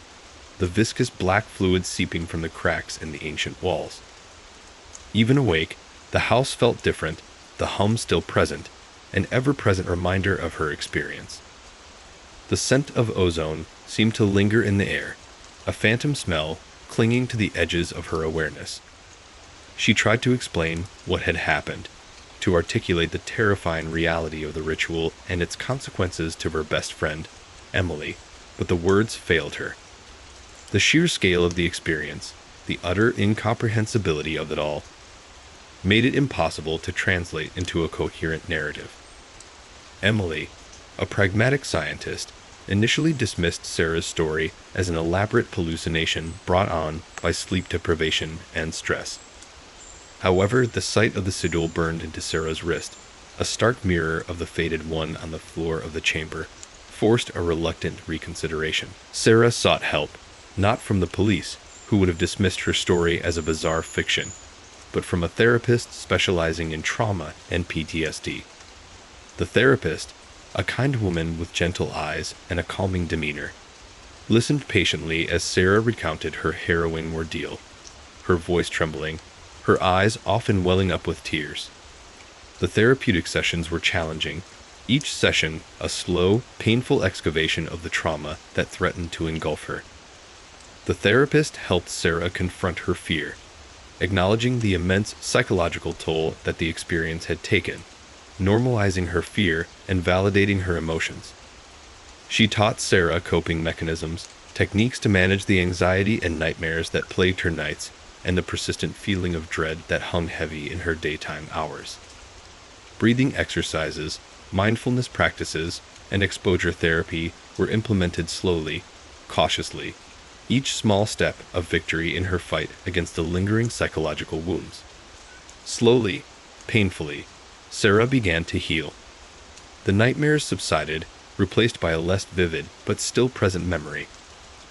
the viscous black fluid seeping from the cracks in the ancient walls. Even awake, the house felt different, the hum still present, an ever-present reminder of her experience. The scent of ozone seemed to linger in the air, a phantom smell clinging to the edges of her awareness. She tried to explain what had happened, to articulate the terrifying reality of the ritual and its consequences to her best friend, Emily, but the words failed her. The sheer scale of the experience, the utter incomprehensibility of it all, made it impossible to translate into a coherent narrative. Emily, a pragmatic scientist, initially dismissed Sarah's story as an elaborate hallucination brought on by sleep deprivation and stress. However, the sight of the sigil burned into Sarah's wrist, a stark mirror of the faded one on the floor of the chamber, forced a reluctant reconsideration. Sarah sought help, not from the police, who would have dismissed her story as a bizarre fiction, but from a therapist specializing in trauma and PTSD. The therapist, a kind woman with gentle eyes and a calming demeanor, listened patiently as Sarah recounted her harrowing ordeal, her voice trembling, her eyes often welling up with tears. The therapeutic sessions were challenging, each session a slow, painful excavation of the trauma that threatened to engulf her. The therapist helped Sarah confront her fear, acknowledging the immense psychological toll that the experience had taken, normalizing her fear and validating her emotions. She taught Sarah coping mechanisms, techniques to manage the anxiety and nightmares that plagued her nights, and the persistent feeling of dread that hung heavy in her daytime hours. Breathing exercises, mindfulness practices, and exposure therapy were implemented slowly, cautiously, each small step a victory in her fight against the lingering psychological wounds. Slowly, painfully, Sarah began to heal. The nightmares subsided, replaced by a less vivid but still present memory,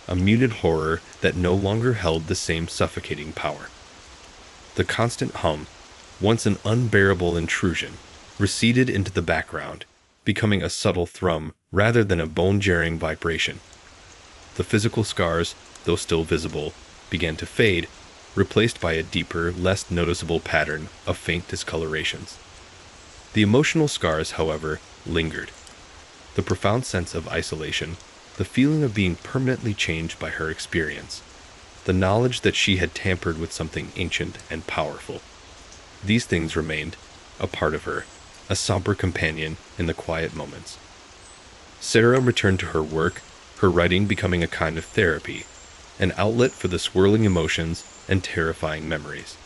a muted horror that no longer held the same suffocating power. The constant hum, once an unbearable intrusion, receded into the background, becoming a subtle thrum rather than a bone-jarring vibration. The physical scars, though still visible, began to fade, replaced by a deeper, less noticeable pattern of faint discolorations. The emotional scars, however, lingered. The profound sense of isolation, the feeling of being permanently changed by her experience, the knowledge that she had tampered with something ancient and powerful. These things remained, a part of her, a somber companion in the quiet moments. Sarah returned to her work, her writing becoming a kind of therapy, an outlet for the swirling emotions and terrifying memories.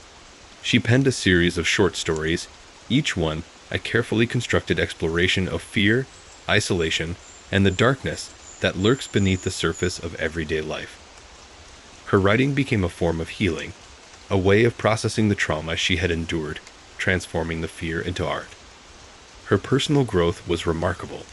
She penned a series of short stories, each one a carefully constructed exploration of fear, isolation, and the darkness that lurks beneath the surface of everyday life. Her writing became a form of healing, a way of processing the trauma she had endured, transforming the fear into art. Her personal growth was remarkable.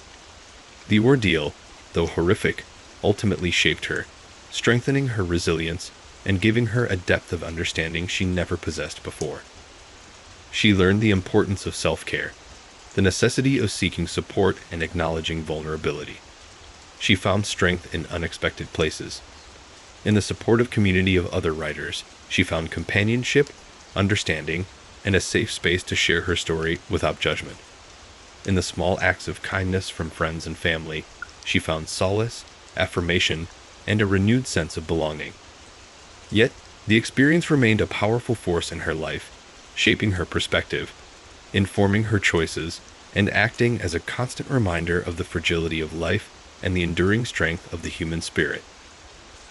The ordeal, though horrific, ultimately shaped her, strengthening her resilience and giving her a depth of understanding she never possessed before. She learned the importance of self-care, the necessity of seeking support and acknowledging vulnerability. She found strength in unexpected places. In the supportive community of other writers, she found companionship, understanding, and a safe space to share her story without judgment. In the small acts of kindness from friends and family, she found solace, affirmation, and a renewed sense of belonging. Yet, the experience remained a powerful force in her life, shaping her perspective, informing her choices, and acting as a constant reminder of the fragility of life and the enduring strength of the human spirit.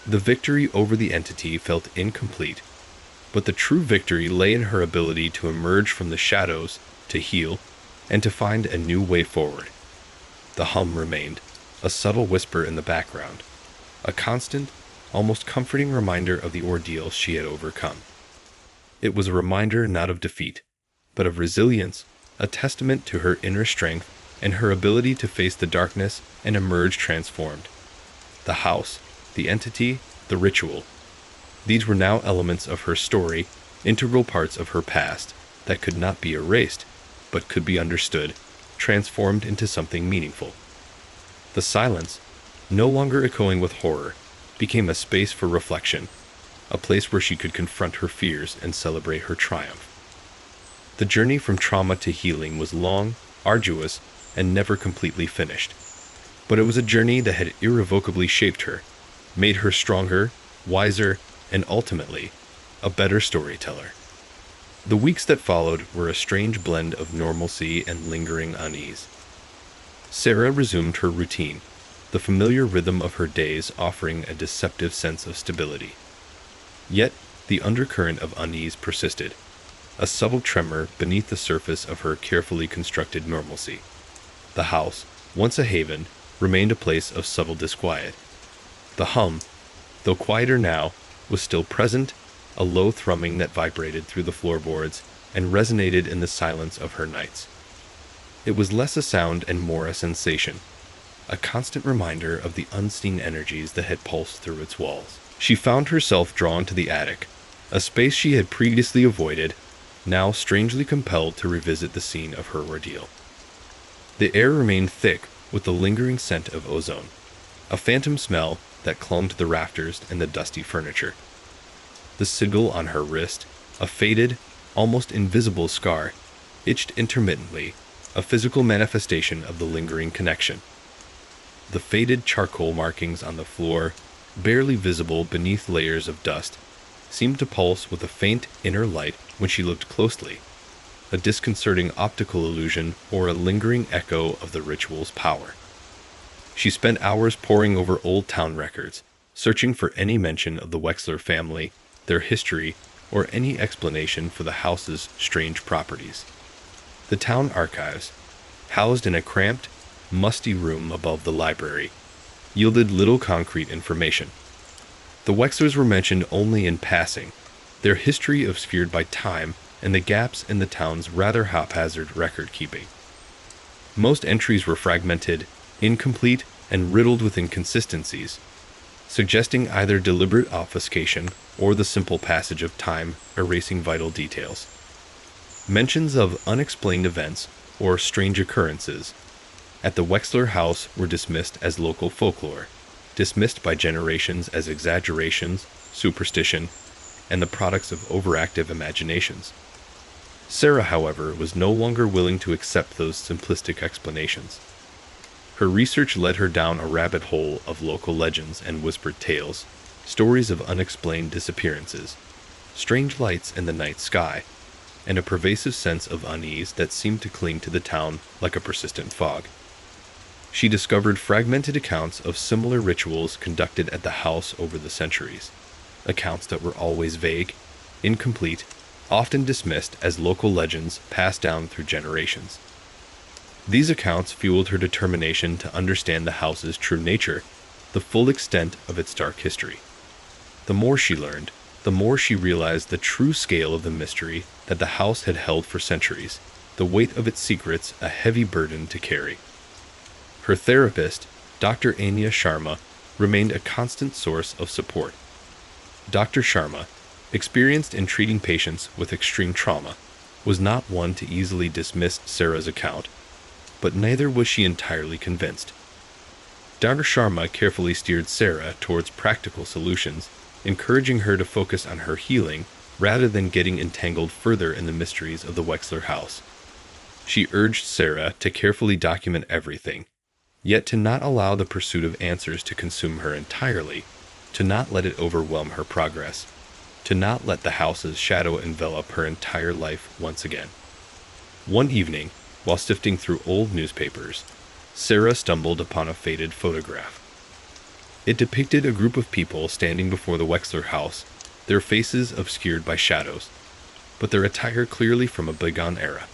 The victory over the entity felt incomplete, but the true victory lay in her ability to emerge from the shadows, to heal, and to find a new way forward. The hum remained, a subtle whisper in the background, a constant, almost comforting reminder of the ordeal she had overcome. It was a reminder not of defeat, but of resilience, a testament to her inner strength and her ability to face the darkness and emerge transformed. The house, the entity, the ritual. These were now elements of her story, integral parts of her past that could not be erased, but could be understood, transformed into something meaningful. The silence, no longer echoing with horror, became a space for reflection, a place where she could confront her fears and celebrate her triumph. The journey from trauma to healing was long, arduous, and never completely finished. But it was a journey that had irrevocably shaped her, made her stronger, wiser, and ultimately, a better storyteller. The weeks that followed were a strange blend of normalcy and lingering unease. Sarah resumed her routine, the familiar rhythm of her days offering a deceptive sense of stability. Yet, the undercurrent of unease persisted, a subtle tremor beneath the surface of her carefully constructed normalcy. The house, once a haven, remained a place of subtle disquiet. The hum, though quieter now, was still present, a low thrumming that vibrated through the floorboards and resonated in the silence of her nights. It was less a sound and more a sensation, a constant reminder of the unseen energies that had pulsed through its walls. She found herself drawn to the attic, a space she had previously avoided, now strangely compelled to revisit the scene of her ordeal. The air remained thick with the lingering scent of ozone, a phantom smell that clung to the rafters and the dusty furniture. The sigil on her wrist, a faded, almost invisible scar, itched intermittently, a physical manifestation of the lingering connection. The faded charcoal markings on the floor, barely visible beneath layers of dust, seemed to pulse with a faint inner light when she looked closely, a disconcerting optical illusion or a lingering echo of the ritual's power. She spent hours poring over old town records, searching for any mention of the Wexler family, their history, or any explanation for the house's strange properties. The town archives, housed in a cramped, musty room above the library, yielded little concrete information. The Wexlers were mentioned only in passing, their history obscured by time and the gaps in the town's rather haphazard record-keeping. Most entries were fragmented, incomplete, and riddled with inconsistencies, suggesting either deliberate obfuscation or the simple passage of time erasing vital details. Mentions of unexplained events or strange occurrences at the Wexler house were dismissed as local folklore, dismissed by generations as exaggerations, superstition, and the products of overactive imaginations. Sarah, however, was no longer willing to accept those simplistic explanations. Her research led her down a rabbit hole of local legends and whispered tales, stories of unexplained disappearances, strange lights in the night sky, and a pervasive sense of unease that seemed to cling to the town like a persistent fog. She discovered fragmented accounts of similar rituals conducted at the house over the centuries, accounts that were always vague, incomplete, often dismissed as local legends passed down through generations. These accounts fueled her determination to understand the house's true nature, the full extent of its dark history. The more she learned, the more she realized the true scale of the mystery that the house had held for centuries, the weight of its secrets a heavy burden to carry. Her therapist, Dr. Anya Sharma, remained a constant source of support. Dr. Sharma, experienced in treating patients with extreme trauma, was not one to easily dismiss Sarah's account, but neither was she entirely convinced. Dr. Sharma carefully steered Sarah towards practical solutions, encouraging her to focus on her healing rather than getting entangled further in the mysteries of the Wexler house. She urged Sarah to carefully document everything, yet to not allow the pursuit of answers to consume her entirely, to not let it overwhelm her progress, to not let the house's shadow envelop her entire life once again. One evening, while sifting through old newspapers, Sarah stumbled upon a faded photograph. It depicted a group of people standing before the Wexler house, their faces obscured by shadows, but their attire clearly from a bygone era.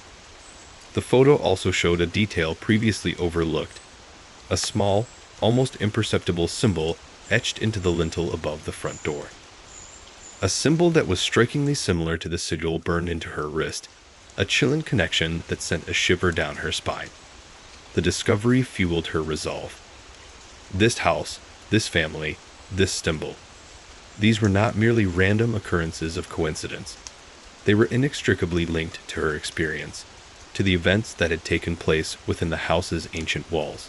The photo also showed a detail previously overlooked: a small, almost imperceptible symbol etched into the lintel above the front door. A symbol that was strikingly similar to the sigil burned into her wrist, a chilling connection that sent a shiver down her spine. The discovery fueled her resolve. This house, this family, this symbol. These were not merely random occurrences of coincidence. They were inextricably linked to her experience, to the events that had taken place within the house's ancient walls.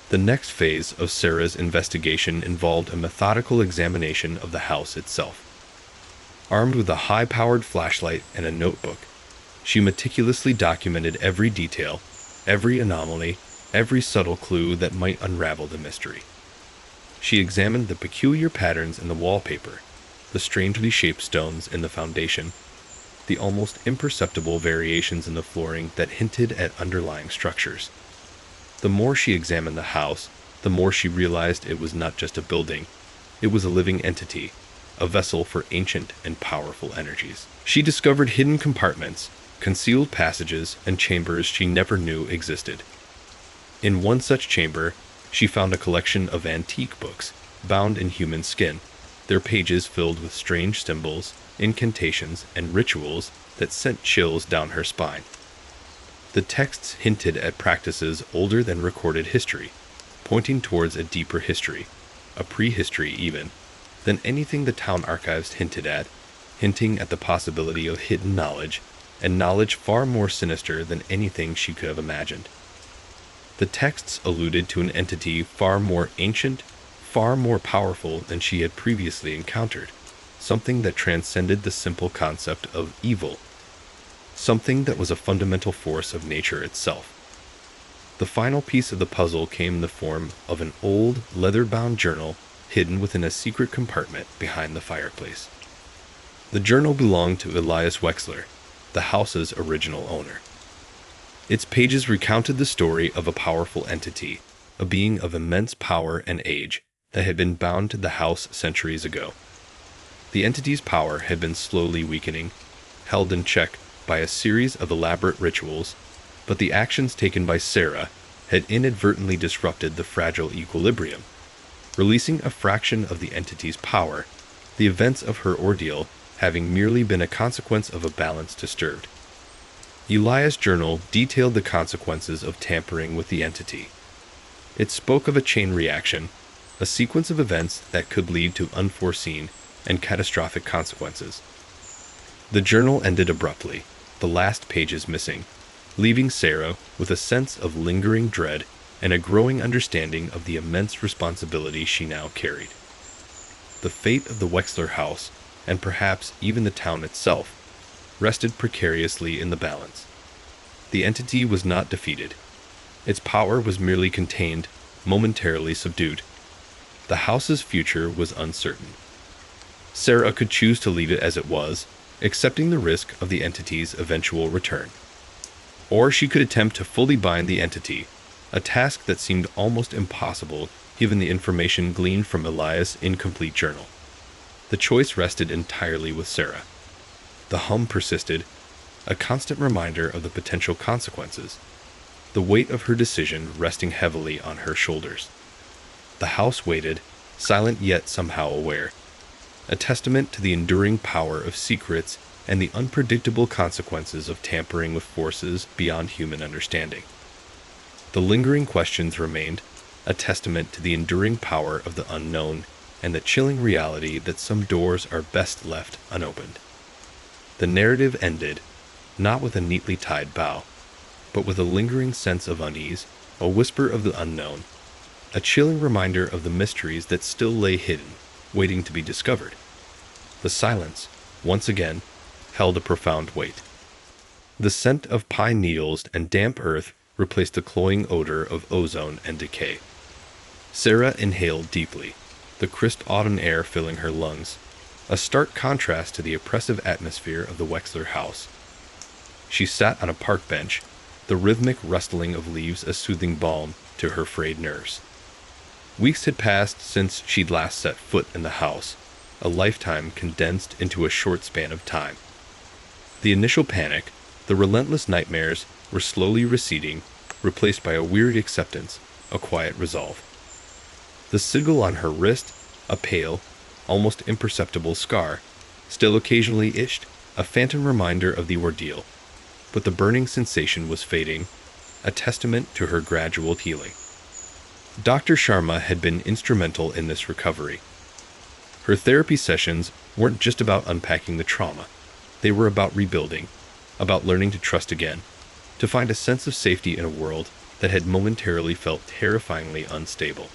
The next phase of Sarah's investigation involved a methodical examination of the house itself. Armed with a high-powered flashlight and a notebook, she meticulously documented every detail, every anomaly, every subtle clue that might unravel the mystery. She examined the peculiar patterns in the wallpaper, the strangely shaped stones in the foundation, the almost imperceptible variations in the flooring that hinted at underlying structures. The more she examined the house, the more she realized it was not just a building. It was a living entity, a vessel for ancient and powerful energies. She discovered hidden compartments, concealed passages, and chambers she never knew existed. In one such chamber, she found a collection of antique books, bound in human skin, their pages filled with strange symbols, incantations, and rituals that sent chills down her spine. The texts hinted at practices older than recorded history, pointing towards a deeper history, a prehistory even, than anything the town archives hinted at, hinting at the possibility of hidden knowledge, and knowledge far more sinister than anything she could have imagined. The texts alluded to an entity far more ancient, far more powerful than she had previously encountered, something that transcended the simple concept of evil, something that was a fundamental force of nature itself. The final piece of the puzzle came in the form of an old, leather-bound journal hidden within a secret compartment behind the fireplace. The journal belonged to Elias Wexler, the house's original owner. Its pages recounted the story of a powerful entity, a being of immense power and age, that had been bound to the house centuries ago. The entity's power had been slowly weakening, held in check by a series of elaborate rituals, but the actions taken by Sarah had inadvertently disrupted the fragile equilibrium. Releasing a fraction of the entity's power, the events of her ordeal having merely been a consequence of a balance disturbed. Elias' journal detailed the consequences of tampering with the entity. It spoke of a chain reaction, a sequence of events that could lead to unforeseen and catastrophic consequences. The journal ended abruptly, the last pages missing, leaving Sarah with a sense of lingering dread and a growing understanding of the immense responsibility she now carried. The fate of the Wexler house, and perhaps even the town itself, rested precariously in the balance. The entity was not defeated. Its power was merely contained, momentarily subdued. The house's future was uncertain. Sarah could choose to leave it as it was, accepting the risk of the entity's eventual return. Or she could attempt to fully bind the entity, a task that seemed almost impossible given the information gleaned from Elias' incomplete journal. The choice rested entirely with Sarah. The hum persisted, a constant reminder of the potential consequences, the weight of her decision resting heavily on her shoulders. The house waited, silent yet somehow aware, a testament to the enduring power of secrets and the unpredictable consequences of tampering with forces beyond human understanding. The lingering questions remained, a testament to the enduring power of the unknown and the chilling reality that some doors are best left unopened. The narrative ended, not with a neatly tied bow, but with a lingering sense of unease, a whisper of the unknown, a chilling reminder of the mysteries that still lay hidden, waiting to be discovered. The silence, once again, held a profound weight. The scent of pine needles and damp earth replaced the cloying odor of ozone and decay. Sarah inhaled deeply, the crisp autumn air filling her lungs, a stark contrast to the oppressive atmosphere of the Wexler house. She sat on a park bench, the rhythmic rustling of leaves a soothing balm to her frayed nerves. Weeks had passed since she'd last set foot in the house, a lifetime condensed into a short span of time. The initial panic, the relentless nightmares, were slowly receding, replaced by a weary acceptance, a quiet resolve. The sigil on her wrist, a pale, almost imperceptible scar, still occasionally itched, a phantom reminder of the ordeal, but the burning sensation was fading, a testament to her gradual healing. Dr. Sharma had been instrumental in this recovery. Her therapy sessions weren't just about unpacking the trauma. They were about rebuilding, about learning to trust again, to find a sense of safety in a world that had momentarily felt terrifyingly unstable.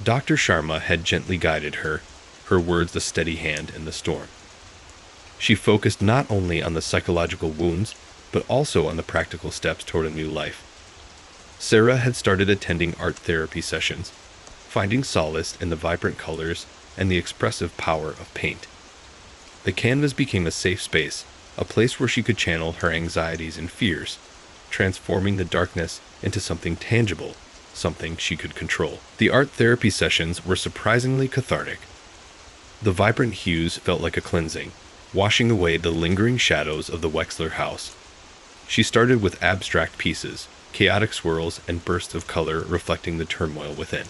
Dr. Sharma had gently guided her, her words a steady hand in the storm. She focused not only on the psychological wounds, but also on the practical steps toward a new life. Sarah had started attending art therapy sessions, finding solace in the vibrant colors and the expressive power of paint. The canvas became a safe space, a place where she could channel her anxieties and fears, transforming the darkness into something tangible, something she could control. The art therapy sessions were surprisingly cathartic. The vibrant hues felt like a cleansing, washing away the lingering shadows of the Wexler house. She started with abstract pieces, chaotic swirls and bursts of color reflecting the turmoil within.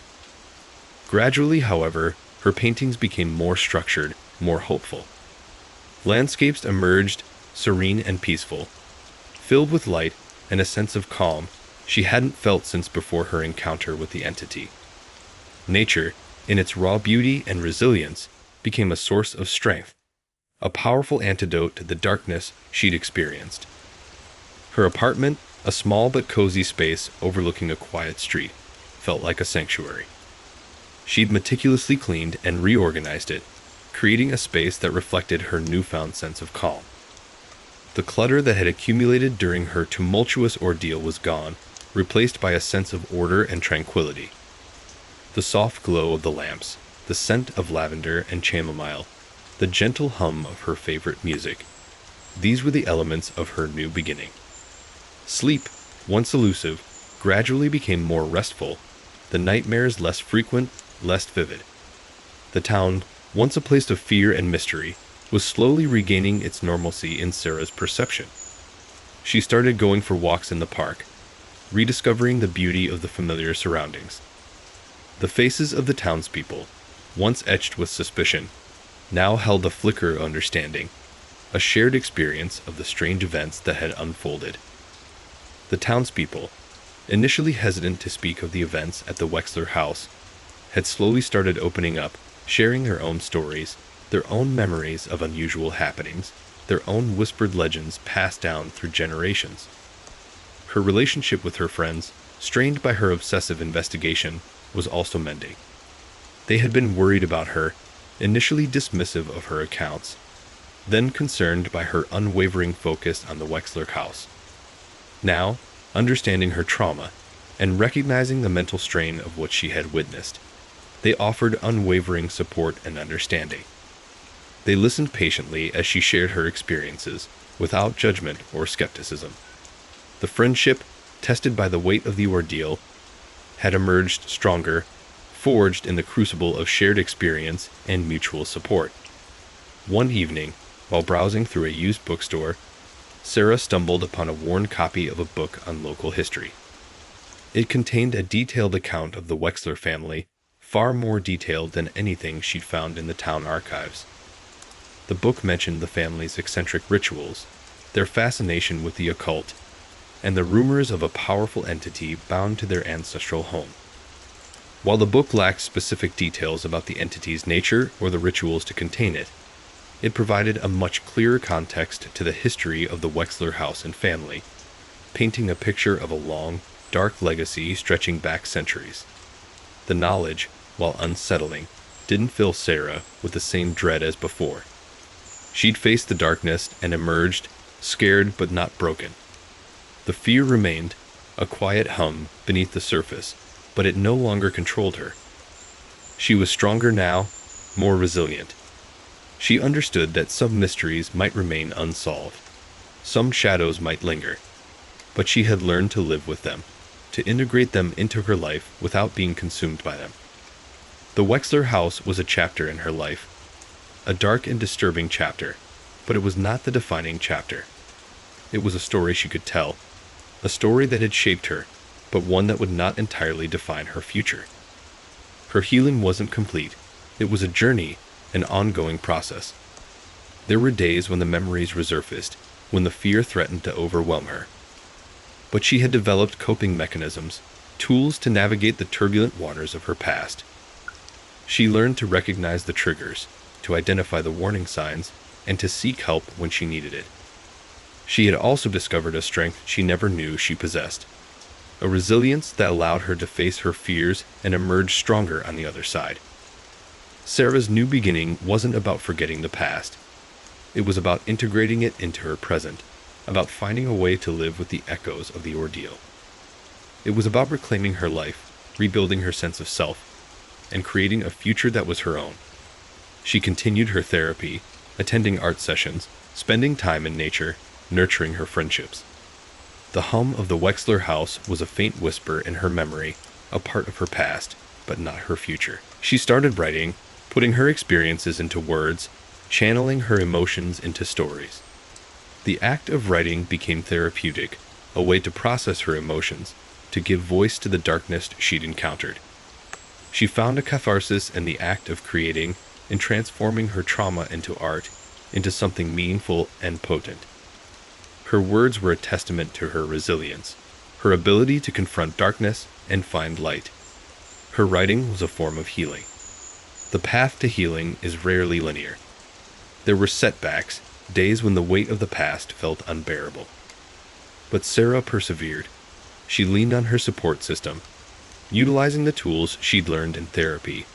Gradually, however, her paintings became more structured, more hopeful. Landscapes emerged, serene and peaceful, filled with light and a sense of calm she hadn't felt since before her encounter with the entity. Nature, in its raw beauty and resilience, became a source of strength, a powerful antidote to the darkness she'd experienced. Her apartment, a small but cozy space overlooking a quiet street, felt like a sanctuary. She'd meticulously cleaned and reorganized it, creating a space that reflected her newfound sense of calm. The clutter that had accumulated during her tumultuous ordeal was gone, replaced by a sense of order and tranquility. The soft glow of the lamps, the scent of lavender and chamomile, the gentle hum of her favorite music, these were the elements of her new beginning. Sleep, once elusive, gradually became more restful, the nightmares less frequent, less vivid. The town, once a place of fear and mystery, was slowly regaining its normalcy in Sarah's perception. She started going for walks in the park, rediscovering the beauty of the familiar surroundings. The faces of the townspeople, once etched with suspicion, now held a flicker of understanding, a shared experience of the strange events that had unfolded. The townspeople, initially hesitant to speak of the events at the Wexler house, had slowly started opening up, sharing their own stories, their own memories of unusual happenings, their own whispered legends passed down through generations. Her relationship with her friends, strained by her obsessive investigation, was also mending. They had been worried about her, initially dismissive of her accounts, then concerned by her unwavering focus on the Wexler house. Now, understanding her trauma and recognizing the mental strain of what she had witnessed, they offered unwavering support and understanding. They listened patiently as she shared her experiences, without judgment or skepticism. The friendship, tested by the weight of the ordeal, had emerged stronger, forged in the crucible of shared experience and mutual support. One evening, while browsing through a used bookstore, Sarah stumbled upon a worn copy of a book on local history. It contained a detailed account of the Wexler family, far more detailed than anything she'd found in the town archives. The book mentioned the family's eccentric rituals, their fascination with the occult, and the rumors of a powerful entity bound to their ancestral home. While the book lacked specific details about the entity's nature or the rituals to contain it, it provided a much clearer context to the history of the Wexler house and family, painting a picture of a long, dark legacy stretching back centuries. The knowledge, while unsettling, didn't fill Sarah with the same dread as before. She'd faced the darkness and emerged, scared but not broken. The fear remained, a quiet hum beneath the surface, but it no longer controlled her. She was stronger now, more resilient. She understood that some mysteries might remain unsolved. Some shadows might linger, but she had learned to live with them, to integrate them into her life without being consumed by them. The Wexler house was a chapter in her life, a dark and disturbing chapter, but it was not the defining chapter. It was a story she could tell, a story that had shaped her, but one that would not entirely define her future. Her healing wasn't complete. It was a journey, an ongoing process. There were days when the memories resurfaced, when the fear threatened to overwhelm her. But she had developed coping mechanisms, tools to navigate the turbulent waters of her past. She learned to recognize the triggers, to identify the warning signs, and to seek help when she needed it. She had also discovered a strength she never knew she possessed, a resilience that allowed her to face her fears and emerge stronger on the other side. Sarah's new beginning wasn't about forgetting the past. It was about integrating it into her present, about finding a way to live with the echoes of the ordeal. It was about reclaiming her life, rebuilding her sense of self, and creating a future that was her own. She continued her therapy, attending art sessions, spending time in nature, nurturing her friendships. The hum of the Wexler house was a faint whisper in her memory, a part of her past, but not her future. She started writing, putting her experiences into words, channeling her emotions into stories. The act of writing became therapeutic, a way to process her emotions, to give voice to the darkness she'd encountered. She found a catharsis in the act of creating, in transforming her trauma into art, into something meaningful and potent. Her words were a testament to her resilience, her ability to confront darkness and find light. Her writing was a form of healing. The path to healing is rarely linear. There were setbacks, days when the weight of the past felt unbearable. But Sarah persevered. She leaned on her support system, utilizing the tools she'd learned in therapy,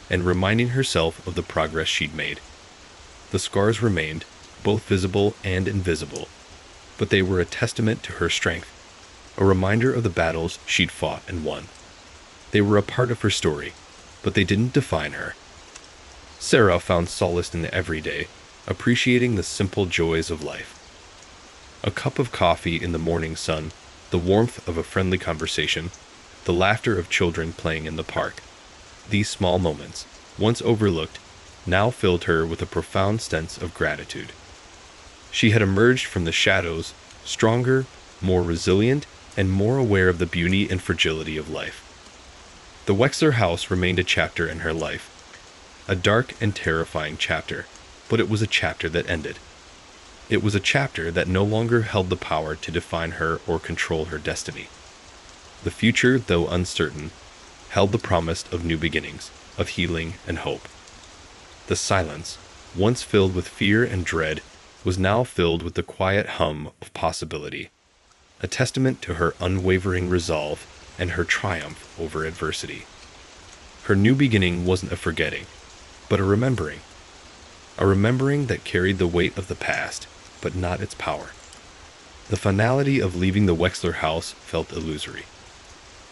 and reminding herself of the progress she'd made. The scars remained, both visible and invisible, but they were a testament to her strength, a reminder of the battles she'd fought and won. They were a part of her story, but they didn't define her. Sarah found solace in the everyday, appreciating the simple joys of life. A cup of coffee in the morning sun, the warmth of a friendly conversation, the laughter of children playing in the park. These small moments, once overlooked, now filled her with a profound sense of gratitude. She had emerged from the shadows, stronger, more resilient, and more aware of the beauty and fragility of life. The Wexler house remained a chapter in her life, a dark and terrifying chapter, but it was a chapter that ended. It was a chapter that no longer held the power to define her or control her destiny. The future, though uncertain, held the promise of new beginnings, of healing and hope. The silence, once filled with fear and dread, was now filled with the quiet hum of possibility, a testament to her unwavering resolve and her triumph over adversity. Her new beginning wasn't a forgetting, but a remembering that carried the weight of the past, but not its power. The finality of leaving the Wexler house felt illusory.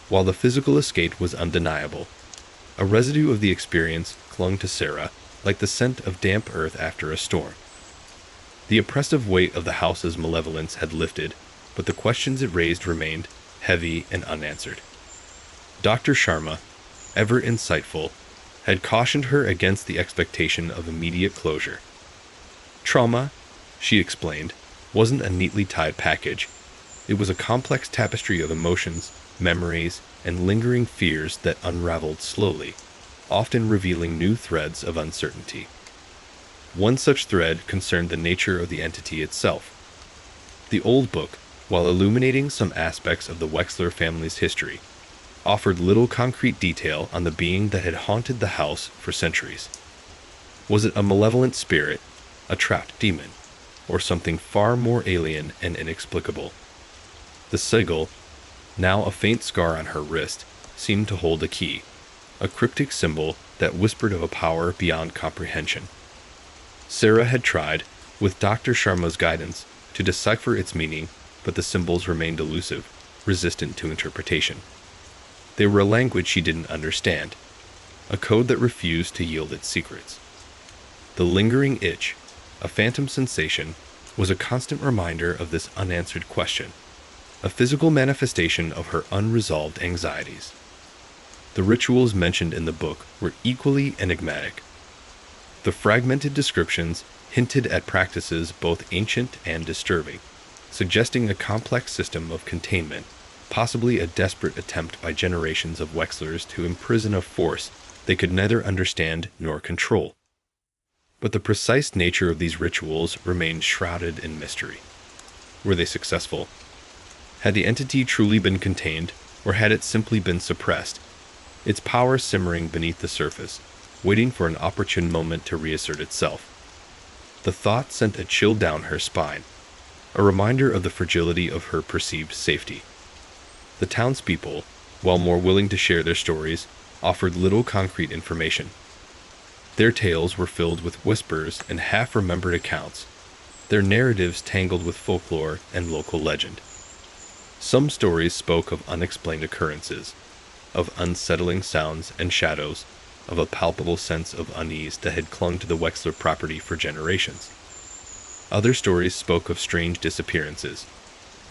While the physical escape was undeniable, a residue of the experience clung to Sarah like the scent of damp earth after a storm. The oppressive weight of the house's malevolence had lifted, but the questions it raised remained heavy and unanswered. Dr. Sharma, ever insightful, had cautioned her against the expectation of immediate closure. Trauma, she explained, wasn't a neatly tied package. It was a complex tapestry of emotions, memories, and lingering fears that unraveled slowly, often revealing new threads of uncertainty. One such thread concerned the nature of the entity itself. The old book, while illuminating some aspects of the Wexler family's history, offered little concrete detail on the being that had haunted the house for centuries. Was it a malevolent spirit, a trapped demon, or something far more alien and inexplicable? The sigil, now a faint scar on her wrist, seemed to hold a key, a cryptic symbol that whispered of a power beyond comprehension. Sarah had tried, with Dr. Sharma's guidance, to decipher its meaning, but the symbols remained elusive, resistant to interpretation. They were a language she didn't understand, a code that refused to yield its secrets. The lingering itch, a phantom sensation, was a constant reminder of this unanswered question, a physical manifestation of her unresolved anxieties. The rituals mentioned in the book were equally enigmatic. The fragmented descriptions hinted at practices both ancient and disturbing, suggesting a complex system of containment, possibly a desperate attempt by generations of Wexlers to imprison a force they could neither understand nor control. But the precise nature of these rituals remained shrouded in mystery. Were they successful? Had the entity truly been contained, or had it simply been suppressed, its power simmering beneath the surface, waiting for an opportune moment to reassert itself? The thought sent a chill down her spine, a reminder of the fragility of her perceived safety. The townspeople, while more willing to share their stories, offered little concrete information. Their tales were filled with whispers and half-remembered accounts, their narratives tangled with folklore and local legend. Some stories spoke of unexplained occurrences, of unsettling sounds and shadows, of a palpable sense of unease that had clung to the Wexler property for generations. Other stories spoke of strange disappearances,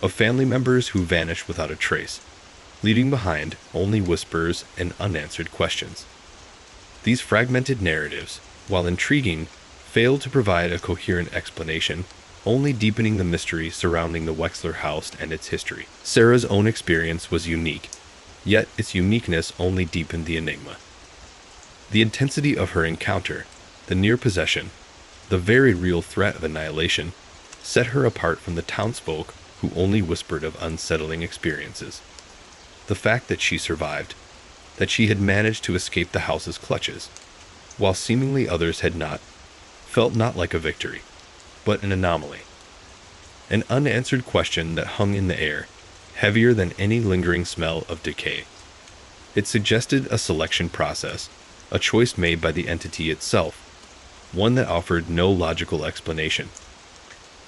of family members who vanished without a trace, leaving behind only whispers and unanswered questions. These fragmented narratives, while intriguing, failed to provide a coherent explanation, only deepening the mystery surrounding the Wexler house and its history. Sarah's own experience was unique, yet its uniqueness only deepened the enigma. The intensity of her encounter, the near possession, the very real threat of annihilation, set her apart from the townsfolk who only whispered of unsettling experiences. The fact that she survived, that she had managed to escape the house's clutches, while seemingly others had not, felt not like a victory, but an anomaly. An unanswered question that hung in the air, heavier than any lingering smell of decay. It suggested a selection process, a choice made by the entity itself, one that offered no logical explanation.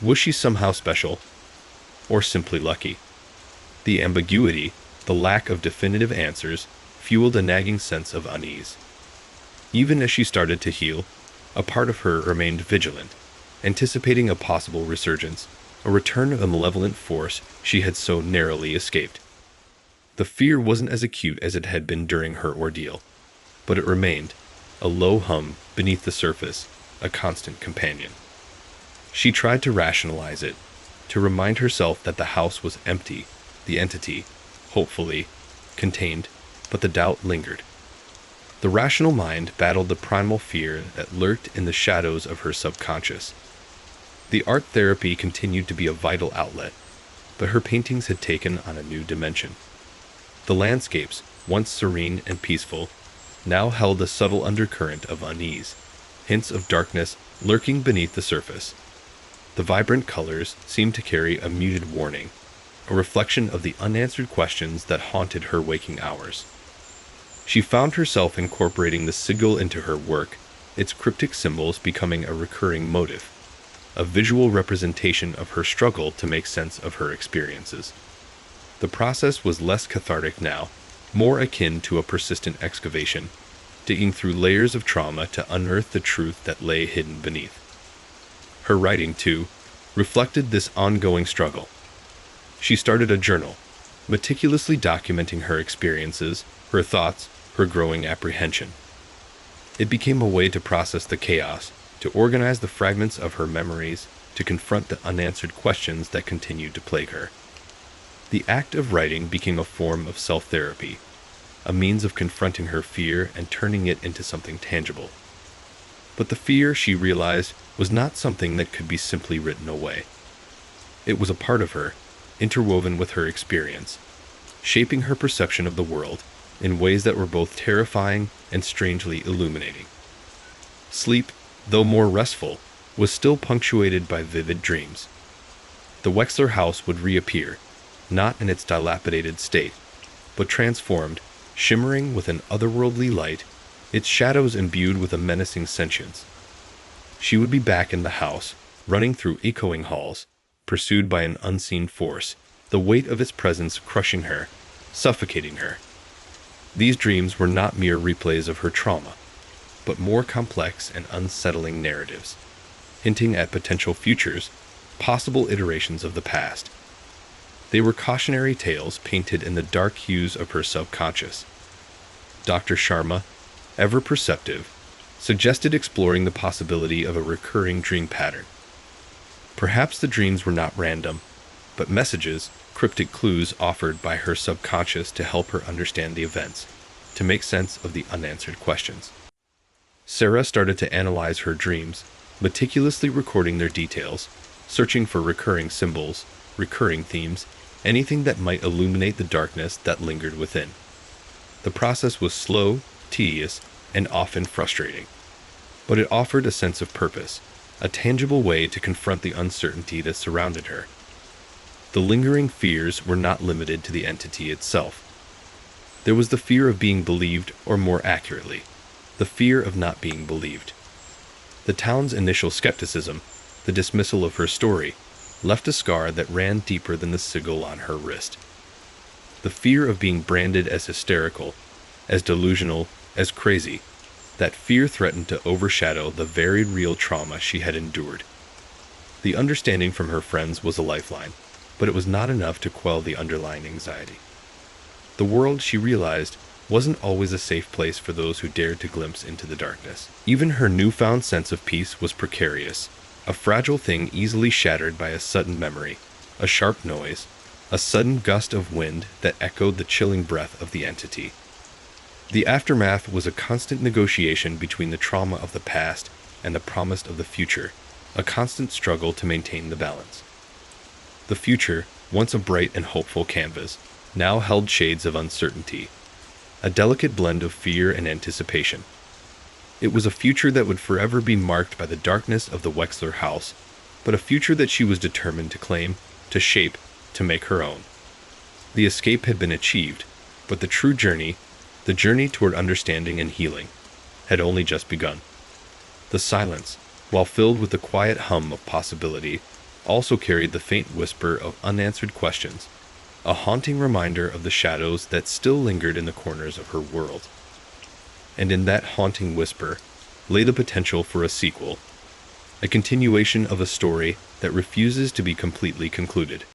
Was she somehow special, or simply lucky? The ambiguity, the lack of definitive answers, fueled a nagging sense of unease. Even as she started to heal, a part of her remained vigilant, anticipating a possible resurgence, a return of a malevolent force she had so narrowly escaped. The fear wasn't as acute as it had been during her ordeal, but it remained, a low hum beneath the surface, a constant companion. She tried to rationalize it, to remind herself that the house was empty, the entity, hopefully, contained, but the doubt lingered. The rational mind battled the primal fear that lurked in the shadows of her subconscious. The art therapy continued to be a vital outlet, but her paintings had taken on a new dimension. The landscapes, once serene and peaceful, now held a subtle undercurrent of unease, hints of darkness lurking beneath the surface. The vibrant colors seemed to carry a muted warning, a reflection of the unanswered questions that haunted her waking hours. She found herself incorporating the sigil into her work, its cryptic symbols becoming a recurring motif, a visual representation of her struggle to make sense of her experiences. The process was less cathartic now, more akin to a persistent excavation, digging through layers of trauma to unearth the truth that lay hidden beneath. Her writing, too, reflected this ongoing struggle. She started a journal, meticulously documenting her experiences, her thoughts, her growing apprehension. It became a way to process the chaos, to organize the fragments of her memories, to confront the unanswered questions that continued to plague her. The act of writing became a form of self-therapy, a means of confronting her fear and turning it into something tangible. But the fear, she realized, was not something that could be simply written away. It was a part of her, interwoven with her experience, shaping her perception of the world in ways that were both terrifying and strangely illuminating. Sleep, though more restful, was still punctuated by vivid dreams. The Wexler house would reappear, not in its dilapidated state, but transformed, shimmering with an otherworldly light, its shadows imbued with a menacing sentience. She would be back in the house, running through echoing halls, pursued by an unseen force, the weight of its presence crushing her, suffocating her. These dreams were not mere replays of her trauma, but more complex and unsettling narratives, hinting at potential futures, possible iterations of the past. They were cautionary tales painted in the dark hues of her subconscious. Dr. Sharma, ever perceptive, suggested exploring the possibility of a recurring dream pattern. Perhaps the dreams were not random, but messages, cryptic clues offered by her subconscious to help her understand the events, to make sense of the unanswered questions. Sarah started to analyze her dreams, meticulously recording their details, searching for recurring symbols, recurring themes, anything that might illuminate the darkness that lingered within. The process was slow, tedious, and often frustrating, but it offered a sense of purpose, a tangible way to confront the uncertainty that surrounded her. The lingering fears were not limited to the entity itself. There was the fear of being believed, or more accurately, the fear of not being believed. The town's initial skepticism, the dismissal of her story, left a scar that ran deeper than the sigil on her wrist. The fear of being branded as hysterical, as delusional, as crazy, that fear threatened to overshadow the very real trauma she had endured. The understanding from her friends was a lifeline, but it was not enough to quell the underlying anxiety. The world, she realized, wasn't always a safe place for those who dared to glimpse into the darkness. Even her newfound sense of peace was precarious, a fragile thing easily shattered by a sudden memory, a sharp noise, a sudden gust of wind that echoed the chilling breath of the entity. The aftermath was a constant negotiation between the trauma of the past and the promise of the future, a constant struggle to maintain the balance. The future, once a bright and hopeful canvas, now held shades of uncertainty, a delicate blend of fear and anticipation. It was a future that would forever be marked by the darkness of the Wexler house, but a future that she was determined to claim, to shape, to make her own. The escape had been achieved, but the true journey, the journey toward understanding and healing, had only just begun. The silence, while filled with the quiet hum of possibility, also carried the faint whisper of unanswered questions, a haunting reminder of the shadows that still lingered in the corners of her world. And in that haunting whisper lay the potential for a sequel, a continuation of a story that refuses to be completely concluded.